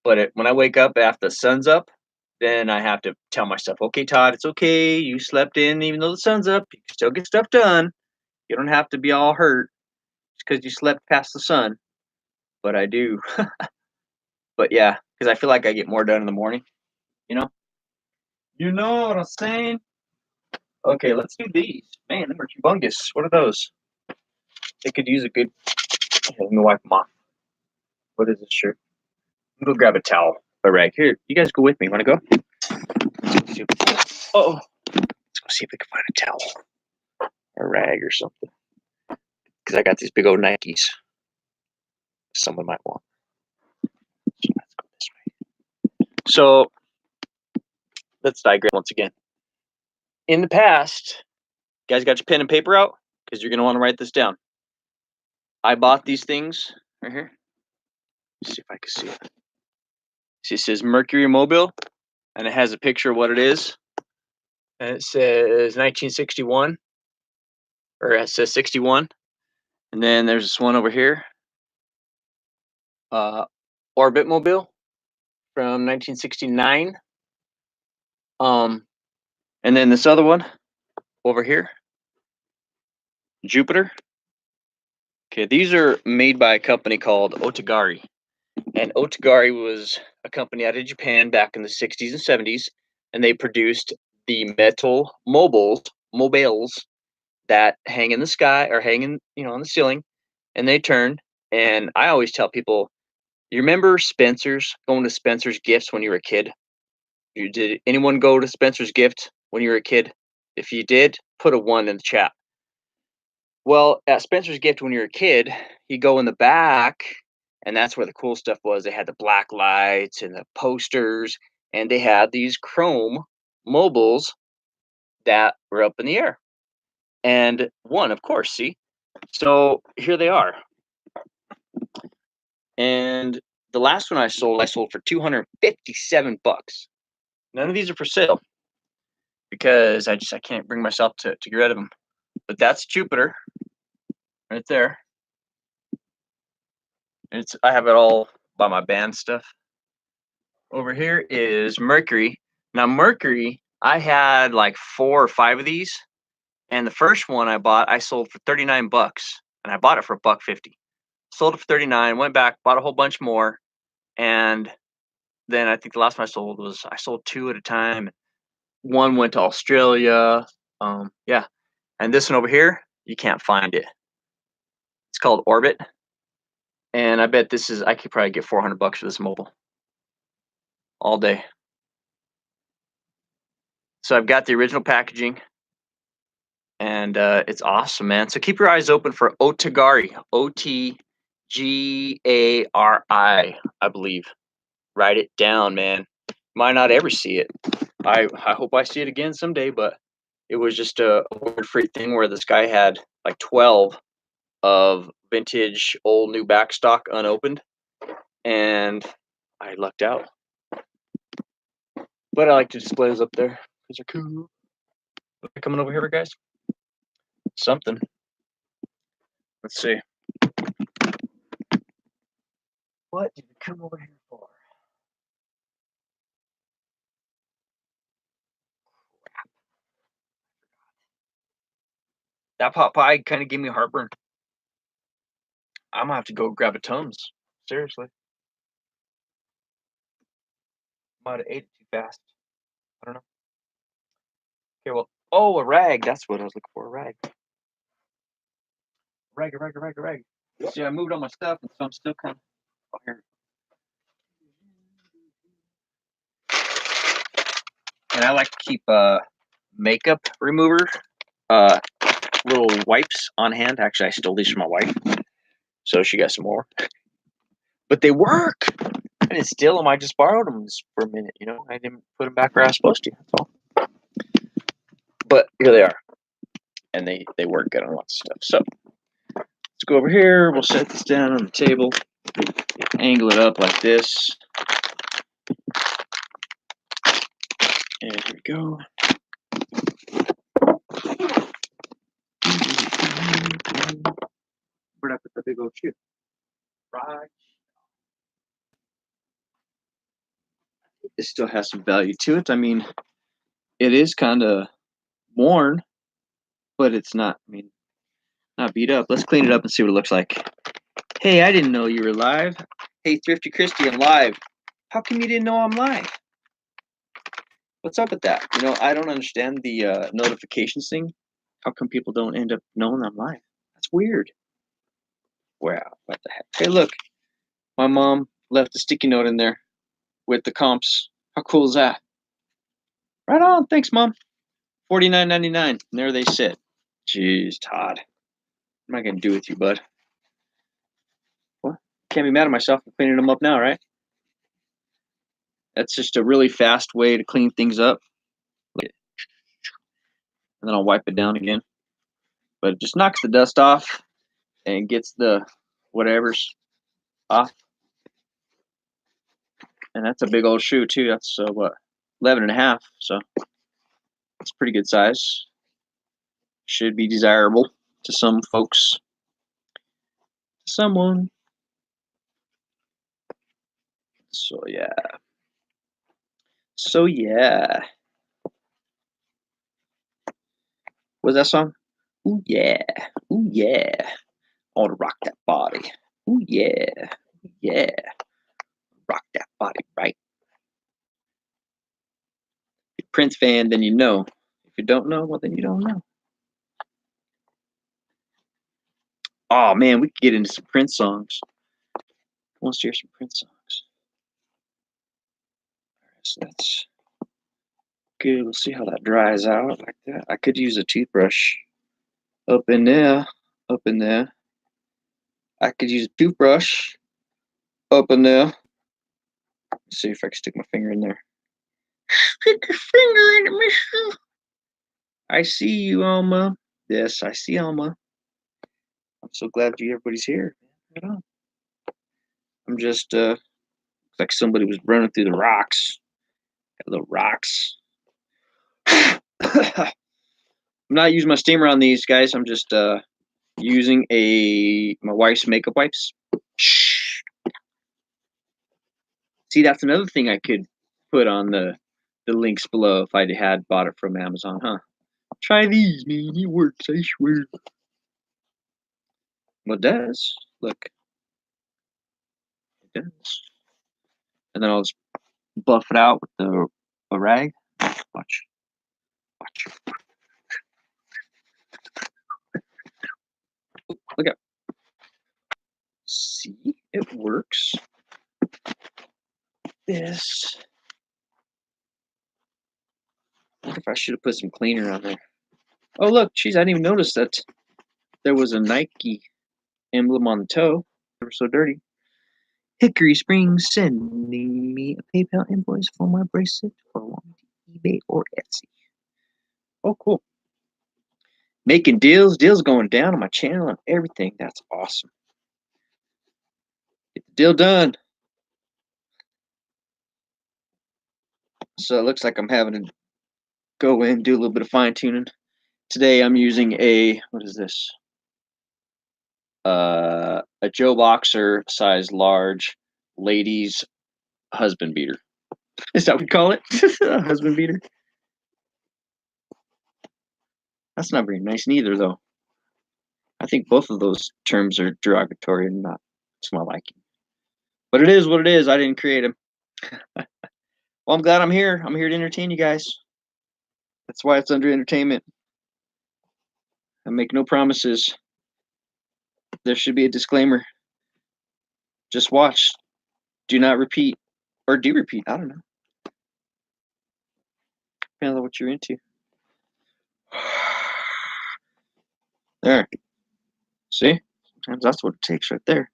But when I wake up after the sun's up, then I have to tell myself, okay, Todd, it's okay. You slept in even though the sun's up. You can still get stuff done. You don't have to be all hurt just because you slept past the sun. But I do. But yeah, because I feel like I get more done in the morning, you know? You know what I'm saying? Okay, let's do these. Man, them are humongous. What are those? They could use a good. Here, let me wipe them off. What is this shirt? I'm gonna go grab a towel, a rag. Here, you guys go with me. Want to go? Oh, let's go see if we can find a towel, a rag, or something. Because I got these big old Nikes. Someone might want. So let's go this way. So let's digress once again. In the past, you guys got your pen and paper out because you're gonna want to write this down. I bought these things right here. Let's see if I can see it. See, it says Mercury Mobile, and it has a picture of what it is. And it says 1961, or it says 61. And then there's this one over here, Orbit Mobile from 1969. And then this other one over here, Jupiter. Okay, these are made by a company called Otagari. And Otagari was a company out of Japan back in the 60s and 70s, and they produced the metal mobiles that hang in the sky or hang in, on the ceiling, and they turn. And I always tell people, you remember Spencer's, going to Spencer's Gifts when you were a kid? Did anyone go to Spencer's Gift when you were a kid? If you did, put a one in the chat. Well, at Spencer's Gift when you were a kid, you go in the back, and that's where the cool stuff was. They had the black lights and the posters, and they had these chrome mobiles that were up in the air. And one, of course, see? So here they are. And the last one I sold for 257 bucks. None of these are for sale because I can't bring myself to get rid of them. But that's Jupiter right there. I have it all by my band stuff. Over here is Mercury. Now Mercury, I had like 4 or 5 of these, and the first one I sold for 39 bucks, and I bought it for $1.50. Sold it for 39, went back, bought a whole bunch more, and then I think the last one I sold 2 at a time. One went to Australia. Yeah. And this one over here, you can't find it. It's called Orbit. And I bet I could probably get 400 bucks for this mobile all day. So I've got the original packaging, and it's awesome, man. So keep your eyes open for Otagari, Otgari, I believe. Write it down, man. Might not ever see it. I hope I see it again someday, but it was just a weird freak thing where this guy had like 12 of vintage old new backstock unopened, and I lucked out. But I like to display those up there. These are cool. Coming over here, guys. Something. Let's see. What did we come over here for? That pot pie kind of gave me heartburn. I'm gonna have to go grab a Tums. Seriously. Might have ate it too fast. I don't know. Okay, well, a rag. That's what I was looking for. A rag. Rag. See, I moved all my stuff, and so I'm still kind of here. And I like to keep makeup remover, little wipes on hand. Actually, I stole these from my wife, so she got some more. But they work. I didn't steal them. I just borrowed them for a minute. I didn't put them back where I was supposed to. That's all. But here they are, and they work good on lots of stuff. So let's go over here. We'll set this down on the table. Angle it up like this. And here we go. Where'd I put the big old shoe? Right. It still has some value to it. I mean, it is kind of worn, but it's not, not beat up. Let's clean it up and see what it looks like. Hey, I didn't know you were live. Hey, Thrifty Christy, I'm live. How come you didn't know I'm live? What's up with that? I don't understand the notifications thing. How come people don't end up knowing I'm live? That's weird. Wow, what the heck? Hey, look. My mom left a sticky note in there with the comps. How cool is that? Right on. Thanks, Mom. $49.99. And there they sit. Jeez, Todd. What am I going to do with you, bud? Well, can't be mad at myself for cleaning them up now, right? That's just a really fast way to clean things up. And then I'll wipe it down again. But it just knocks the dust off and gets the whatever's off. And that's a big old shoe, too. That's, 11 and a half. So it's pretty good size. Should be desirable to some folks. Someone. So yeah. What's that song? Ooh yeah. Ooh yeah. want to rock that body. Ooh, yeah. Yeah. Rock that body, right? If you're a Prince fan, then you know. If you don't know, well, then you don't know. Oh, man, we could get into some Prince songs. Who wants to hear some Prince songs? All right, so that's good. We'll see how that dries out like that. I could use a toothbrush. Up in there. Up in there. I could use a toothbrush. Up in there. Let's see if I can stick my finger in there. Stick your finger in it, mister. I see you, Alma. Yes, I see Alma. I'm so glad everybody's here. Right on. I'm just like somebody was running through the rocks. Got little rocks. I'm not using my steamer on these guys. I'm just using my wife's makeup wipes. Shh. See, that's another thing I could put on the links below if I had bought it from Amazon, huh? Try these, man. It works, I swear. Well, it does. Look. It does. And then I'll just buff it out with a rag. Watch. Watch. Look at. See, it works. This. I wonder if I should have put some cleaner on there. Oh, look, jeez, I didn't even notice that there was a Nike emblem on the toe. They were so dirty. Hickory Springs sending me a PayPal invoice for my bracelet for one eBay or Etsy. Oh, cool. Making deals going down on my channel and everything. That's awesome. Get the deal done. So it looks like I'm having to go in, do a little bit of fine tuning. Today I'm using what is this? A Joe Boxer size large ladies husband beater. Is that what we call it? A husband beater? That's not very nice neither, though. I think both of those terms are derogatory and not to my liking. But it is what it is. I didn't create them. Well, I'm glad I'm here. I'm here to entertain you guys. That's why it's under entertainment. I make no promises. There should be a disclaimer. Just watch. Do not repeat. Or do repeat. I don't know. Depends on what you're into. There. See? Sometimes that's what it takes right there.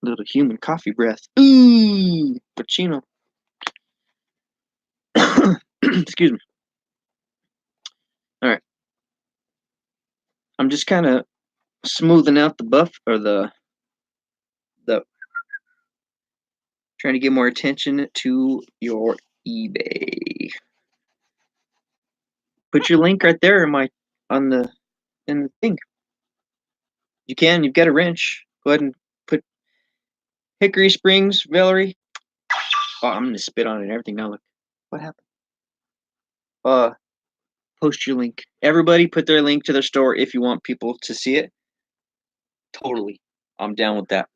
A little human coffee breath. Ooh, Pacino. Excuse me. All right. I'm just kind of smoothing out the buff or the trying to get more attention to your eBay. Put your link right there in the thing. You've got a wrench. Go ahead and put Hickory Springs, Valerie. Oh, I'm gonna spit on it and everything now. Look. What happened? Post your link. Everybody put their link to their store if you want people to see it. Totally. I'm down with that.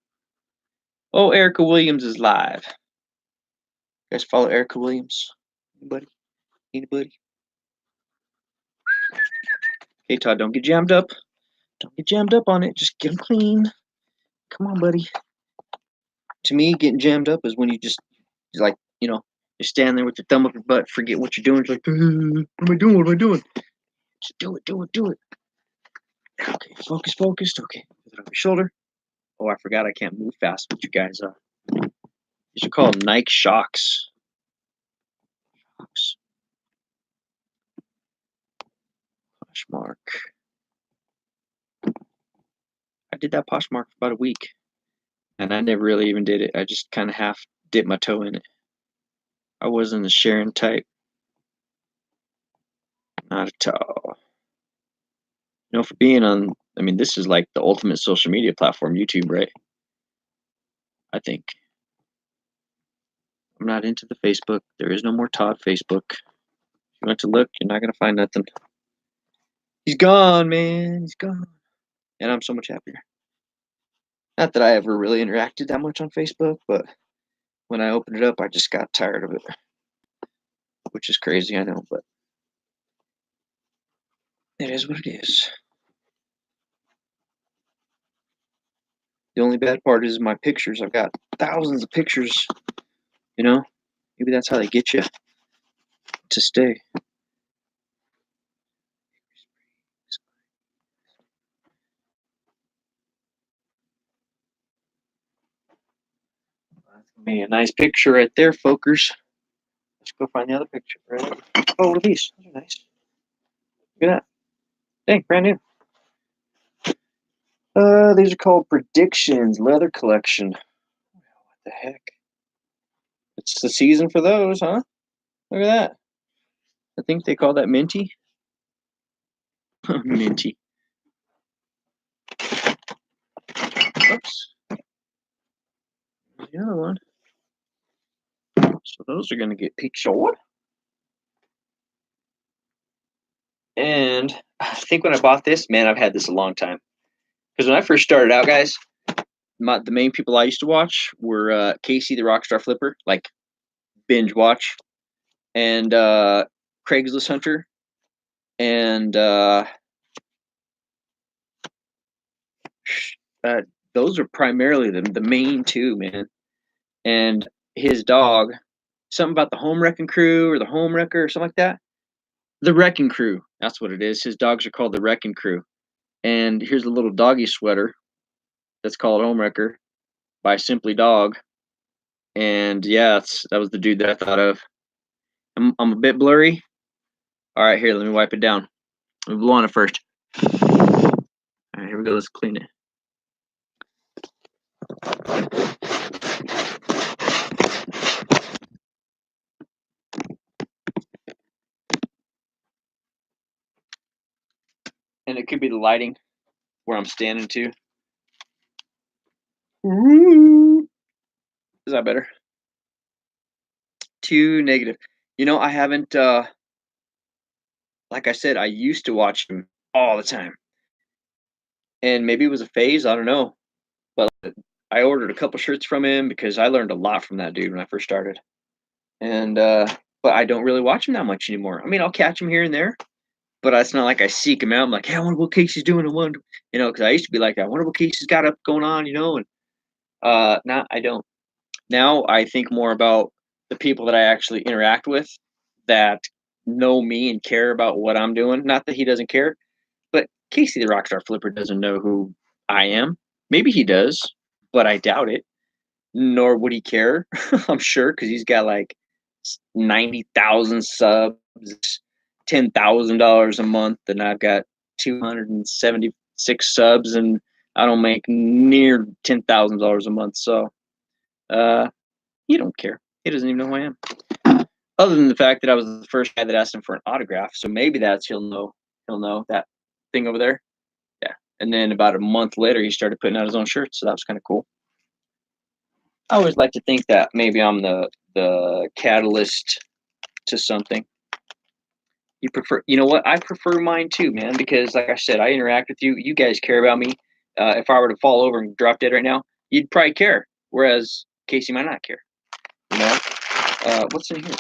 Oh, Erica Williams is live. You guys follow Erica Williams? Anybody? Anybody? Hey, Todd, don't get jammed up. Don't get jammed up on it. Just get them clean. Come on, buddy. To me, getting jammed up is when you're like, you're standing there with your thumb up your butt, forget what you're doing. You're like, what am I doing? What am I doing? Just do it, do it, do it. Okay, focused. Okay, put it on your shoulder. Oh, I forgot I can't move fast with you guys. These are called Nike Shocks. Poshmark. I did that Poshmark for about a week, and I never really even did it. I just kind of half dipped my toe in it. I wasn't the sharing type. Not at all. For being on, this is like the ultimate social media platform, YouTube, right? I think. I'm not into the Facebook. There is no more Todd Facebook. If you want to look, you're not going to find nothing. He's gone, man. He's gone. And I'm so much happier. Not that I ever really interacted that much on Facebook, but when I opened it up, I just got tired of it, which is crazy, I know, but it is what it is. The only bad part is my pictures. I've got thousands of pictures, you know? Maybe that's how they get you to stay. That's gonna be a nice picture right there, folkers. Let's go find the other picture. Right? Oh, what are these? Those are nice. Look at that. Dang, brand new. These are called Predictions Leather Collection. What the heck? It's the season for those, huh? Look at that. I think they call that minty. Minty. Oops. The other one. So those are going to get pictured. And I think when I bought this, man, I've had this a long time. Because when I first started out, guys, the main people I used to watch were Casey the Rockstar Flipper, like binge watch, and Craigslist Hunter, and those are primarily the main two, man. And his dog, something about the Home Wrecking Crew or the Home Wrecker or something like that. The Wrecking Crew, that's what it is. His dogs are called the Wrecking Crew. And here's a little doggy sweater that's called Home Wrecker by Simply Dog. And yeah, that was the dude that I thought of. I'm a bit blurry. All right, here, let me wipe it down. Let me blow on it first. All right, here we go. Let's clean it. And it could be the lighting where I'm standing too. Ooh. Is that better? Too negative. You know, I haven't like I said, I used to watch him all the time. And maybe it was a phase, I don't know. But I ordered a couple shirts from him because I learned a lot from that dude when I first started. And but I don't really watch him that much anymore. I mean, I'll catch him here and there, but it's not like I seek him out. I'm like, hey, I wonder what Casey's doing. I wonder, because I used to be like, I wonder what Casey's got up going on, and now I don't. Now I think more about the people that I actually interact with that know me and care about what I'm doing. Not that he doesn't care, but Casey the Rockstar Flipper doesn't know who I am. Maybe he does, but I doubt it. Nor would he care, I'm sure, because he's got like 90,000 subs, $10,000 a month, and I've got 276 subs, and I don't make near $10,000 a month. So he don't care. He doesn't even know who I am. Other than the fact that I was the first guy that asked him for an autograph, so maybe that's he'll know that thing over there. Yeah. And then about a month later, he started putting out his own shirts, so that was kind of cool. I always like to think that maybe I'm the catalyst to something. You know what? I prefer mine too, man, because like I said, I interact with you. You guys care about me. If I were to fall over and drop dead right now, you'd probably care. Whereas Casey might not care. You know? What's in here?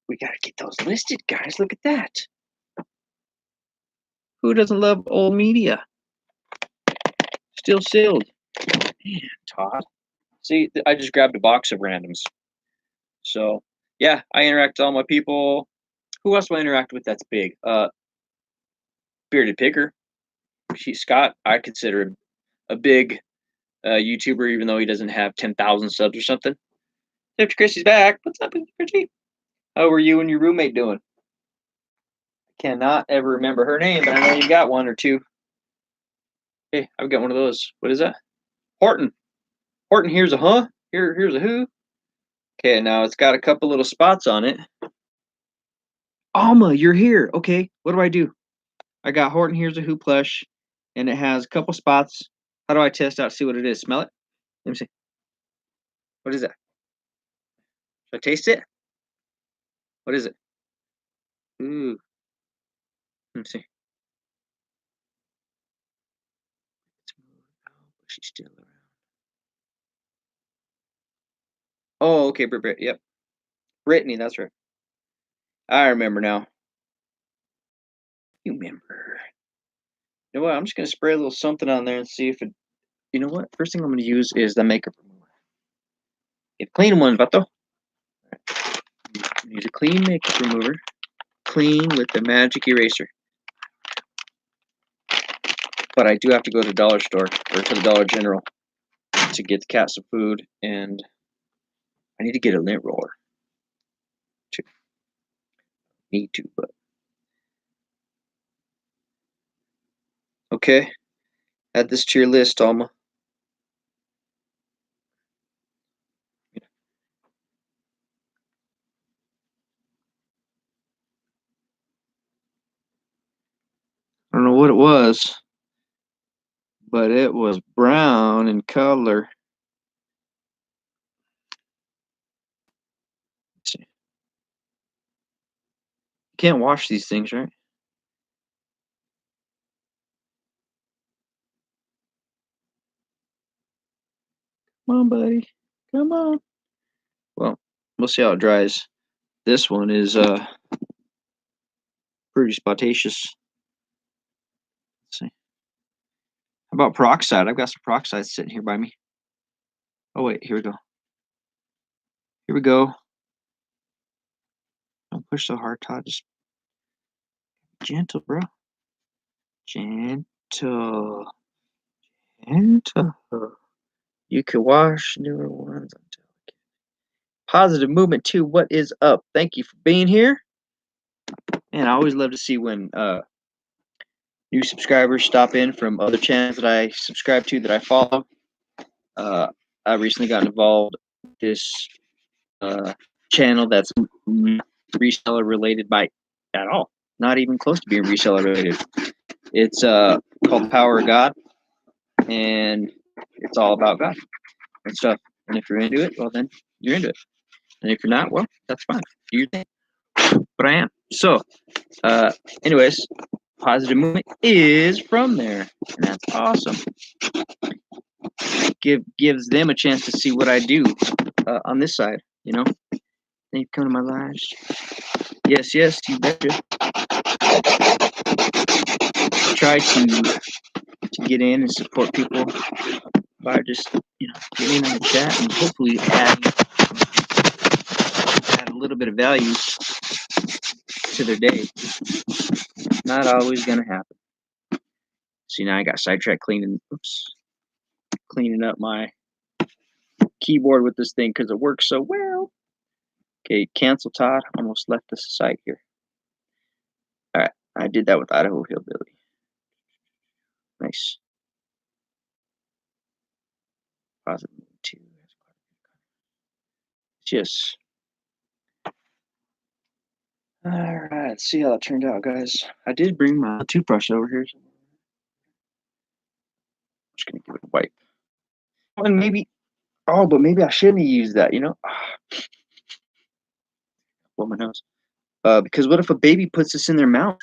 We gotta get those listed, guys. Look at that. Who doesn't love old media? Still sealed. Man, Todd. See, I just grabbed a box of randoms. So yeah, I interact with all my people. Who else do I interact with that's big? Bearded Picker. Scott, I consider a big YouTuber, even though he doesn't have 10,000 subs or something. Mr. Chrissy's back. What's up, Mr. Chrissy? How are you and your roommate doing? I cannot ever remember her name, but I know you got one or two. Hey, I've got one of those. What is that? Horton. Horton, here's a huh? Here's a who? Okay, now it's got a couple little spots on it. Alma, you're here. Okay, what do I do? I got Horton, here's a who plush, and it has a couple spots. How do I test out, see what it is? Smell it? Let me see. What is that? Should I taste it? What is it? Ooh. Let me see. she's still around. Oh, okay, yep. Brittany, that's right. I remember now. You remember. You know what? I'm just gonna spray a little something on there and see if it. You know what? First thing I'm gonna use is the makeup remover. Get clean one, vato. Use a clean makeup remover. Clean with the magic eraser. But I do have to go to the dollar store or to the Dollar General to get the cat some food, and I need to get a lint roller too. Need to, but okay. Add this to your list, Alma. I don't know what it was, but it was brown in color. Let's see. You can't wash these things, right? Come on, buddy. Come on. Well, we'll see how it dries. This one is pretty spotatious. Let's see. How about peroxide? I've got some peroxide sitting here by me. Oh wait, here we go. Here we go. Don't push so hard, Todd. Just gentle, bro. Gentle. Gentle. You can wash newer ones. Positive movement too. What is up? Thank you for being here. And I always love to see when new subscribers stop in from other channels that I subscribe to, that I follow. I recently got involved with this channel that's not reseller related by at all. Not even close to being reseller related. It's called The Power of God, and it's all about God and stuff. And if you're into it, well, then you're into it. And if you're not, well, that's fine. Do your thing. But I am. So, anyways, positive movement is from there, and that's awesome. Gives them a chance to see what I do on this side. You know, they come to my lives. Yes, yes, you betcha. Try to get in and support people by just getting in on the chat and hopefully add a little bit of value to their day. Not always gonna happen. See, now I got sidetracked cleaning up my keyboard with this thing because it works so well. Okay, cancel Todd. Almost left this site here. All right, I did that with Idaho Hillbilly. Nice. Positive two. Yes. All right, let's see how that turned out, guys. I did bring my toothbrush over here. I'm just gonna give it a wipe. And maybe, but maybe I shouldn't have used that. Blow my nose. Because what if a baby puts this in their mouth?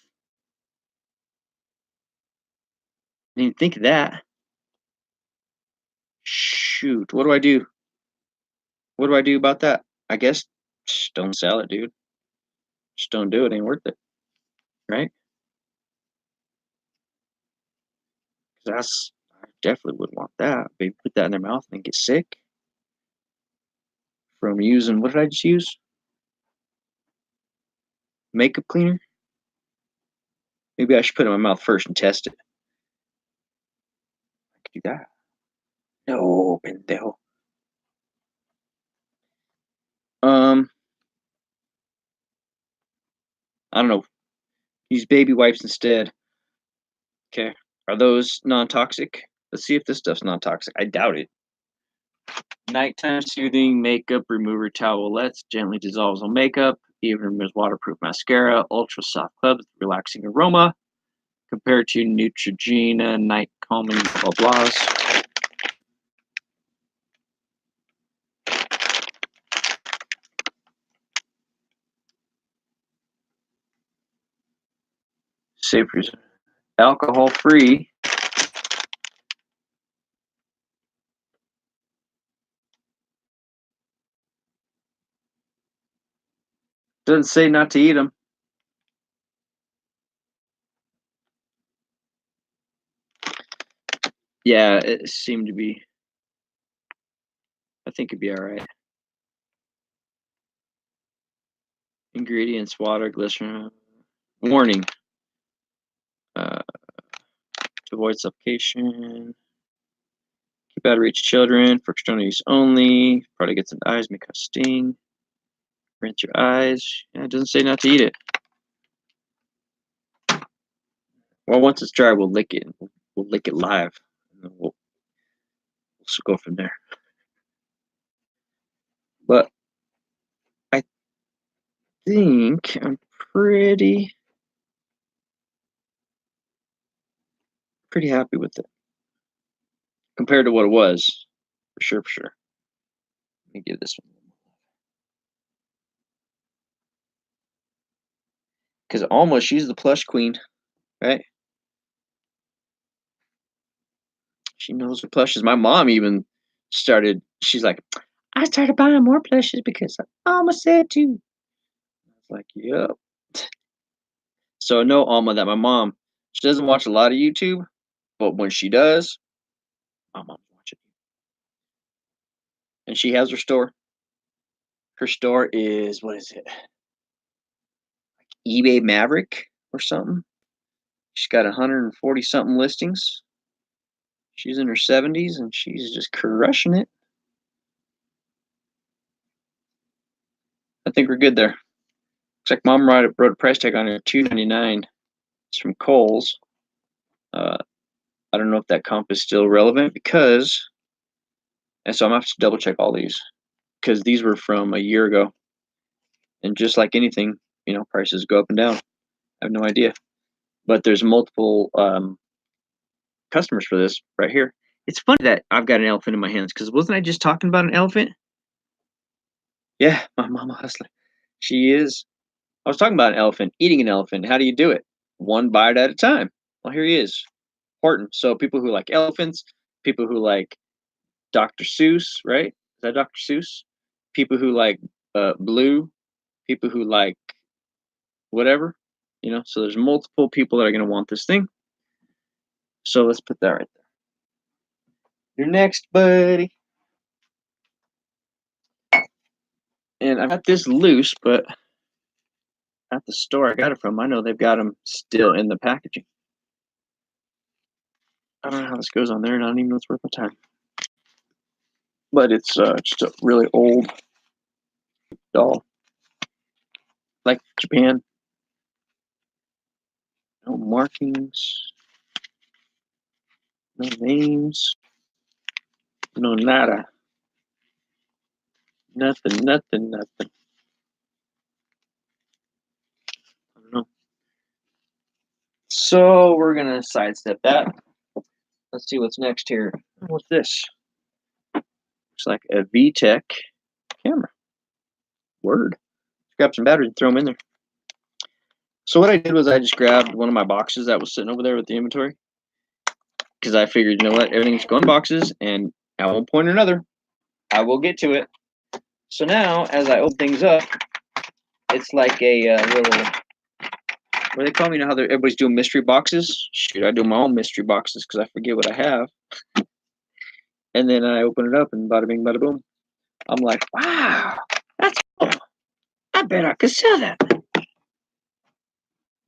I didn't think of that. Shoot, what do I do? What do I do about that? I guess just don't sell it, dude. Just don't do it. Ain't worth it, right? Because I definitely wouldn't want that. Baby put that in their mouth and get sick from using, what did I just use? Makeup cleaner? Maybe I should put it in my mouth first and test it. I could do that. No, pendejo. I don't know. Use baby wipes instead. Okay. Are those non-toxic? Let's see if this stuff's non-toxic. I doubt it. Nighttime soothing makeup remover towelettes gently dissolves on makeup. Even removes waterproof mascara. Ultra soft clubs, relaxing aroma. Compared to Neutrogena night calming blah blahs. Safe, alcohol free. Doesn't say not to eat them. Yeah, it seemed to be. I think it'd be all right. Ingredients: water, glycerin. Warning: to avoid suffocation. Keep out of reach children. For external use only. Probably gets in the eyes, may cause sting. Rinse your eyes. Yeah, it doesn't say not to eat it. Well, once it's dry, we'll lick it. We'll lick it live, and then we'll go from there. But I think I'm pretty happy with it compared to what it was, for sure, for sure. Let me give this one. Because almost she's the plush queen, right? She knows her plushes. My mom even started, she's like, I started buying more plushes because Alma said to. I was like, yep. So no, Alma, that my mom, she doesn't watch a lot of YouTube, but when she does, my mom's watching. And she has her store. Her store is, what is it? eBay Maverick or something. She's got 140 something listings. She's in her 70s and she's just crushing it. I think we're good there. Looks like mom wrote a price tag on it, $2.99. It's from Kohl's. I don't know if that comp is still relevant because, and so I'm gonna have to double check all these because these were from a year ago. And just like anything, prices go up and down. I have no idea, but there's multiple customers for this right here. It's funny that I've got an elephant in my hands because wasn't I just talking about an elephant? Yeah, my mama hustler. She is. I was talking about an elephant, eating an elephant. How do you do it? One bite at a time. Well, here he is. Important. So people who like elephants, people who like Dr. Seuss, right? Is that Dr. Seuss? People who like Blue, people who like whatever, So there's multiple people that are going to want this thing. So let's put that right there. You're next, buddy. And I got this loose, but at the store I got it from, I know they've got them still in the packaging. I don't know how this goes on there, and I don't even know it's worth my time. But it's just a really old doll, like Japan. No markings, no names, no nada. Nothing. I don't know. So we're gonna sidestep that. Let's see what's next here. What's this? Looks like a VTech camera. Word. Grab some batteries and throw them in there. So what I did was I just grabbed one of my boxes that was sitting over there with the inventory. Because I figured, what, everything's going in boxes, and at one point or another, I will get to it. So now, as I open things up, it's like a little, what do they call me? How everybody's doing mystery boxes? Shoot, I do my own mystery boxes because I forget what I have. And then I open it up, and bada bing, bada boom. I'm like, wow, that's cool. I bet I could sell that.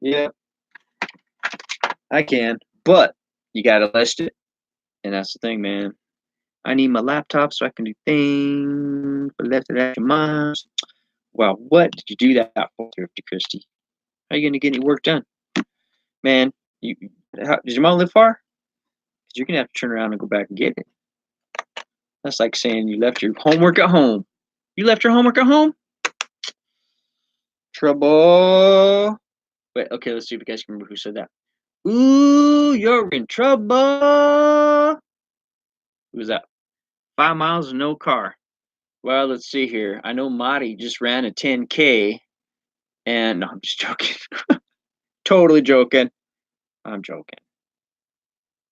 Yeah, I can, but you gotta list it, and that's the thing, man. I need my laptop so I can do things, but left it at your mom's. Wow, what did you do that for, Thrifty Christie? How are you gonna get any work done, man? Did your mom live far? Because you're gonna have to turn around and go back and get it. That's like saying you left your homework at home. You left your homework at home? Trouble. Wait, okay, let's see if you guys can remember who said that. Ooh, you're in trouble. Who was that? 5 miles and no car. Well, let's see here. I know Marty just ran a 10K. And no, I'm just joking. Totally joking. I'm joking.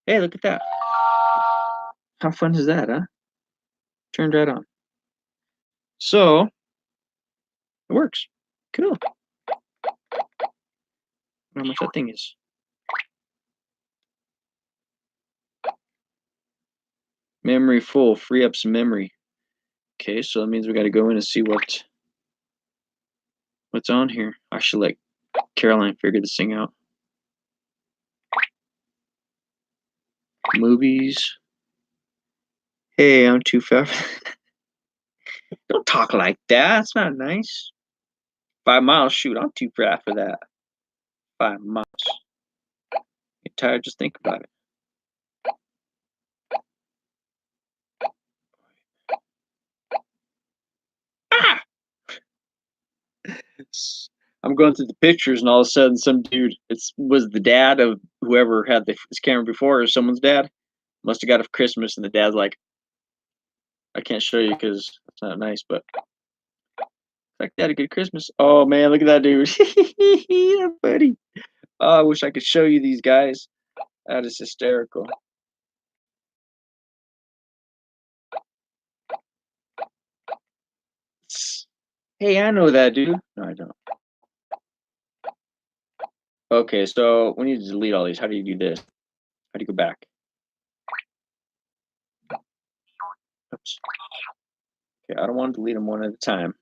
Hey, look at that. How fun is that, huh? Turned right on. So, it works. Cool. How much that thing is. Memory full. Free up some memory. Okay, so that means we got to go in and see what's on here. I should let Caroline figure this thing out. Movies. Hey, I'm too fat. Don't talk like that. It's not nice. 5 miles. Shoot, I'm too fat for that. 5 miles. Get tired. Just think about it. Ah! I'm going through the pictures, and all of a sudden, some dude. Was the dad of whoever had this camera before, or someone's dad. Must have got it for Christmas, and the dad's like, "I can't show you because it's not nice, but like that a good Christmas." Oh man, look at that dude. Yeah, buddy. Oh, I wish I could show you these guys. That is hysterical. Hey, I know that dude. No, I don't. Okay, so we need to delete all these. How do you do this? How do you go back? Oops. Okay, I don't want to delete them one at a time.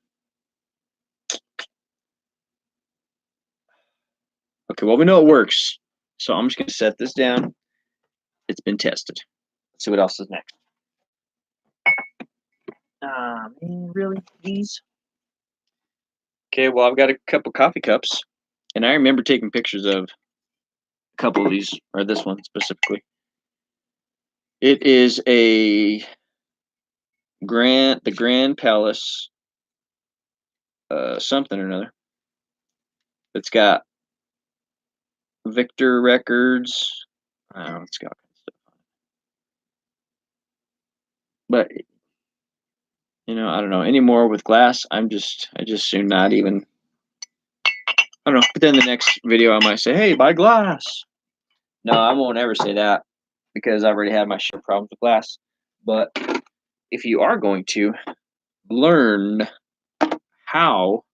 Okay, well, we know it works. So I'm just going to set this down. It's been tested. Let's see what else is next. Man, really? These? Okay, well, I've got a couple coffee cups. And I remember taking pictures of a couple of these, or this one specifically. It is the Grand Palace, something or another. It's got Victor Records. I don't know, it's got stuff on it. But I don't know anymore with glass. I just soon not even. I don't know. But then the next video, I might say, "Hey, buy glass." No, I won't ever say that because I've already had my share of problems with glass. But if you are going to learn how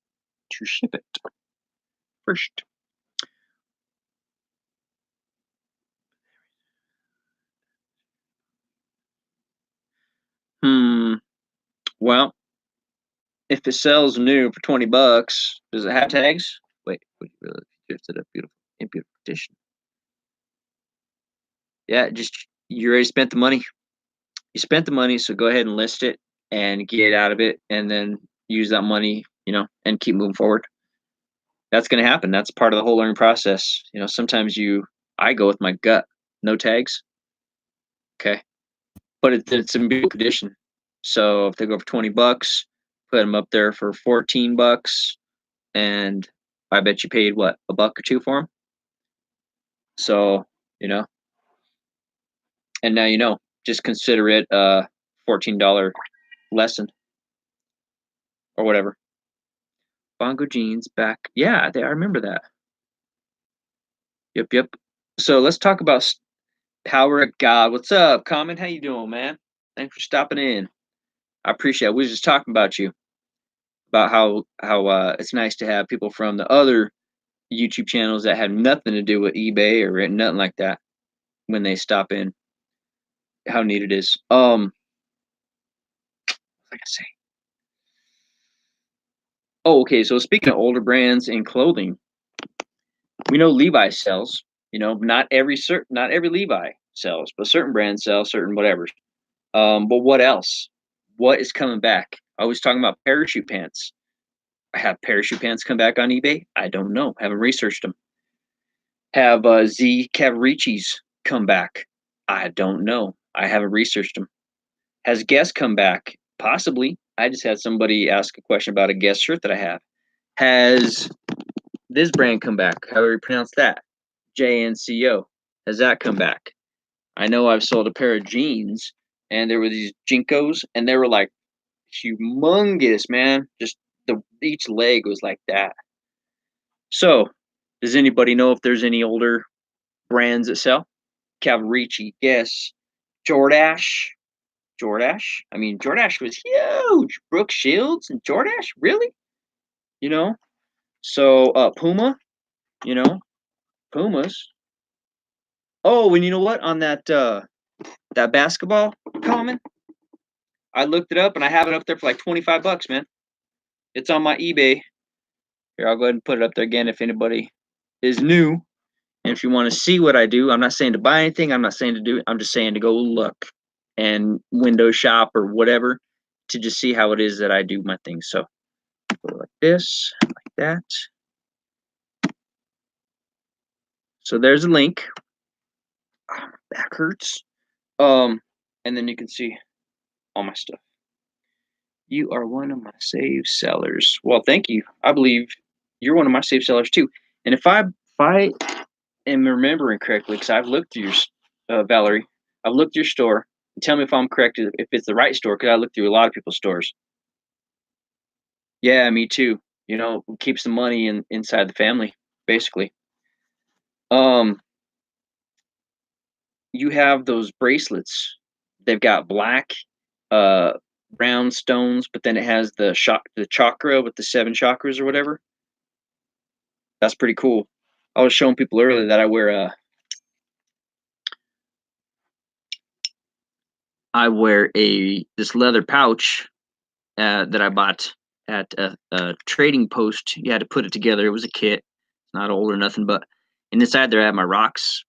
to ship it first. Well, if it sells new for $20, does it have tags? Wait, would you really drifted up in beautiful condition? Yeah, just you already spent the money. You spent the money, so go ahead and list it and get out of it, and then use that money, and keep moving forward. That's going to happen. That's part of the whole learning process. Sometimes I go with my gut. No tags, okay, but it's in beautiful condition. So if they go for $20, put them up there for $14, and I bet you paid what, a buck or two for them. So and now just consider it a $14 lesson or whatever. Bongo jeans back. Yeah, I remember that. Yep. So let's talk about power of God. What's up, Common? How you doing, man? Thanks for stopping in. I appreciate it. We was just talking about you, about how it's nice to have people from the other YouTube channels that have nothing to do with eBay or nothing like that when they stop in. How neat it is. Like I say. Oh, okay. So speaking of older brands and clothing, we know Levi sells. Not every Levi sells, but certain brands sell certain whatever. But what else? What is coming back? I was talking about parachute pants. Have parachute pants come back on eBay? I don't know. Haven't researched them. Have Z Cavaricis come back? I don't know. I haven't researched them. Has Guess come back? Possibly. I just had somebody ask a question about a Guess shirt that I have. Has this brand come back? How do we pronounce that? JNCO. Has that come back? I know I've sold a pair of jeans, and there were these Jinkos, and they were like humongous, man. Just each leg was like that. So, does anybody know if there's any older brands that sell? Cavarici, Guess, Jordache. Jordache? I mean, Jordache was huge. Brooke Shields and Jordache? Really? You know? So Puma, you know, Pumas. Oh, and you know what? On that basketball comment, I looked it up and I have it up there for like $25, man. It's on my eBay. Here, I'll go ahead and put it up there again if anybody is new. And if you want to see what I do, I'm not saying to buy anything. I'm not saying to do it. I'm just saying to go look and window shop or whatever to just see how it is that I do my things. So go like this, like that. So there's a link. Oh, my back hurts. And then you can see all my stuff. You are one of my save sellers. Well, thank you. I believe you're one of my save sellers too. And if I am remembering correctly, because I've looked through your Valerie, I've looked through your store. And tell me if I'm correct, if it's the right store, because I looked through a lot of people's stores. Yeah, me too. You know, keeps the money inside the family, basically. Um, you have those bracelets. They've got black, uh, round stones, but then it has the chakra with the 7 chakras or whatever. That's pretty cool. I was showing people earlier that I wear a this leather pouch that I bought at a trading post. You had to put it together. It was a kit, not old or nothing. But and inside there, I have my rocks.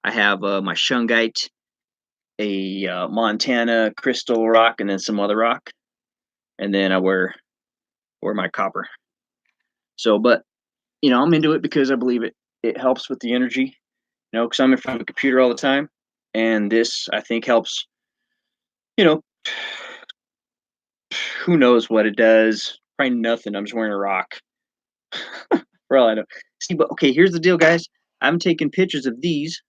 I have my shungite, a Montana crystal rock, and then some other rock. And then I wear my copper. So, but I'm into it because I believe it helps with the energy. Because I'm in front of a computer all the time, and this I think helps. You know, who knows what it does? Probably nothing. I'm just wearing a rock. For all I know. See, but okay, here's the deal, guys. I'm taking pictures of these.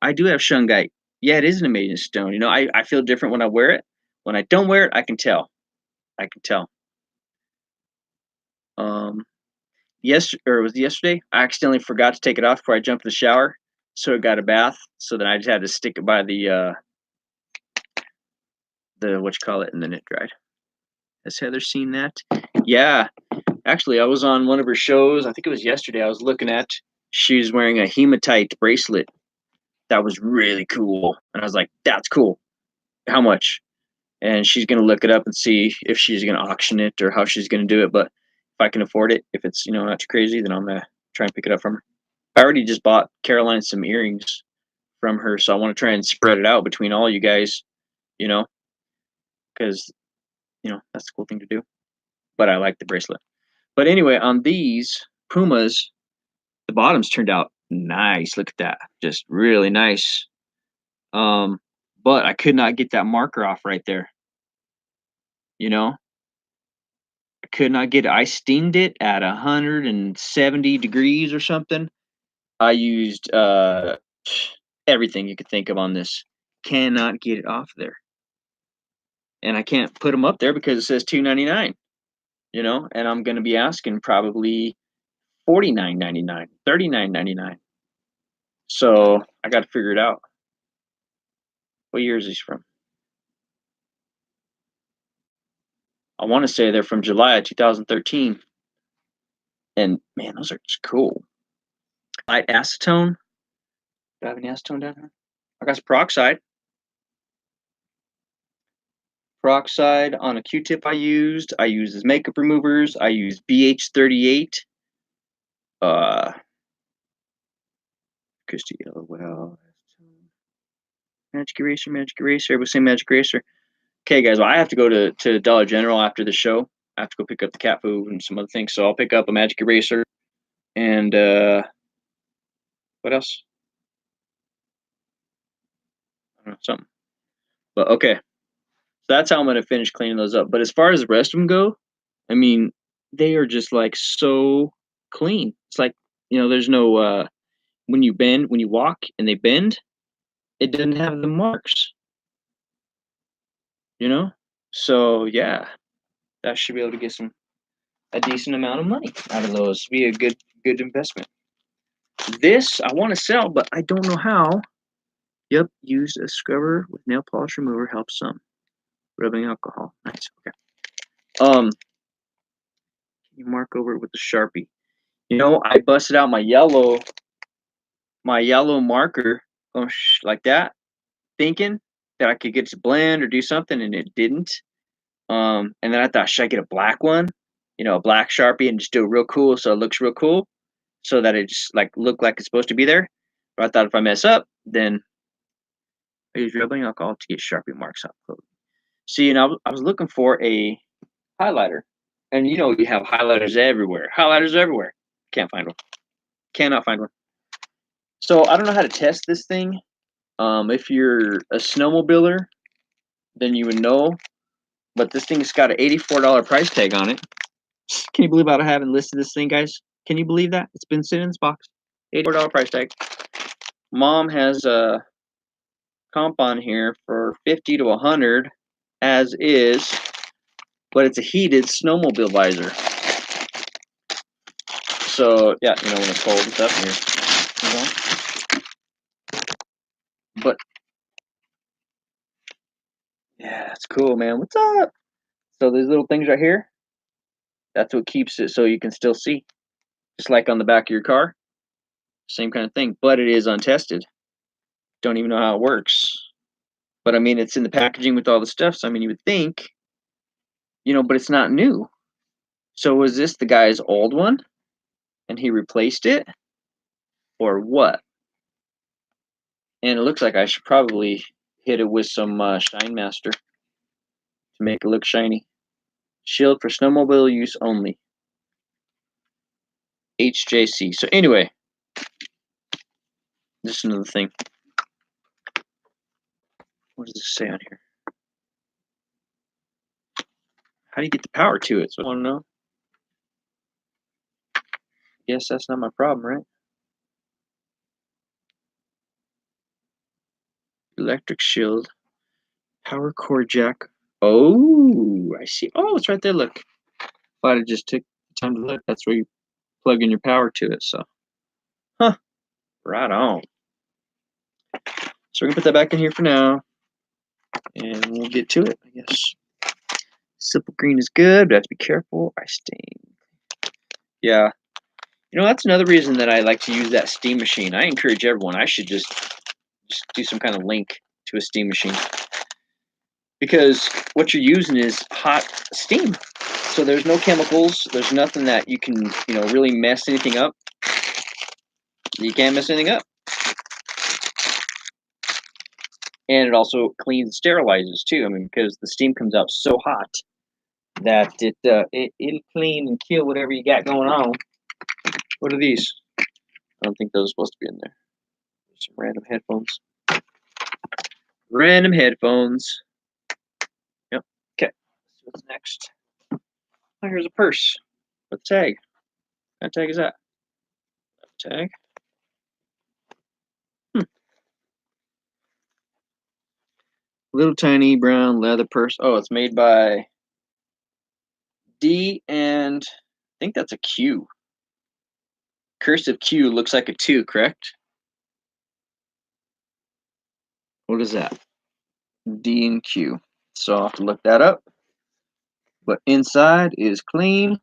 I do have shungite. Yeah, it is an amazing stone. I feel different when I wear it. When I don't wear it, I can tell. I can tell. Um, or was it yesterday? I accidentally forgot to take it off before I jumped in the shower, so it got a bath. So then I just had to stick it by the what you call it, and then it dried. Has Heather seen that? Yeah, actually, I was on one of her shows. I think it was yesterday. I was looking at. She's wearing a hematite bracelet. That was really cool, and I was like, "That's cool. How much?" And she's gonna look it up and see if she's gonna auction it or how she's gonna do it. But if I can afford it, if it's not too crazy, then I'm gonna try and pick it up from her. I already just bought Caroline some earrings from her, so I want to try and spread it out between all you guys. You know, because that's the cool thing to do. But I like the bracelet. But anyway, on these Pumas, the bottoms turned out nice. Look at that, just really nice. But I could not get that marker off right there. I could not get it. I steamed it at 170 degrees or something. I used everything you could think of on this. Cannot get it off there, and I can't put them up there because it says 299. And I'm gonna be asking probably 49.99, 39.99. So I got to figure it out. What year is these from? I want to say they're from July of 2013. And man, those are just cool. Light acetone. Do I have any acetone down here? I got some peroxide. Peroxide on a Q-tip I used. I use as makeup removers. I use BH38. Christy Yellow. Well, Magic Eraser, Magic Eraser. Everybody say Magic Eraser. Okay, guys. Well, I have to go to Dollar General after the show. I have to go pick up the cat food and some other things. So I'll pick up a Magic Eraser and what else? I don't know, something. But okay. So that's how I'm gonna finish cleaning those up. But as far as the rest of them go, I mean, they are just like so clean. It's like there's no when you walk and they bend, it doesn't have the marks. You know, so yeah, that should be able to get a decent amount of money out of those. Be a good investment. This I want to sell, but I don't know how. Yep, use a scrubber with nail polish remover helps some. Rubbing alcohol. Nice. Okay. You mark over it with a Sharpie. You know, I busted out my yellow marker, going like that, thinking that I could get to blend or do something, and it didn't. And then I thought, should I get a black one? You know, a black Sharpie and just do it real cool so it looks real cool, so that it just like look like it's supposed to be there. But I thought if I mess up, then I use rubbing alcohol to get Sharpie marks on clothing. See, and I was looking for a highlighter, and you know you have highlighters everywhere. Highlighters everywhere. Can't find one. Cannot find one. So I don't know how to test this thing. If you're a snowmobiler, then you would know. But this thing's got an $84 price tag on it. Can you believe I haven't listed this thing, guys? Can you believe that? It's been sitting in this box. $84 price tag. Mom has a comp on here for 50 to 100 as is, but it's a heated snowmobile visor. So yeah, you know when it's cold and stuff here. But yeah, it's cool, man. What's up? So these little things right here, that's what keeps it so you can still see. Just like on the back of your car. Same kind of thing, but it is untested. Don't even know how it works. But I mean, it's in the packaging with all the stuff. So I mean, you would think, you know, but it's not new. So was this the guy's old one, and he replaced it, or what? And it looks like I should probably hit it with some Shine Master to make it look shiny. Shield for snowmobile use only. HJC. So anyway, this is another thing. What does this say on here? How do you get the power to it? So I want to know. Guess that's not my problem, right? Electric shield. Power cord jack. Oh, I see. Oh, it's right there. Look. If I'd have just took the time to look, that's where you plug in your power to it. So, huh. Right on. So we're going to put that back in here for now. And we'll get to it, I guess. Simple green is good, but I have to be careful. I stain. Yeah. You know, that's another reason that I like to use that steam machine. I encourage everyone. I should just do some kind of link to a steam machine. Because what you're using is hot steam. So there's no chemicals. There's nothing that you can, you know, really mess anything up. You can't mess anything up. And it also cleans, sterilizes too. I mean, because the steam comes out so hot that it'll clean and kill whatever you got going on. What are these? I don't think those are supposed to be in there. Some random headphones. Random headphones. Yep. Okay. What's next? Oh, here's a purse with a tag. What tag is that? Tag. Little tiny brown leather purse. Oh, it's made by D and I think that's a Q. Cursive Q looks like a 2, correct? What is that? D and Q. So I'll have to look that up. But inside is clean.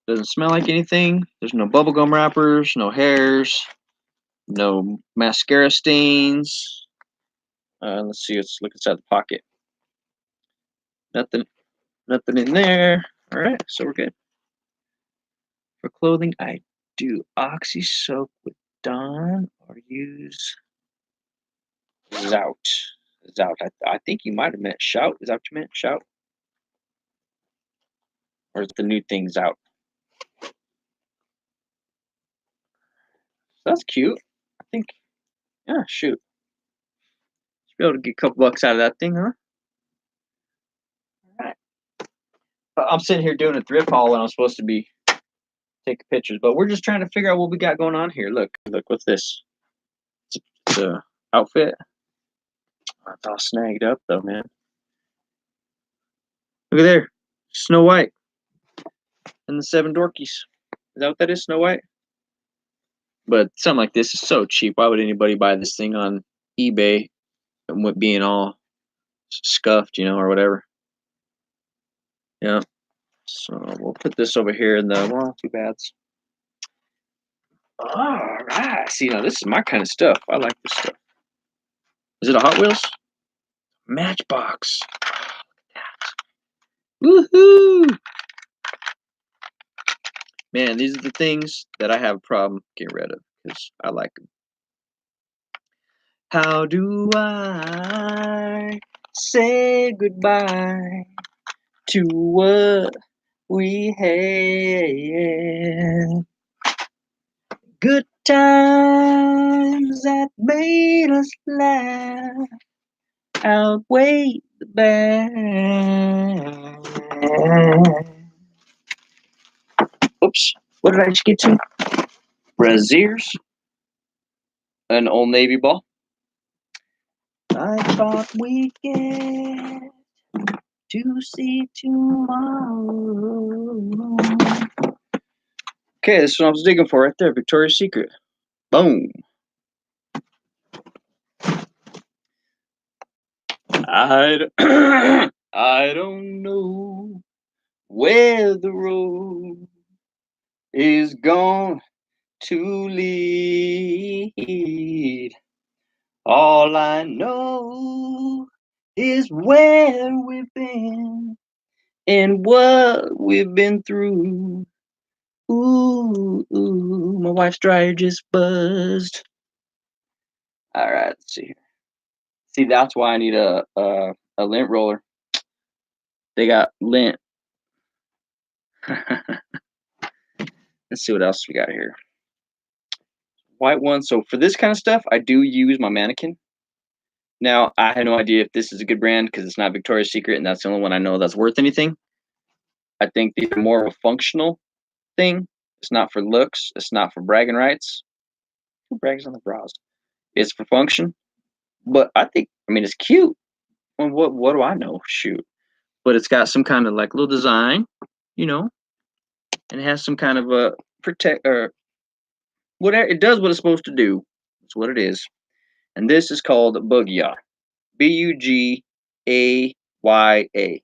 Doesn't smell like anything. There's no bubblegum wrappers, no hairs, no mascara stains. Let's see. Let's look inside the pocket. Nothing in there. All right, so we're good. For clothing, I do Oxy soak with Dawn or use Zout. Zout. I think you might have meant Shout. Is that what you meant? Shout? Or is the new thing Zout? That's cute. I think, yeah, shoot. Should be able to get a couple bucks out of that thing, huh? All right. I'm sitting here doing a thrift haul and I'm supposed to be taking pictures, but we're just trying to figure out what we got going on here. Look, what's this? It's a outfit. Oh, it's all snagged up though, man. Look at there. Snow White and the Seven Dorkies. Is that what that is, Snow White? But something like this is so cheap. Why would anybody buy this thing on eBay and with being all scuffed, you know, or whatever? Yeah. So we'll put this over here in the, well, too bad. All right. See, now this is my kind of stuff. I like this stuff. Is it a Hot Wheels? Matchbox. Woohoo! Man, these are the things that I have a problem getting rid of because I like them. How do I say goodbye to what we had? Good times that made us laugh outweigh the bad. Oops, what did I just get to? Braziers, an Old Navy ball. I thought we'd get to see tomorrow. Okay, this is what I was digging for right there. Victoria's Secret. Boom. I don't know where the road is going to lead. All I know is where we've been and what we've been through. Ooh, ooh, my wife's dryer just buzzed. All right, let's see here. See, that's why I need a lint roller. They got lint. Let's see what else we got here. White one. So for this kind of stuff, I do use my mannequin. Now, I had no idea if this is a good brand because it's not Victoria's Secret, and that's the only one I know that's worth anything. I think these are more of a functional thing. It's not for looks. It's not for bragging rights. Who brags on the bras? It's for function. But I mean, it's cute. Well, what do I know? Shoot. But it's got some kind of like little design, you know, and it has some kind of a protect or whatever. It does what it's supposed to do. That's what it is. And this is called Bugya. Bugaya. Bugaya.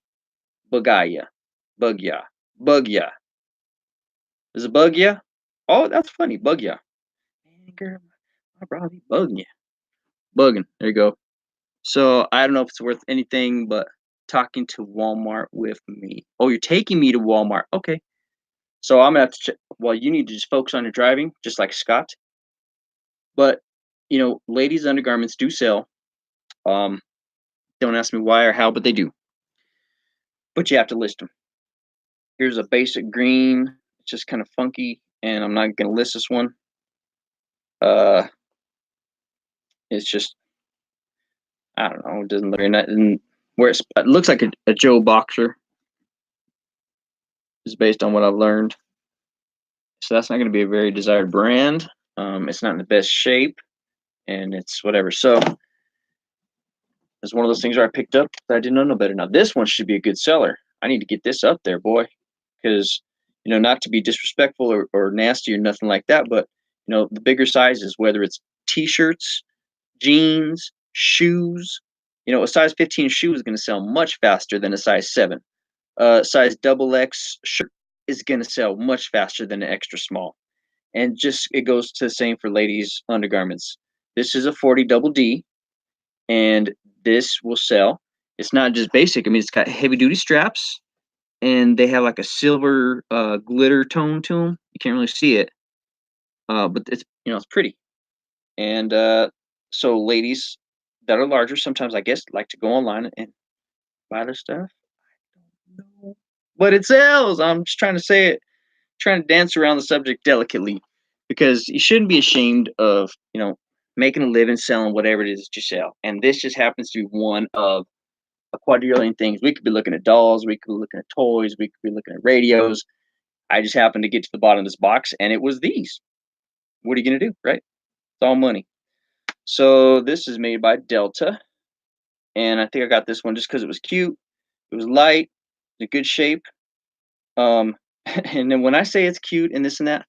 Bugya. Bugya. Is it Bugya? Oh, that's funny. Bugya. Man, girl, I'll probably bugging you. Bugging. There you go. So I don't know if it's worth anything, but talking to Walmart with me. Oh, you're taking me to Walmart. Okay. So I'm gonna have to check. Well, you need to just focus on your driving, just like Scott. But ladies' undergarments do sell. Um, don't ask me why or how, but they do. But you have to list them. Here's a basic green. It's just kind of funky, and I'm not gonna list this one. It's just I don't know. It doesn't look and where it looks like a Joe Boxer is based on what I've learned. So that's not going to be a very desired brand. It's not in the best shape, and it's whatever. So it's one of those things where I picked up that I didn't know no better. Now this one should be a good seller. I need to get this up there, boy, because not to be disrespectful or nasty or nothing like that, but the bigger sizes, whether it's t-shirts, jeans, shoes, a size 15 shoe is going to sell much faster than a size 7. Size double X shirt is going to sell much faster than an extra small. And just it goes to the same for ladies' undergarments. This is a 40 double D, and this will sell. It's not just basic. I mean, it's got heavy duty straps, and they have like a silver glitter tone to them. You can't really see it, but it's pretty. And so ladies that are larger sometimes, I guess, like to go online and buy their stuff. I don't know, but it sells. I'm just trying to say it, trying to dance around the subject delicately, because you shouldn't be ashamed of making a living selling whatever it is that you sell. And this just happens to be one of a quadrillion things. We could be looking at dolls, we could be looking at toys, we could be looking at radios. I just happened to get to the bottom of this box, and it was these. What are you gonna do, right? It's all money. So this is made by Delta, and I think I got this one just because it was cute. It was light, in good shape. And then when I say it's cute and this and that,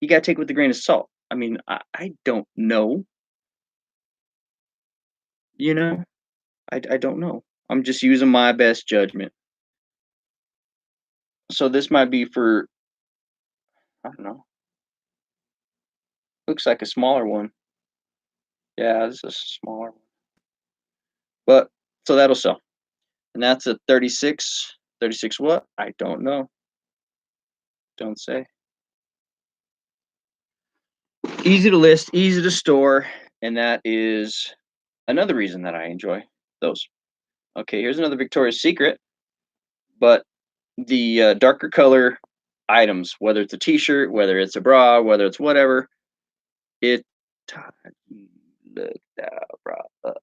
you gotta take it with a grain of salt. I mean, I don't know. You know, I don't know. I'm just using my best judgment. So this might be for I don't know. Looks like a smaller one. Yeah, this is a smaller one. But so that'll sell. And that's a 36. 36 what? I don't know. Don't say. Easy to list, easy to store, and that is another reason that I enjoy those. Okay, here's another Victoria's Secret, but the darker color items, whether it's a t-shirt, whether it's a bra, whether it's whatever, it look that bra up.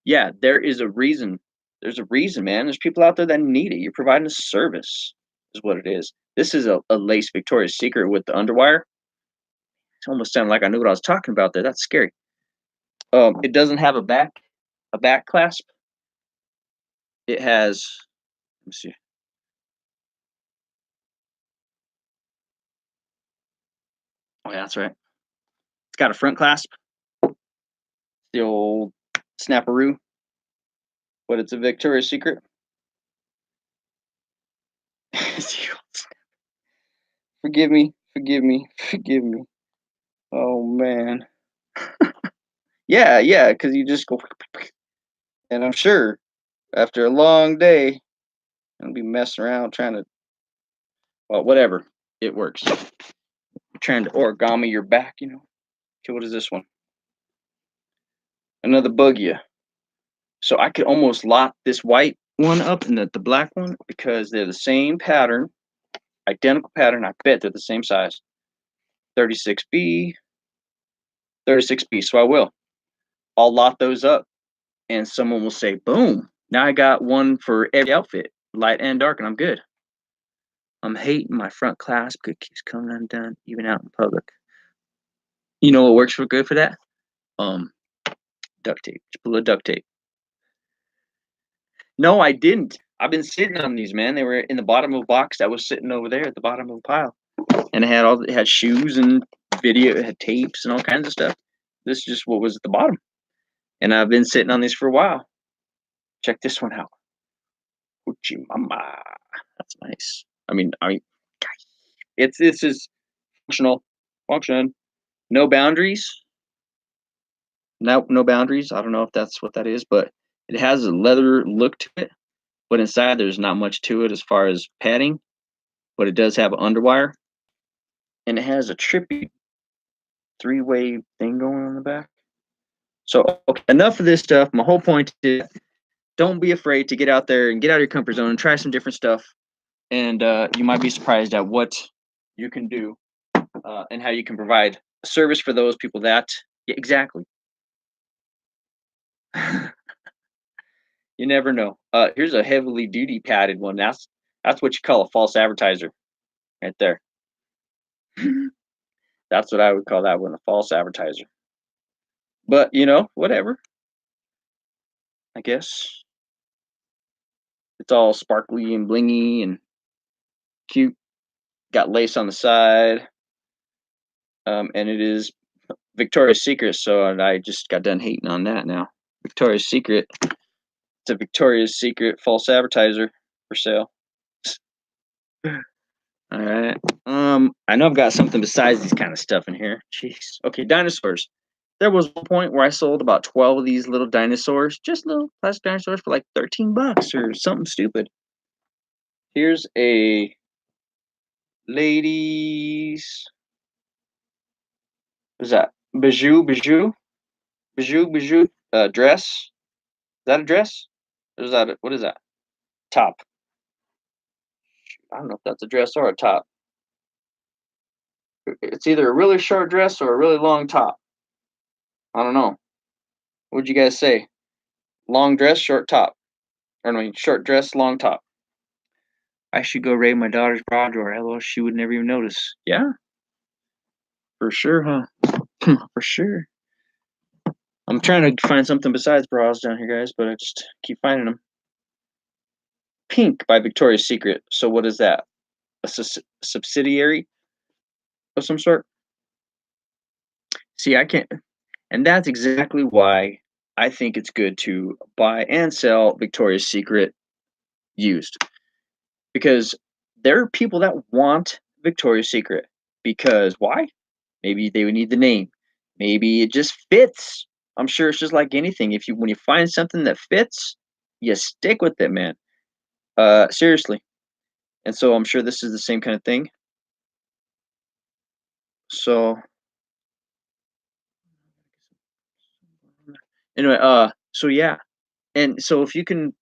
Yeah, there is a reason. There's a reason, man. There's people out there that need it. You're providing a service, is what it is. This is a lace Victoria's Secret with the underwire. It almost sounded like I knew what I was talking about there. That's scary. It doesn't have a back clasp. It has. Let me see. Oh yeah, that's right. It's got a front clasp. The old snapperoo, but it's a Victoria's Secret. Forgive me, forgive me, forgive me. Oh man. Yeah, because you just go, and I'm sure after a long day, I'll be messing around trying to, well, whatever. It works. Trying to origami your back, you know. Okay, what is this one? Another Bugia. So I could almost lock this white one up and the black one because they're the same pattern, identical pattern. I bet they're the same size. 36B, 36B. So I will. I'll lock those up and someone will say, boom, now I got one for every outfit, light and dark, and I'm good. I'm hating my front clasp. It keeps coming undone, even out in public. You know what works for good for that? Duct tape. Just put a little duct tape. No, I didn't. I've been sitting on these, man. They were in the bottom of a box that was sitting over there at the bottom of a pile, and it had shoes and video, it had tapes and all kinds of stuff. This is just what was at the bottom, and I've been sitting on these for a while. Check this one out. Uchi mama. That's nice. I mean, this is functional. Function. No boundaries. No boundaries. I don't know if that's what that is, but it has a leather look to it. But inside, there's not much to it as far as padding. But it does have an underwire, and it has a trippy three-way thing going on the back. So, okay, enough of this stuff. My whole point is, don't be afraid to get out there and get out of your comfort zone and try some different stuff. And you might be surprised at what you can do and how you can provide a service for those people that, yeah, exactly. You never know. Here's a heavily duty padded one. That's what you call a false advertiser, right there. That's what I would call that one, a false advertiser. But you know, whatever. I guess it's all sparkly and blingy and cute. Got lace on the side, and it is Victoria's Secret. So I just got done hating on that. Now Victoria's Secret. It's a Victoria's Secret false advertiser for sale. All right. I know I've got something besides these kind of stuff in here. Jeez. Okay, dinosaurs. There was one point where I sold about 12 of these little dinosaurs, just little plastic dinosaurs for like 13 bucks or something stupid. Here's a ladies. What is that? Bijou dress. Is that a dress? Or is that what is that? Top. I don't know if that's a dress or a top. It's either a really short dress or a really long top. I don't know. What'd you guys say? Long dress, short top. Or I mean, short dress, long top. I should go raid my daughter's bra drawer. Otherwise, she would never even notice. Yeah, for sure, huh? For sure. I'm trying to find something besides bras down here, guys, but I just keep finding them. Pink by Victoria's Secret. So what is that? A subsidiary of some sort? See, I can't. And that's exactly why I think it's good to buy and sell Victoria's Secret used. because there are people that want Victoria's Secret because why? Maybe they would need the name. Maybe it just fits. I'm sure it's just like anything. If you when you find something that fits, you stick with it, man. Seriously. And so I'm sure this is the same kind of thing. So anyway, so yeah. And so if you can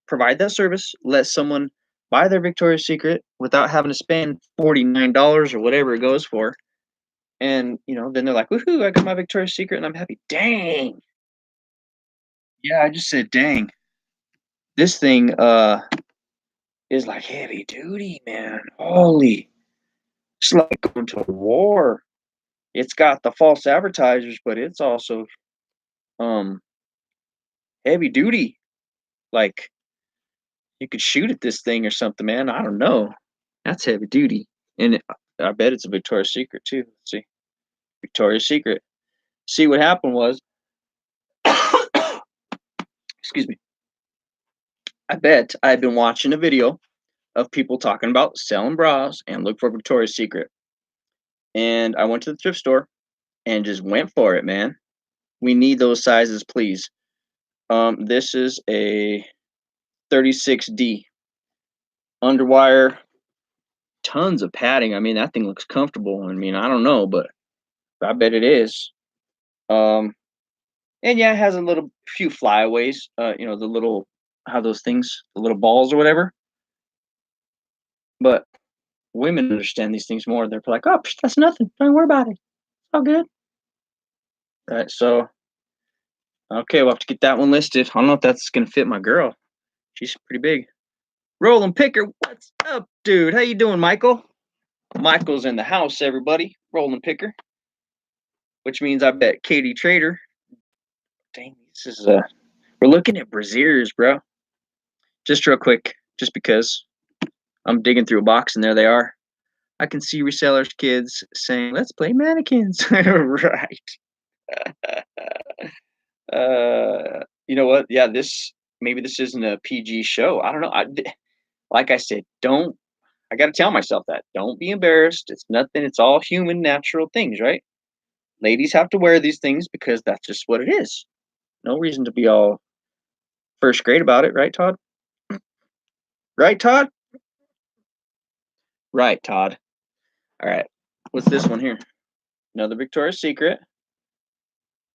provide that service, let someone buy their Victoria's Secret without having to spend $49 or whatever it goes for. And then they're like, woohoo, I got my Victoria's Secret and I'm happy. Dang. Yeah, I just said dang. This thing is like heavy duty, man. Holy. It's like going to a war. It's got the false advertisers, but it's also um heavy duty. Like you could shoot at this thing or something, man. I don't know. That's heavy duty. And I bet it's a Victoria's Secret too. Let's see. Victoria's Secret. See what happened was excuse me. I bet I've been watching a video of people talking about selling bras and look for Victoria's Secret. And I went to the thrift store and just went for it, man. We need those sizes, please. This is a 36D underwire, tons of padding. I mean, that thing looks comfortable. I mean, I don't know, but I bet it is. Um, and yeah, it has a little few flyaways. The little how those things, the little balls or whatever. But women understand these things more. They're like, oh, that's nothing. Don't worry about it. It's all good. All right, so okay, we'll have to get that one listed. I don't know if that's gonna fit my girl. She's pretty big. Roland Picker, what's up, dude? How you doing, Michael? Michael's in the house, everybody. Roland Picker, which means I bet Katie Trader. Dang, this is we're looking at brassieres, bro. Just real quick, just because I'm digging through a box and there they are. I can see resellers' kids saying, "Let's play mannequins." Right. You know what? Yeah, maybe this isn't a PG show. I don't know. Like I said, don't. I got to tell myself that. Don't be embarrassed. It's nothing. It's all human, natural things, right? Ladies have to wear these things because that's just what it is. No reason to be all first grade about it, right, Todd? Right, Todd? Right, Todd. All right. What's this one here? Another Victoria's Secret.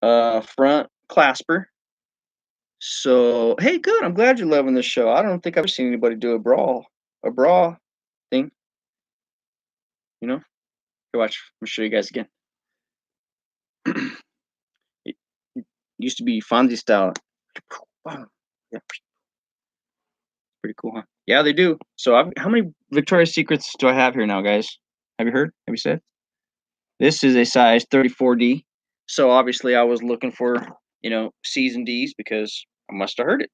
Front clasper. So hey, good. I'm glad you're loving this show. I don't think I've ever seen anybody do a bra thing. You know, here, watch. I'm gonna show you guys again. It used to be Fonzie style. Yeah, pretty cool, huh? Yeah, they do. So, how many Victoria's Secrets do I have here now, guys? Have you heard? Have you said? This is a size 34D. So obviously, I was looking for C's and D's because I must have heard it.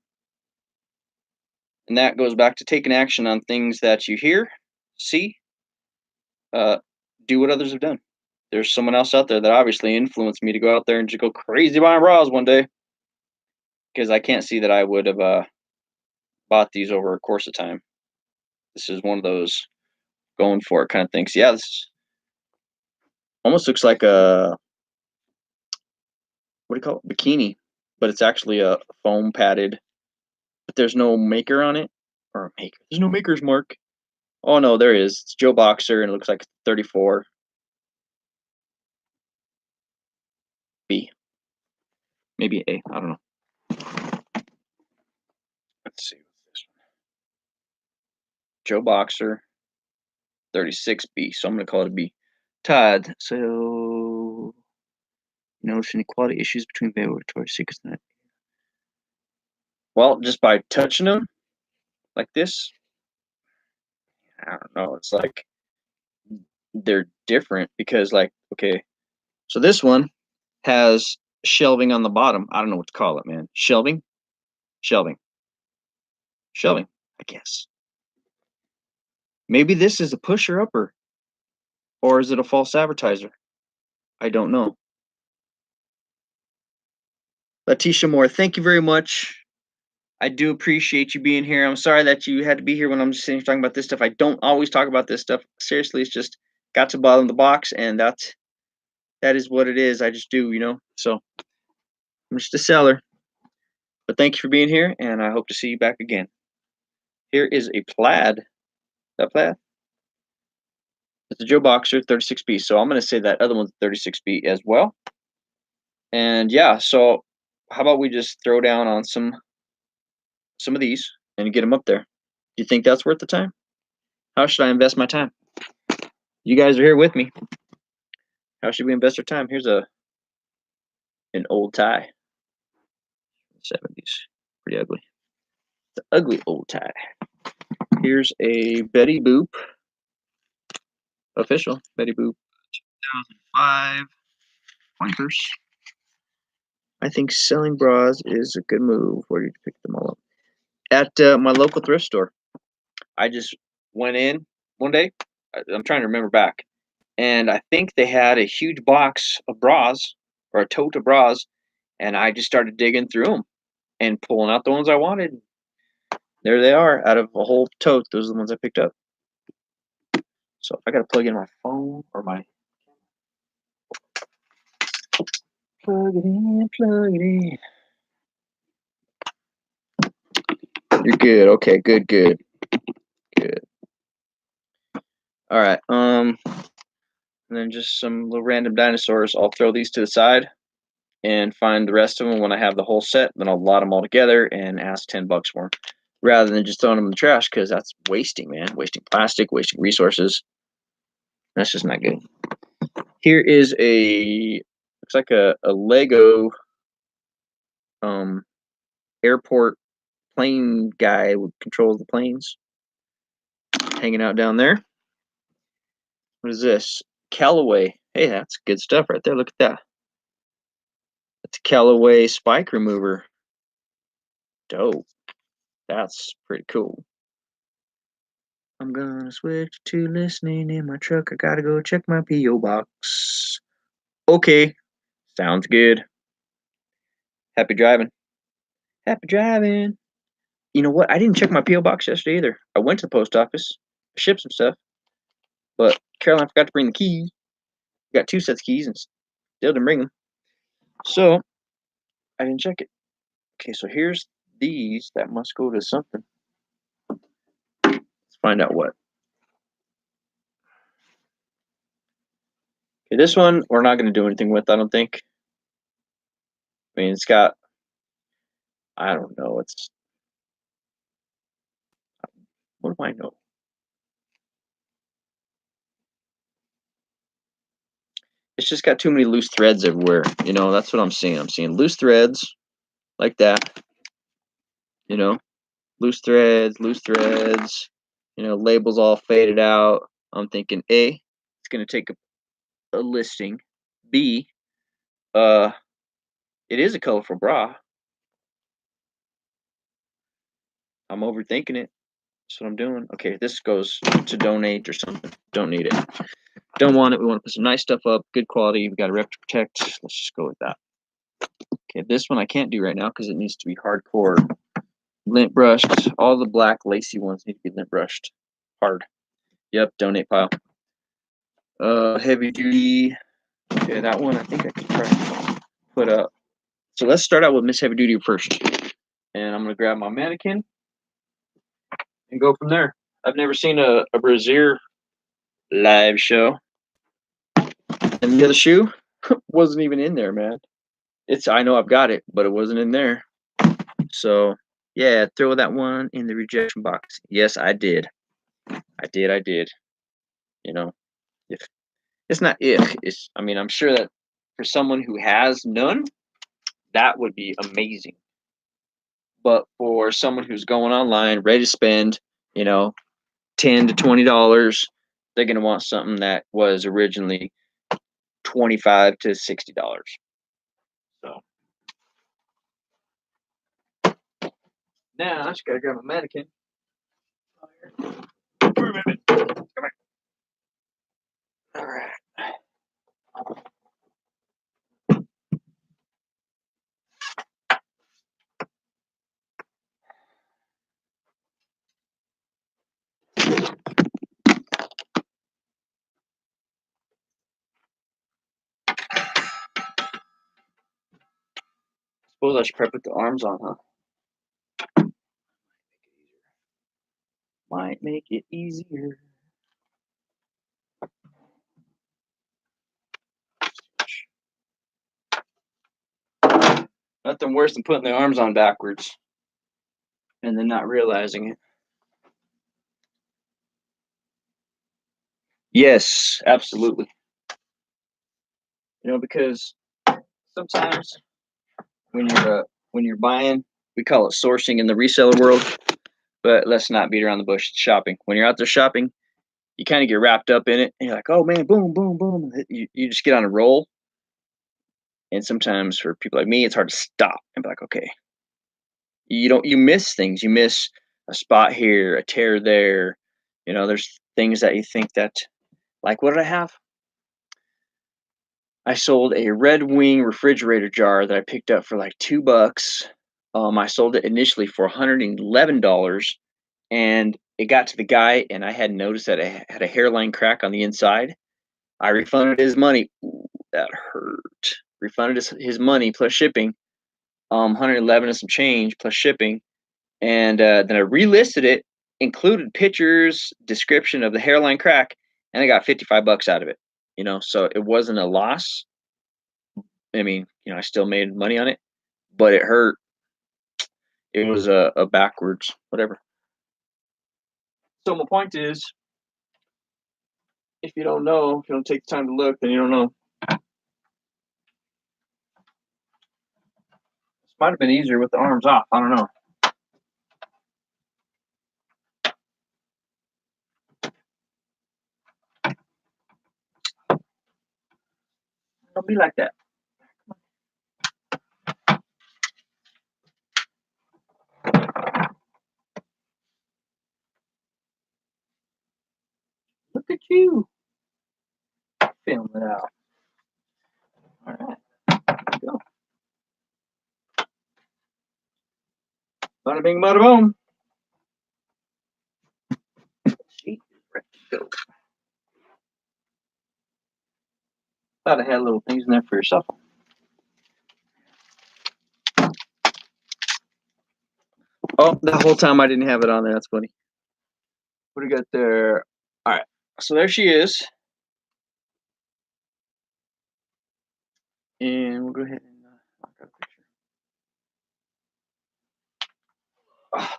And that goes back to taking action on things that you hear, see, uh, do what others have done. There's someone else out there that obviously influenced me to go out there and just go crazy buying bras one day because I can't see that I would have bought these over a course of time. This is one of those going for it kind of things. Yeah, this almost looks like a what do you call it? Bikini, but it's actually a foam padded. But there's no maker on it or a maker. There's no maker's mark. Oh no, there is. It's Joe Boxer and it looks like 34 B, maybe A. I don't know. Let's see what's this one. Joe Boxer 36B. So I'm gonna call it a B. Todd. So notice inequality issues between Victoria's Secret and that. Well, just by touching them like this, I don't know. It's like they're different because, like, okay, so this one has shelving on the bottom. I don't know what to call it, man. Shelving, shelving, shelving. I guess maybe this is a pusher upper, or is it a false advertiser? I don't know. Letitia Moore, thank you very much. I do appreciate you being here. I'm sorry that you had to be here when I'm just sitting here talking about this stuff. I don't always talk about this stuff. Seriously, it's just got to the bottom of the box, and that is what it is. I just do, you know. So I'm just a seller. But thank you for being here, and I hope to see you back again. Here is a plaid. Is that plaid? It's a Joe Boxer 36B. So I'm going to say that other one's 36B as well. And yeah, so how about we just throw down on some of these and get them up there? Do you think that's worth the time? How should I invest my time? You guys are here with me. How should we invest our time? Here's an old tie. 70s. Pretty ugly. The ugly old tie. Here's a Betty Boop. Official Betty Boop 2005 pointers. I think selling bras is a good move. Where do you pick them all up? At my local thrift store. I just went in one day. I'm trying to remember back. And I think they had a huge box of bras or a tote of bras. And I just started digging through them and pulling out the ones I wanted. There they are. Out of a whole tote, those are the ones I picked up. So I got to plug in my phone or my. Plug it in, plug it in. You're good. Okay, good. All right. And then just some little random dinosaurs. I'll throw these to the side and find the rest of them when I have the whole set. Then I'll lot them all together and ask $10 for them, rather than just throwing them in the trash, because that's wasting, man. Wasting plastic, wasting resources. That's just not good. Here is looks like a Lego airport plane guy who controls the planes, hanging out down there. What is this? Callaway. Hey, that's good stuff right there. Look at that. That's a Callaway spike remover. Dope. That's pretty cool. I'm gonna switch to listening in my truck. I gotta go check my P.O. box. Okay. Sounds good. Happy driving. Happy driving. You know what? I didn't check my P.O. box yesterday either. I went to the post office, shipped some stuff, but Caroline forgot to bring the keys. Got 2 sets of keys and still didn't bring them. So I didn't check it. Okay, so here's these that must go to something. Let's find out what. Okay, this one we're not going to do anything with, I don't think. I mean, it's got, I don't know, what do I know? It's just got too many loose threads everywhere. You know, that's what I'm seeing. I'm seeing loose threads like that. You know, loose threads, you know, labels all faded out. I'm thinking A, it's going to take a listing. B, it is a colorful bra. I'm overthinking it. That's what I'm doing. Okay, this goes to donate or something. Don't need it. Don't want it. We want to put some nice stuff up, good quality. We got a rep to protect. Let's just go with that. Okay, this one I can't do right now because it needs to be hardcore lint brushed. All the black lacy ones need to be lint brushed hard. Yep, donate pile. Heavy duty. Okay, that one I think I could try put up. So let's start out with Miss Heavy Duty first. And I'm gonna grab my mannequin and go from there. I've never seen a brassiere live show. And the other shoe wasn't even in there, man. I know I've got it, but it wasn't in there. So yeah, throw that one in the rejection box. Yes, I did. I did. You know, if it's not if, it's, I mean, I'm sure that for someone who has none, that would be amazing. But for someone who's going online, ready to spend, you know, $10 to $20, they're gonna want something that was originally $25 to $60. So now I just gotta grab my mannequin. Come here. All right. Suppose I should probably put the arms on, huh? Might make it easier. Nothing worse than putting the arms on backwards and then not realizing it. Yes, absolutely. You know, because sometimes when you're buying, we call it sourcing in the reseller world, but let's not beat around the bush. It's shopping. When you're out there shopping, you kind of get wrapped up in it, and you're like, "Oh man, boom, boom, boom!" You just get on a roll, and sometimes for people like me, it's hard to stop and be like, "Okay." You miss things. You miss a spot here, a tear there. You know, there's things that you think that, like, what did I have? I sold a Red Wing refrigerator jar that I picked up for like $2. I sold it initially for $111, and it got to the guy, and I hadn't noticed that it had a hairline crack on the inside. I refunded his money. Ooh, that hurt. Refunded his money plus shipping, 111 and some change plus shipping, and then I relisted it, included pictures, description of the hairline crack, and I got $55 out of it. You know, so it wasn't a loss. I mean, you know, I still made money on it, but it hurt. It was a backwards, whatever. So my point is, if you don't know, if you don't take the time to look, then you don't know. This might have been easier with the arms off. I don't know. Don't be like that. Look at you. Film it out. All right. There we go. Bada bing, bada boom. Sheet is ready to go. Thought I had little things in there for yourself. Oh, the whole time I didn't have it on there. That's funny. What do we got there? All right. So there she is. And we'll go ahead and knock out a picture. Oh.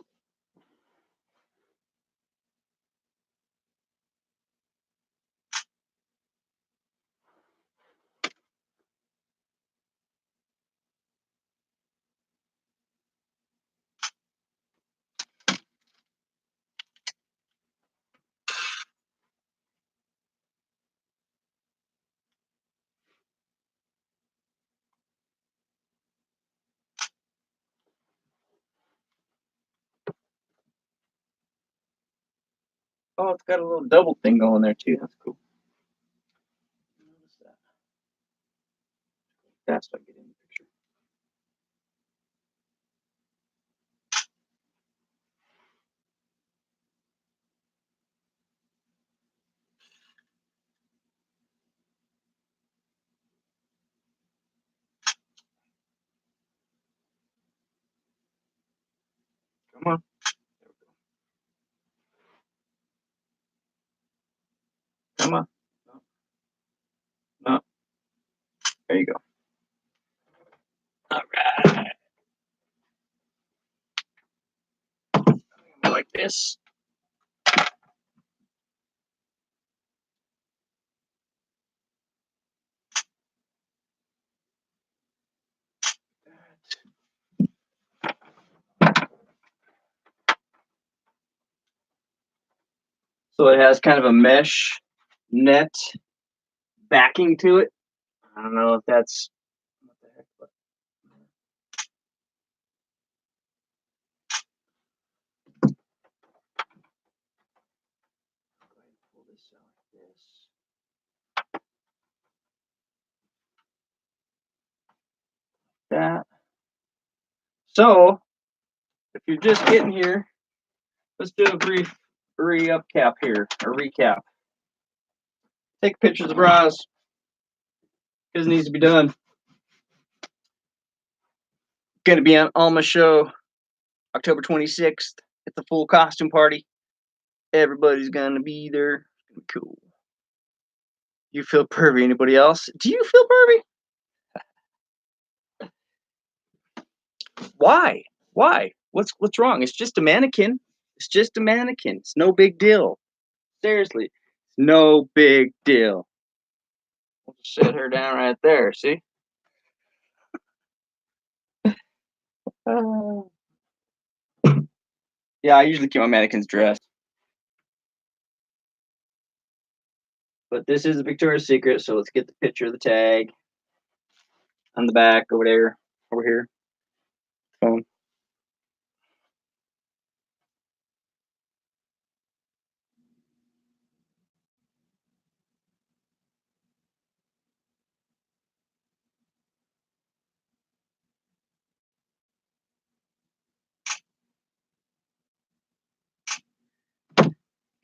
Oh, it's got a little double thing going there too. That's cool. Notice that. That's what I get in the picture. Come on. Come on. No. No. There you go. All right. Like this. So it has kind of a mesh net backing to it. I don't know if that's what the heck, but go ahead and pull this out like this. That. So if you're just getting here, let's do a brief re-upcap here, or recap. Take pictures of bras because it needs to be done. Gonna be on Alma show October 26th at the full costume party. Everybody's gonna be there. Cool. You feel pervy? Anybody else? Do you feel pervy? Why? Why? What's wrong? It's just a mannequin. It's just a mannequin. It's no big deal. Seriously, it's no big deal. We'll just set her down right there. See? Yeah, I usually keep my mannequins dressed. But this is a Victoria's Secret, so let's get the picture of the tag on the back over there, over here. Phone.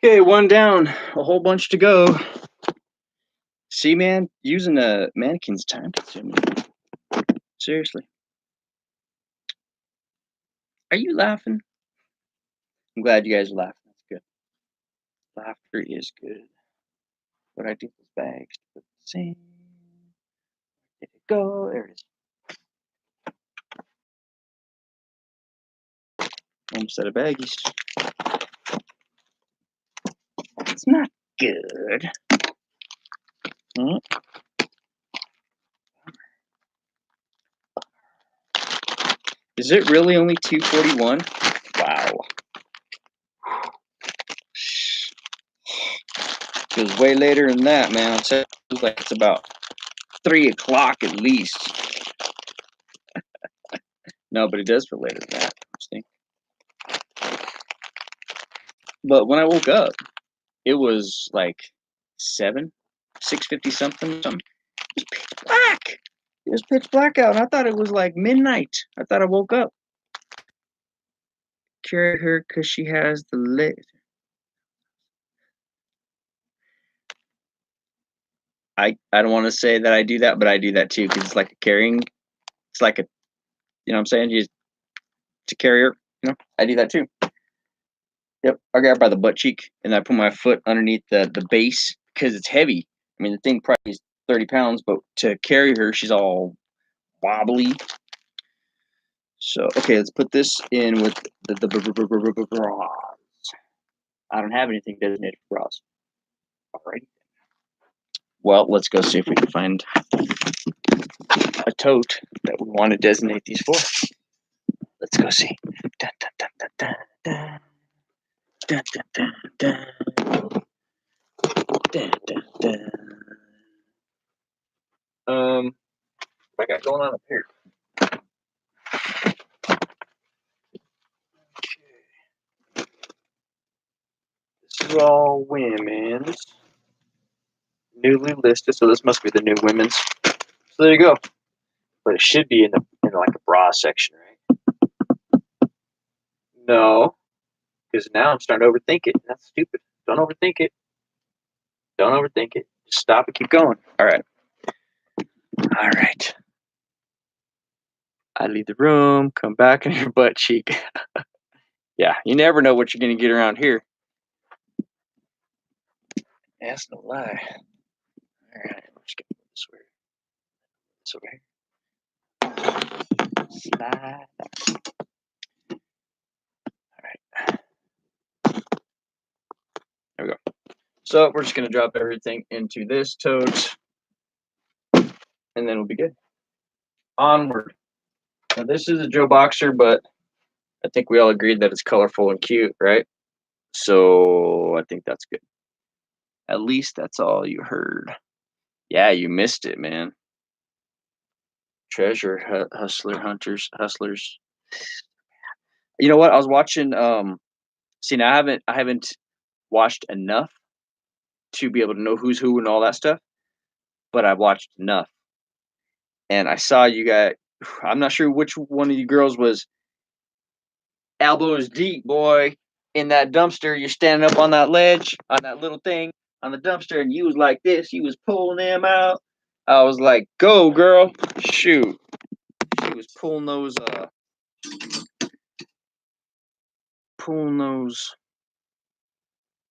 Okay, one down, a whole bunch to go. See, man, using a mannequin's time consuming. Seriously. Are you laughing? I'm glad you guys are laughing. That's good. Laughter is good. What I do with those bags? Put the same. There it go. There it is. Almost out of baggies. It's not good. Is it really only $2.41? Wow. Feels way later than that, man. It feels like it's about 3 o'clock at least. No, but it does feel later than that. But when I woke up, it was like 6:50 something. It was pitch black. It was pitch black out, and I thought it was like midnight. I thought I woke up. Carry her because she has the leg. I don't want to say that I do that, but I do that too because it's like a carrying. It's like a, you know what I'm saying? You to carry her. You know, I do that too. Yep, I grab her by the butt cheek and I put my foot underneath the base because it's heavy. I mean, the thing probably is 30 pounds, but to carry her, she's all wobbly. So, okay, let's put this in with the bras. I don't have anything designated for bras. All right. Well, let's go see if we can find a tote that we want to designate these for. Let's go see. Dun, dun, dun, dun, dun, dun. Dun, dun, dun, dun. Dun, dun, dun. What I got going on up here? Okay. This is all women's. Newly listed, so this must be the new women's. So there you go. But it should be in like a bra section, right? No, because now I'm starting to overthink it. That's stupid. Don't overthink it. Don't overthink it. Just stop and keep going. All right. All right. I leave the room, come back in your butt cheek. Yeah, you never know what you're going to get around here. That's no lie. All right, we're just going to put this over here. Slide. All right. There we go. So we're just going to drop everything into this tote, and then we'll be good. Onward. Now, this is a Joe Boxer, but I think we all agreed that it's colorful and cute, right? So I think that's good. At least that's all you heard. Yeah, you missed it, man. Treasure hustlers. You know what? I was watching. See, now I haven't watched enough to be able to know who's who and all that stuff, but I've watched enough, and I saw you got. I'm not sure which one of you girls was elbows deep, boy, in that dumpster. You're standing up on that ledge, on that little thing, on the dumpster, and you was like this. You was pulling them out. I was like, "Go, girl, shoot!" She was pulling those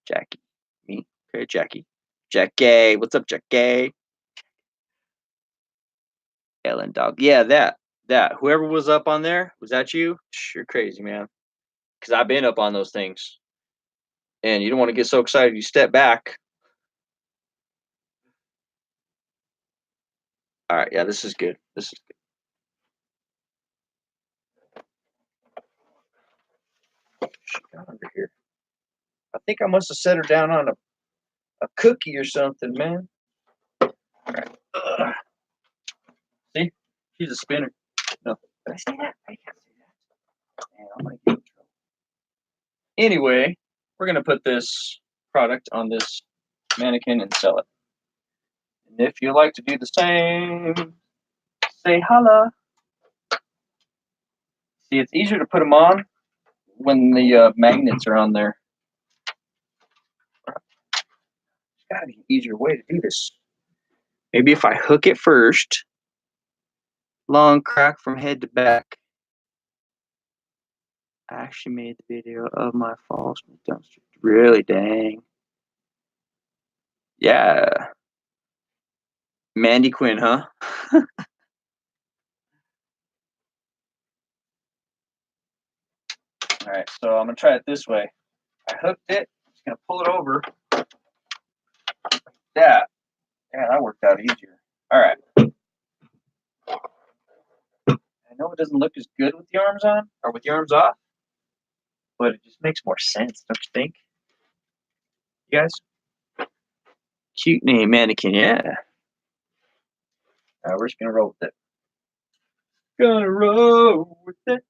Jackie. Me. Okay, Jackie. Jackie. What's up, Jackie? Ellen dog. Yeah, that. Whoever was up on there, was that you? You're crazy, man. Because I've been up on those things. And you don't want to get so excited you step back. All right, yeah, this is good. This is good. She got under here. I think I must have set her down on a cookie or something, man. All right. See? She's a spinner. No. Did I say that? I can't say that. Man, I'm gonna get in trouble. Anyway, we're gonna put this product on this mannequin and sell it. And if you like to do the same, say holla. See, it's easier to put them on when the magnets are on there. There's gotta be an easier way to do this. Maybe if I hook it first, long crack from head to back. I actually made the video of my falls from the dumpster. Really, dang. Yeah. Mandy Quinn, huh? All right, so I'm gonna try it this way. I hooked it. I'm just gonna pull it over. Yeah, that worked out easier. All right. I know it doesn't look as good with the arms on or with the arms off, but it just makes more sense, don't you think? You guys? Cute name, mannequin. Yeah. We're just gonna roll with it. Gonna roll with it.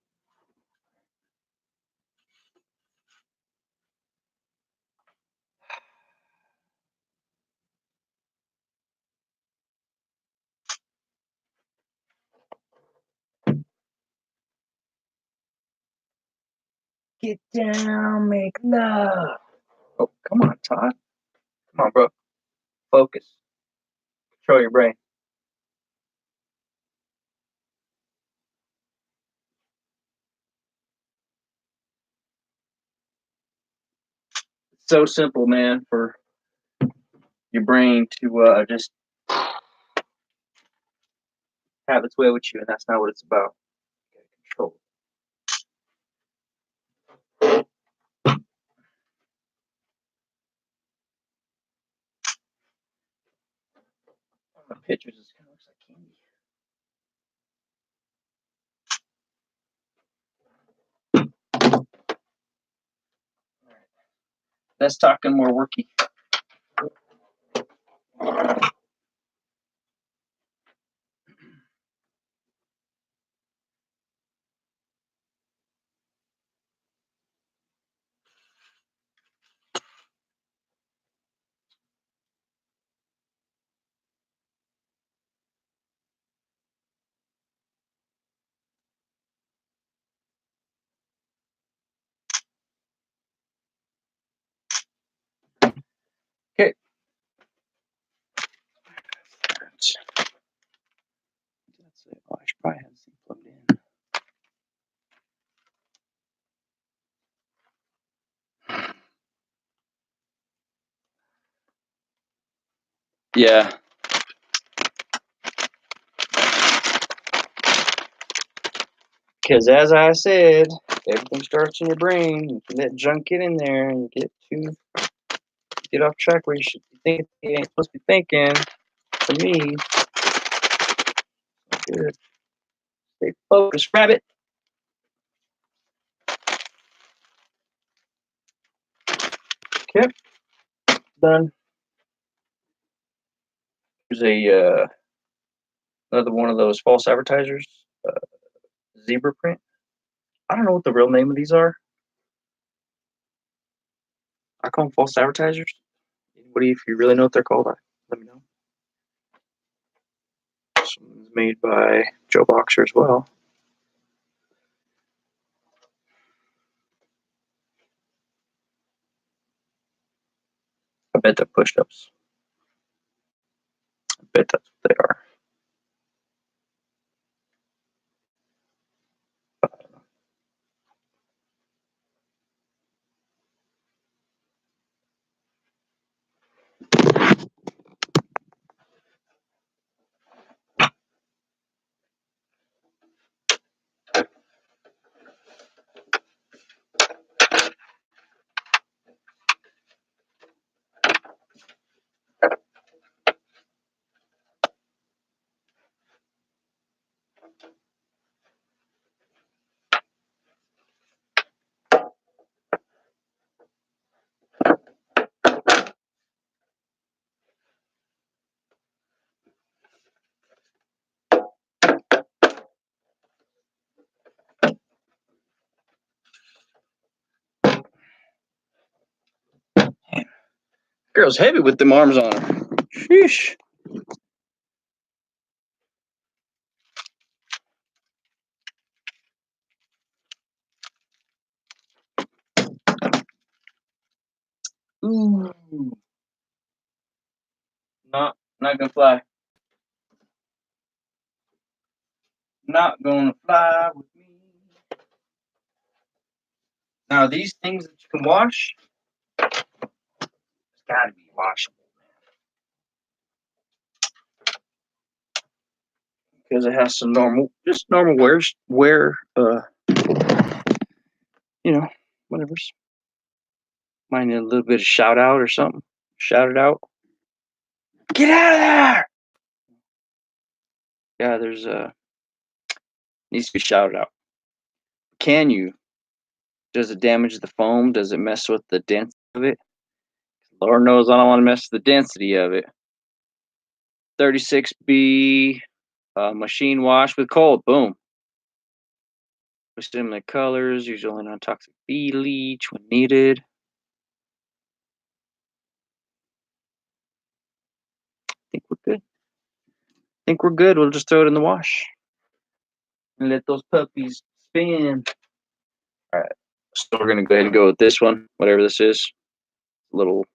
Get down, make love. Oh, come on, Todd. Come on, bro. Focus. Control your brain. It's so simple, man, for your brain to just have its way with you, and that's not what it's about. You gotta control it. The pictures just kind of looks like candy. All right. Less talking, more worky. Okay. That's it. Oh, I should probably have this thing plugged in. Yeah. Because as I said, everything starts in your brain. You can let junk get in there and get off track where you should be thinking you ain't supposed to be thinking. For me, good. Stay focused, rabbit. Okay, done. Here's another one of those false advertisers, zebra print. I don't know what the real name of these are. I call them false advertisers. Anybody, if you really know what they're called, let me know. This one's made by Joe Boxer as well. I bet they're push-ups. I bet that's what they are. girl's heavy with them arms on her. Sheesh. Ooh. Not gonna fly. Not gonna fly with me. Now these things that you can wash, it's gotta be washable because it has some just normal wear. Whatever's. Might need a little bit of shout out or something. Shout it out. Get out of there! Yeah, there's needs to be shouted out. Can you? Does it damage the foam? Does it mess with the density of it? Lord knows I don't want to mess with the density of it. 36B machine wash with cold. Boom. With similar colors, usually non-toxic bee leech when needed. Think we're good. Think we're good. We'll just throw it in the wash and let those puppies spin. All right. So we're gonna go ahead and go with this one, whatever this is. A little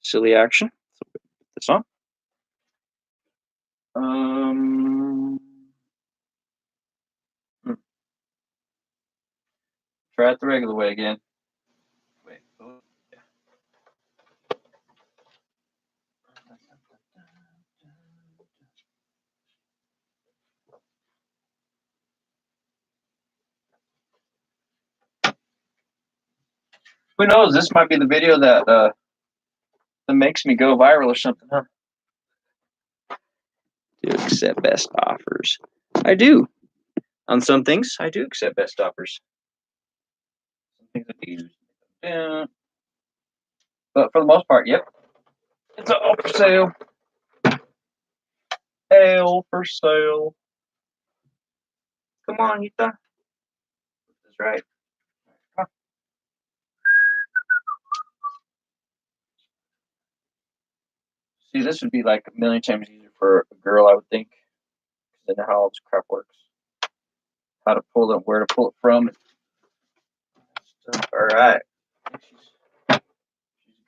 silly action. So put this on. Try it the regular way again. Wait. Oh, yeah. Who knows? This might be the video that makes me go viral or something, huh? Do accept best offers. I do. On some things, I do accept best offers. Some things I do. Yeah. But for the most part, yep. It's all for sale. Hell for sale. Come on, Ethan. That's right. See, this would be like a million times easier for a girl, I would think. They know how all this crap works. How to pull it, where to pull it from. All right. She's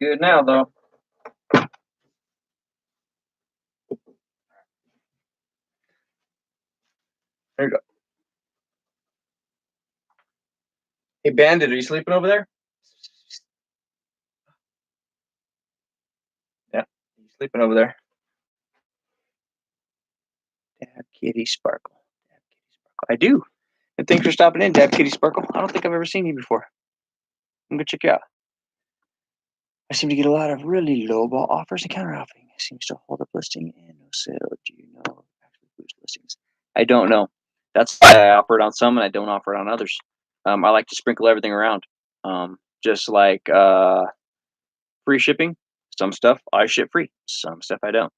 good now, though. There you go. Hey, Bandit, are you sleeping over there? Yeah, he's sleeping over there. Dab Kitty Sparkle. Dab Kitty Sparkle. I do. And thanks for stopping in, Dab Kitty Sparkle. I don't think I've ever seen you before. I'm going to check you out. I seem to get a lot of really low-ball offers and counter-offering. It seems to hold up listing and no sale. Do you know actually boost listings? I don't know. That's why I offer it on some and I don't offer it on others. I like to sprinkle everything around. Just like free shipping. Some stuff I ship free. Some stuff I don't.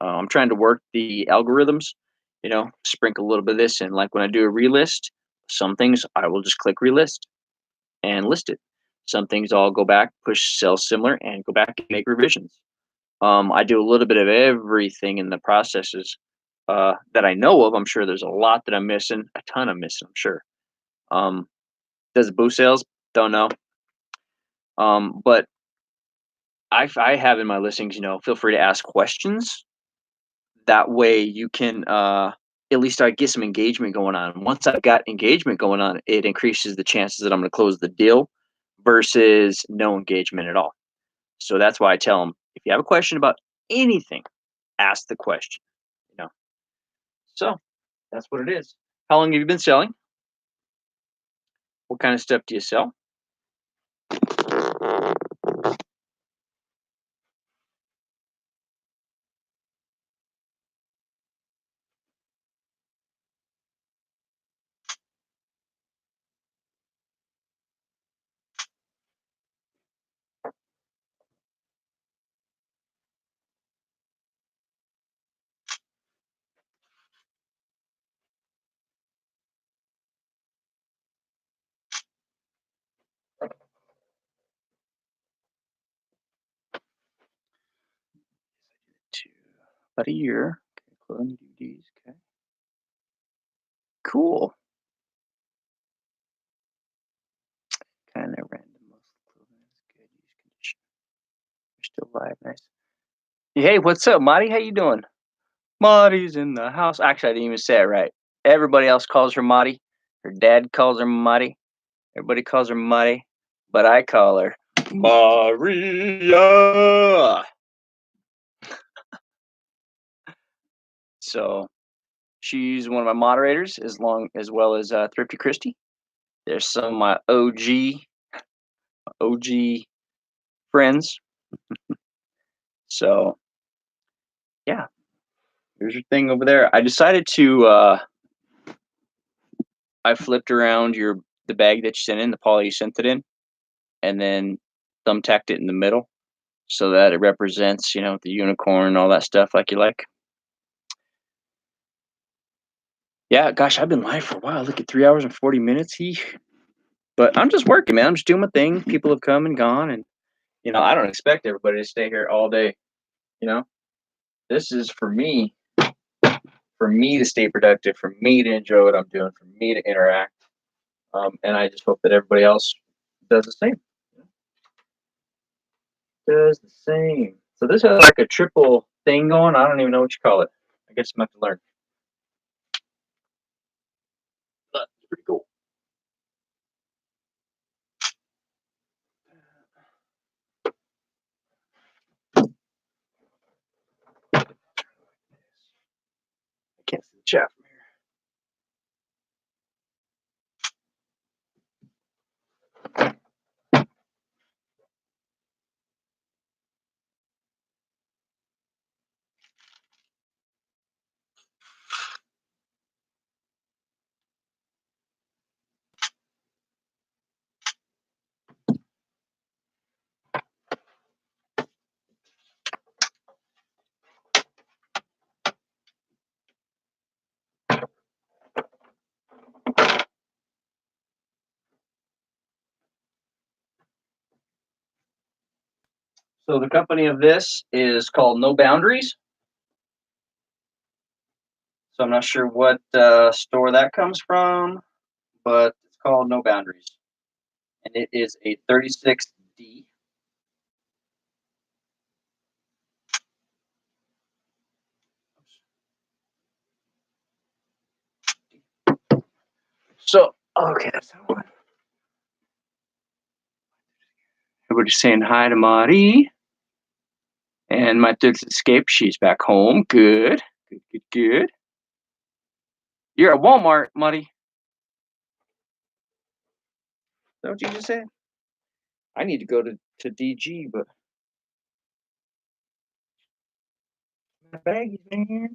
I'm trying to work the algorithms, sprinkle a little bit of this in. Like when I do a relist, some things I will just click relist and list it. Some things I'll go back, push sell similar, and go back and make revisions. I do a little bit of everything in the processes that I know of. I'm sure there's a lot that I'm missing, a ton I'm missing, I'm sure. Does it boost sales? Don't know. But I have in my listings, feel free to ask questions. That way you can at least I get some engagement going on. Once I've got engagement going on, it increases the chances that I'm going to close the deal versus no engagement at all. So that's why I tell them, if you have a question about anything, ask the question. So that's what it is. How long have you been selling? What kind of stuff do you sell? About a year. Okay, clothing DVDs. Okay. Cool. Kind of random. Most clothing is good. Use condition. You're still live. Nice. Hey, what's up, Marty? How you doing? Marty's in the house. Actually, I didn't even say it right. Everybody else calls her Marty. Her dad calls her Marty. Everybody calls her Marty, but I call her Maria. So she's one of my moderators, as well as Thrifty Christie. There's some of my OG friends. So yeah, here's your thing over there. I decided to I flipped around the bag that you sent in, the poly you sent it in, and then thumbtacked it in the middle so that it represents, the unicorn and all that stuff like you like. Yeah, gosh, I've been live for a while. Look at 3 hours and 40 minutes. But I'm just working, man. I'm just doing my thing. People have come and gone, and I don't expect everybody to stay here all day. This is for me to stay productive, for me to enjoy what I'm doing, for me to interact. And I just hope that everybody else does the same. Does the same. So this has like a triple thing going. I don't even know what you call it. I guess I'm going to have to learn. But it's pretty cool. I can't see the chat from here. So the company of this is called No Boundaries. So I'm not sure what store that comes from, but it's called No Boundaries. And it is a 36D. So, okay, that's that one. Everybody's saying hi to Marty. And my Toots escaped. She's back home. Good. Good, good, good. You're at Walmart, Marty. Is that what you just said? I need to go to DG, but my bag is in here.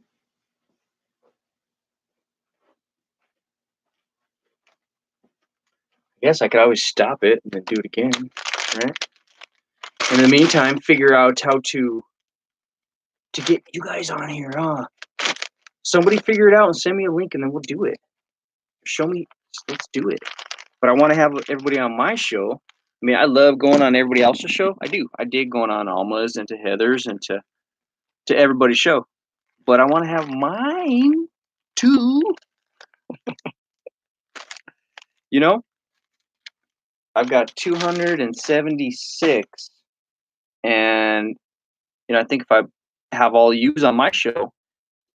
I guess I could always stop it and then do it again, right? In the meantime, figure out how to get you guys on here, huh? Somebody figure it out and send me a link, and then we'll do it. Show me. Let's do it. But I want to have everybody on my show. I mean, I love going on everybody else's show. I do. I dig going on Alma's and to Heather's and to everybody's show. But I want to have mine too. I've got 276, and I think if I have all yous on my show, it's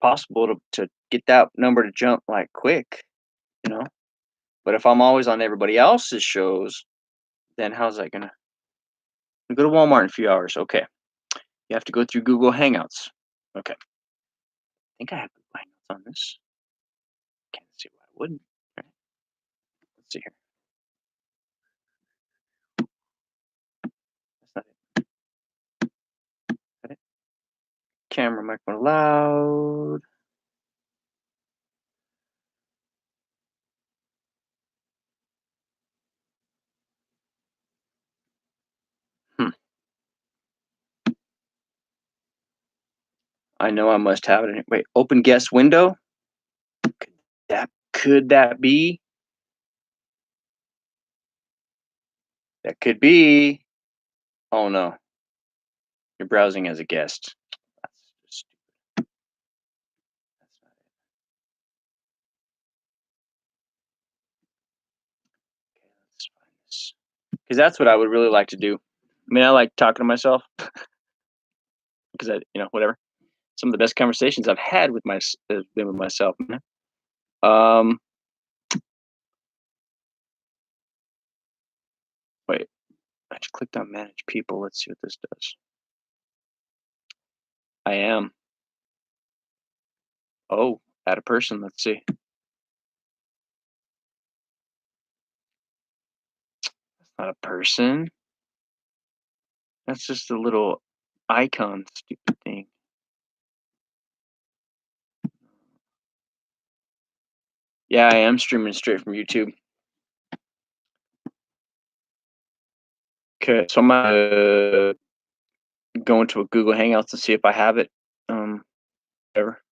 possible to get that number to jump like quick. But if I'm always on everybody else's shows, then how's that gonna? Go to Walmart in a few hours. Okay. You have to go through Google Hangouts. Okay. I think I have Google Hangouts on this. Can't see why I wouldn't. Right. Let's see here. That's not it. Is that it? Camera microphone allowed. I know I must have it. Wait, open guest window? Could that be? That could be. Oh no. You're browsing as a guest. That's just stupid. because that's what I would really like to do. I mean, I like talking to myself because whatever. Some of the best conversations I've had with have been with myself. Man. Um, wait, I just clicked on manage people. Let's see what this does. I am. Oh, add a person. Let's see. That's not a person. That's just a little icon, stupid thing. Yeah, I am streaming straight from YouTube. Okay, so I'm gonna go into a Google Hangouts and see if I have it. Whatever.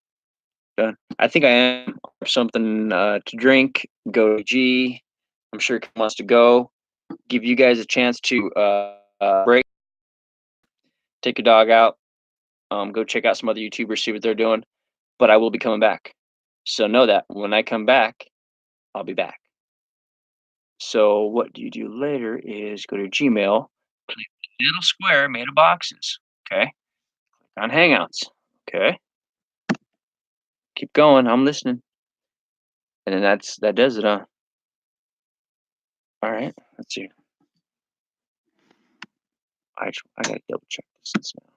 Done. I think I am. Something to drink. Go to G. I'm sure Kim wants to go. Give you guys a chance to break. Take your dog out. Go check out some other YouTubers, see what they're doing. But I will be coming back. So know that when I come back, I'll be back. So what you do later is go to Gmail, click the little square made of boxes. Okay. Click on Hangouts. Okay. Keep going. I'm listening. And then that does it, huh? All right. Let's see. I gotta double check this now.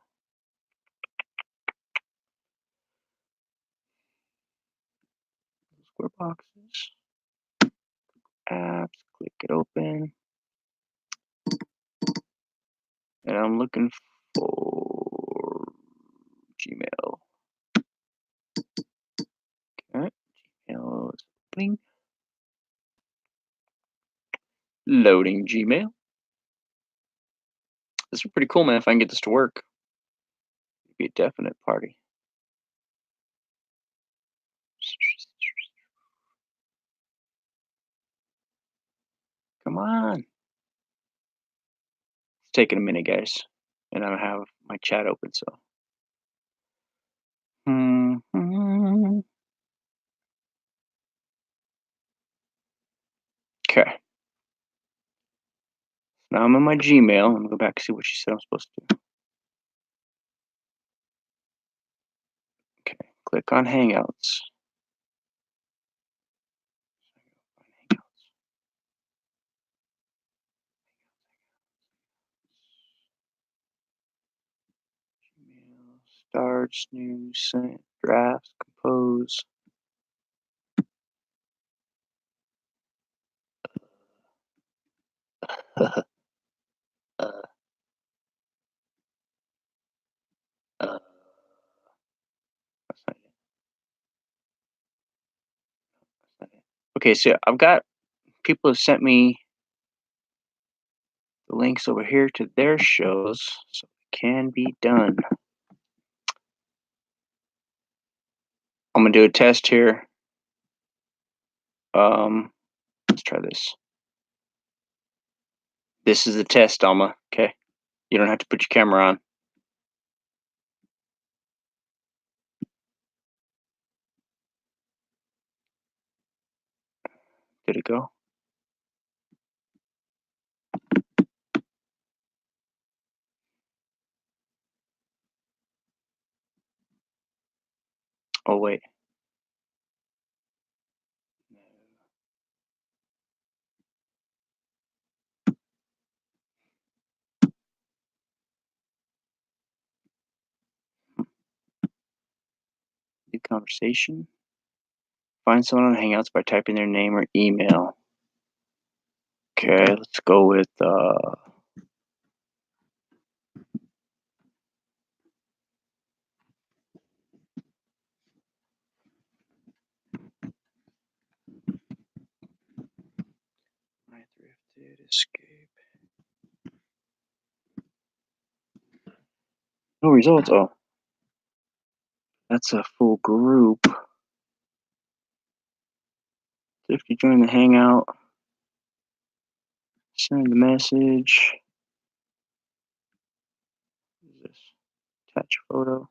Square boxes. Apps. Click it open. And I'm looking for Gmail. Okay. Gmail is opening. Loading Gmail. This is pretty cool, man. If I can get this to work, it'd be a definite party. Come on. It's taking a minute, guys. And I don't have my chat open, so. Okay. Now I'm in my Gmail. I'm gonna go back and see what she said I'm supposed to do. Okay. Click on Hangouts. Gmail, starts, new, sent, drafts, compose. uh, uh, that's not it. That's not it. Okay, so I've got people have sent me the links over here to their shows, so it can be done. I'm gonna do a test here. Let's try this. This is a test, Alma. Okay, you don't have to put your camera on. Did it go? Oh wait. New conversation. Find someone on Hangouts by typing their name or email. Okay, let's go with my thrifted escape. No results. Oh, that's a full group. If you join the Hangout, send the message. What is this? Attach a photo.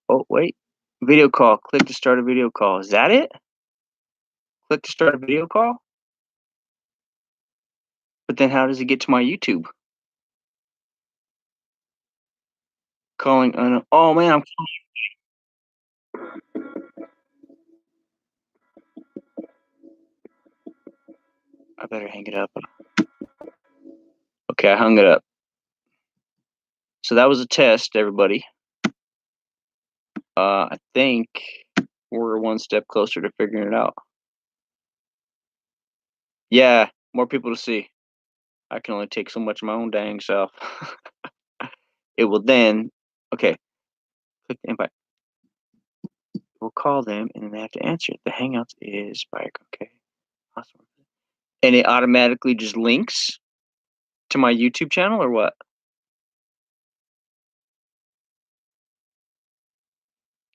Oh, wait. Video call. Click to start a video call. Is that it? Click to start a video call? But then how does it get to my YouTube? Calling oh man, I better hang it up. Okay, I hung it up. So that was a test, everybody. I think we're one step closer to figuring it out. Yeah, more people to see. I can only take so much of my own dang self. It will then, okay, click the invite. We'll call them and then they have to answer it. The Hangouts is Spike. Okay, awesome. And it automatically just links to my YouTube channel or what?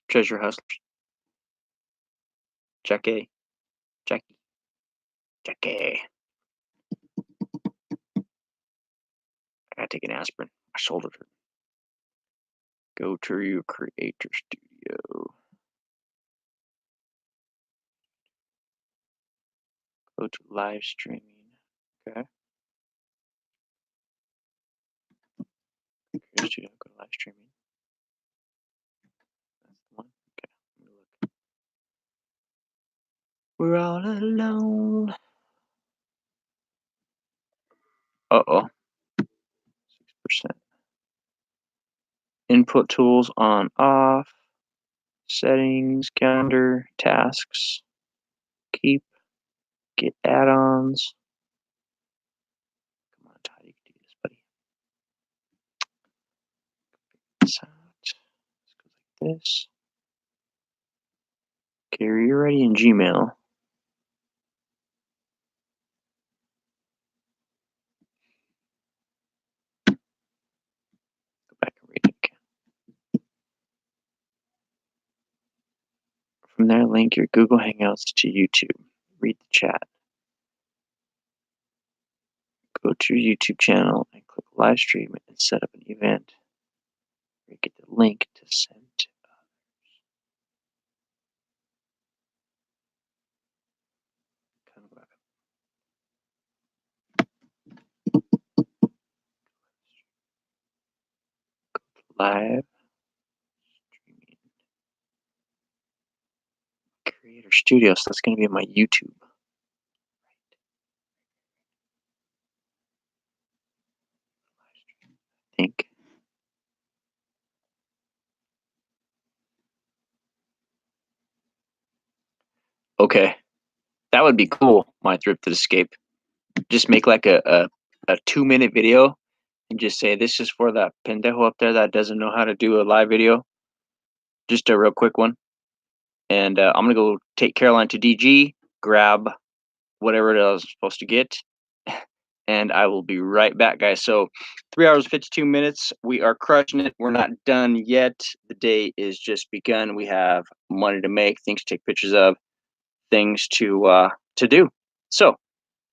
Treasure Hustlers. Jackie. Jackie. Jackie. I gotta take an aspirin. My shoulder hurt. Go to your creator studio. Go to live streaming. Okay. Creator studio, go to live streaming. That's the one. Okay. Let me look. We're all alone. Uh-oh. 6%. Input tools on off. Settings, calendar, tasks. Keep. Get add-ons. Come on, Todd, you can do this, buddy. This out. Let's go like this. Okay, you're already in Gmail. Go back and read it again. From there, link your Google Hangouts to YouTube. Read the chat. Go to your YouTube channel and click live stream and set up an event. You get the link to send to others. Live streaming. Creator Studio, so that's going to be my YouTube. I think. Okay, that would be cool. My Thrifted Escape. Just make like a 2-minute video and just say this is for that pendejo up there that doesn't know how to do a live video. Just a real quick one. And I'm gonna go take Caroline to DG, grab whatever it is I was supposed to get, and I will be right back, guys. So 3 hours 52 minutes. We are crushing it. We're not done yet. The day is just begun. We have money to make, things to take pictures of, things to do. So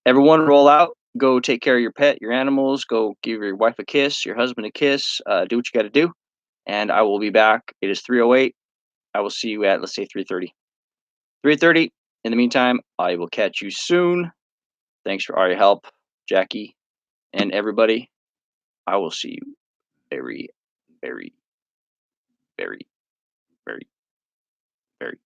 everyone roll out, go take care of your pet, your animals, go give your wife a kiss, your husband a kiss, do what you got to do. And I will be back. It is 3:08. I will see you at, let's say, 3:30. 3:30. In the meantime, I will catch you soon. Thanks for all your help, Jackie, and everybody. I will see you very, very, very, very, very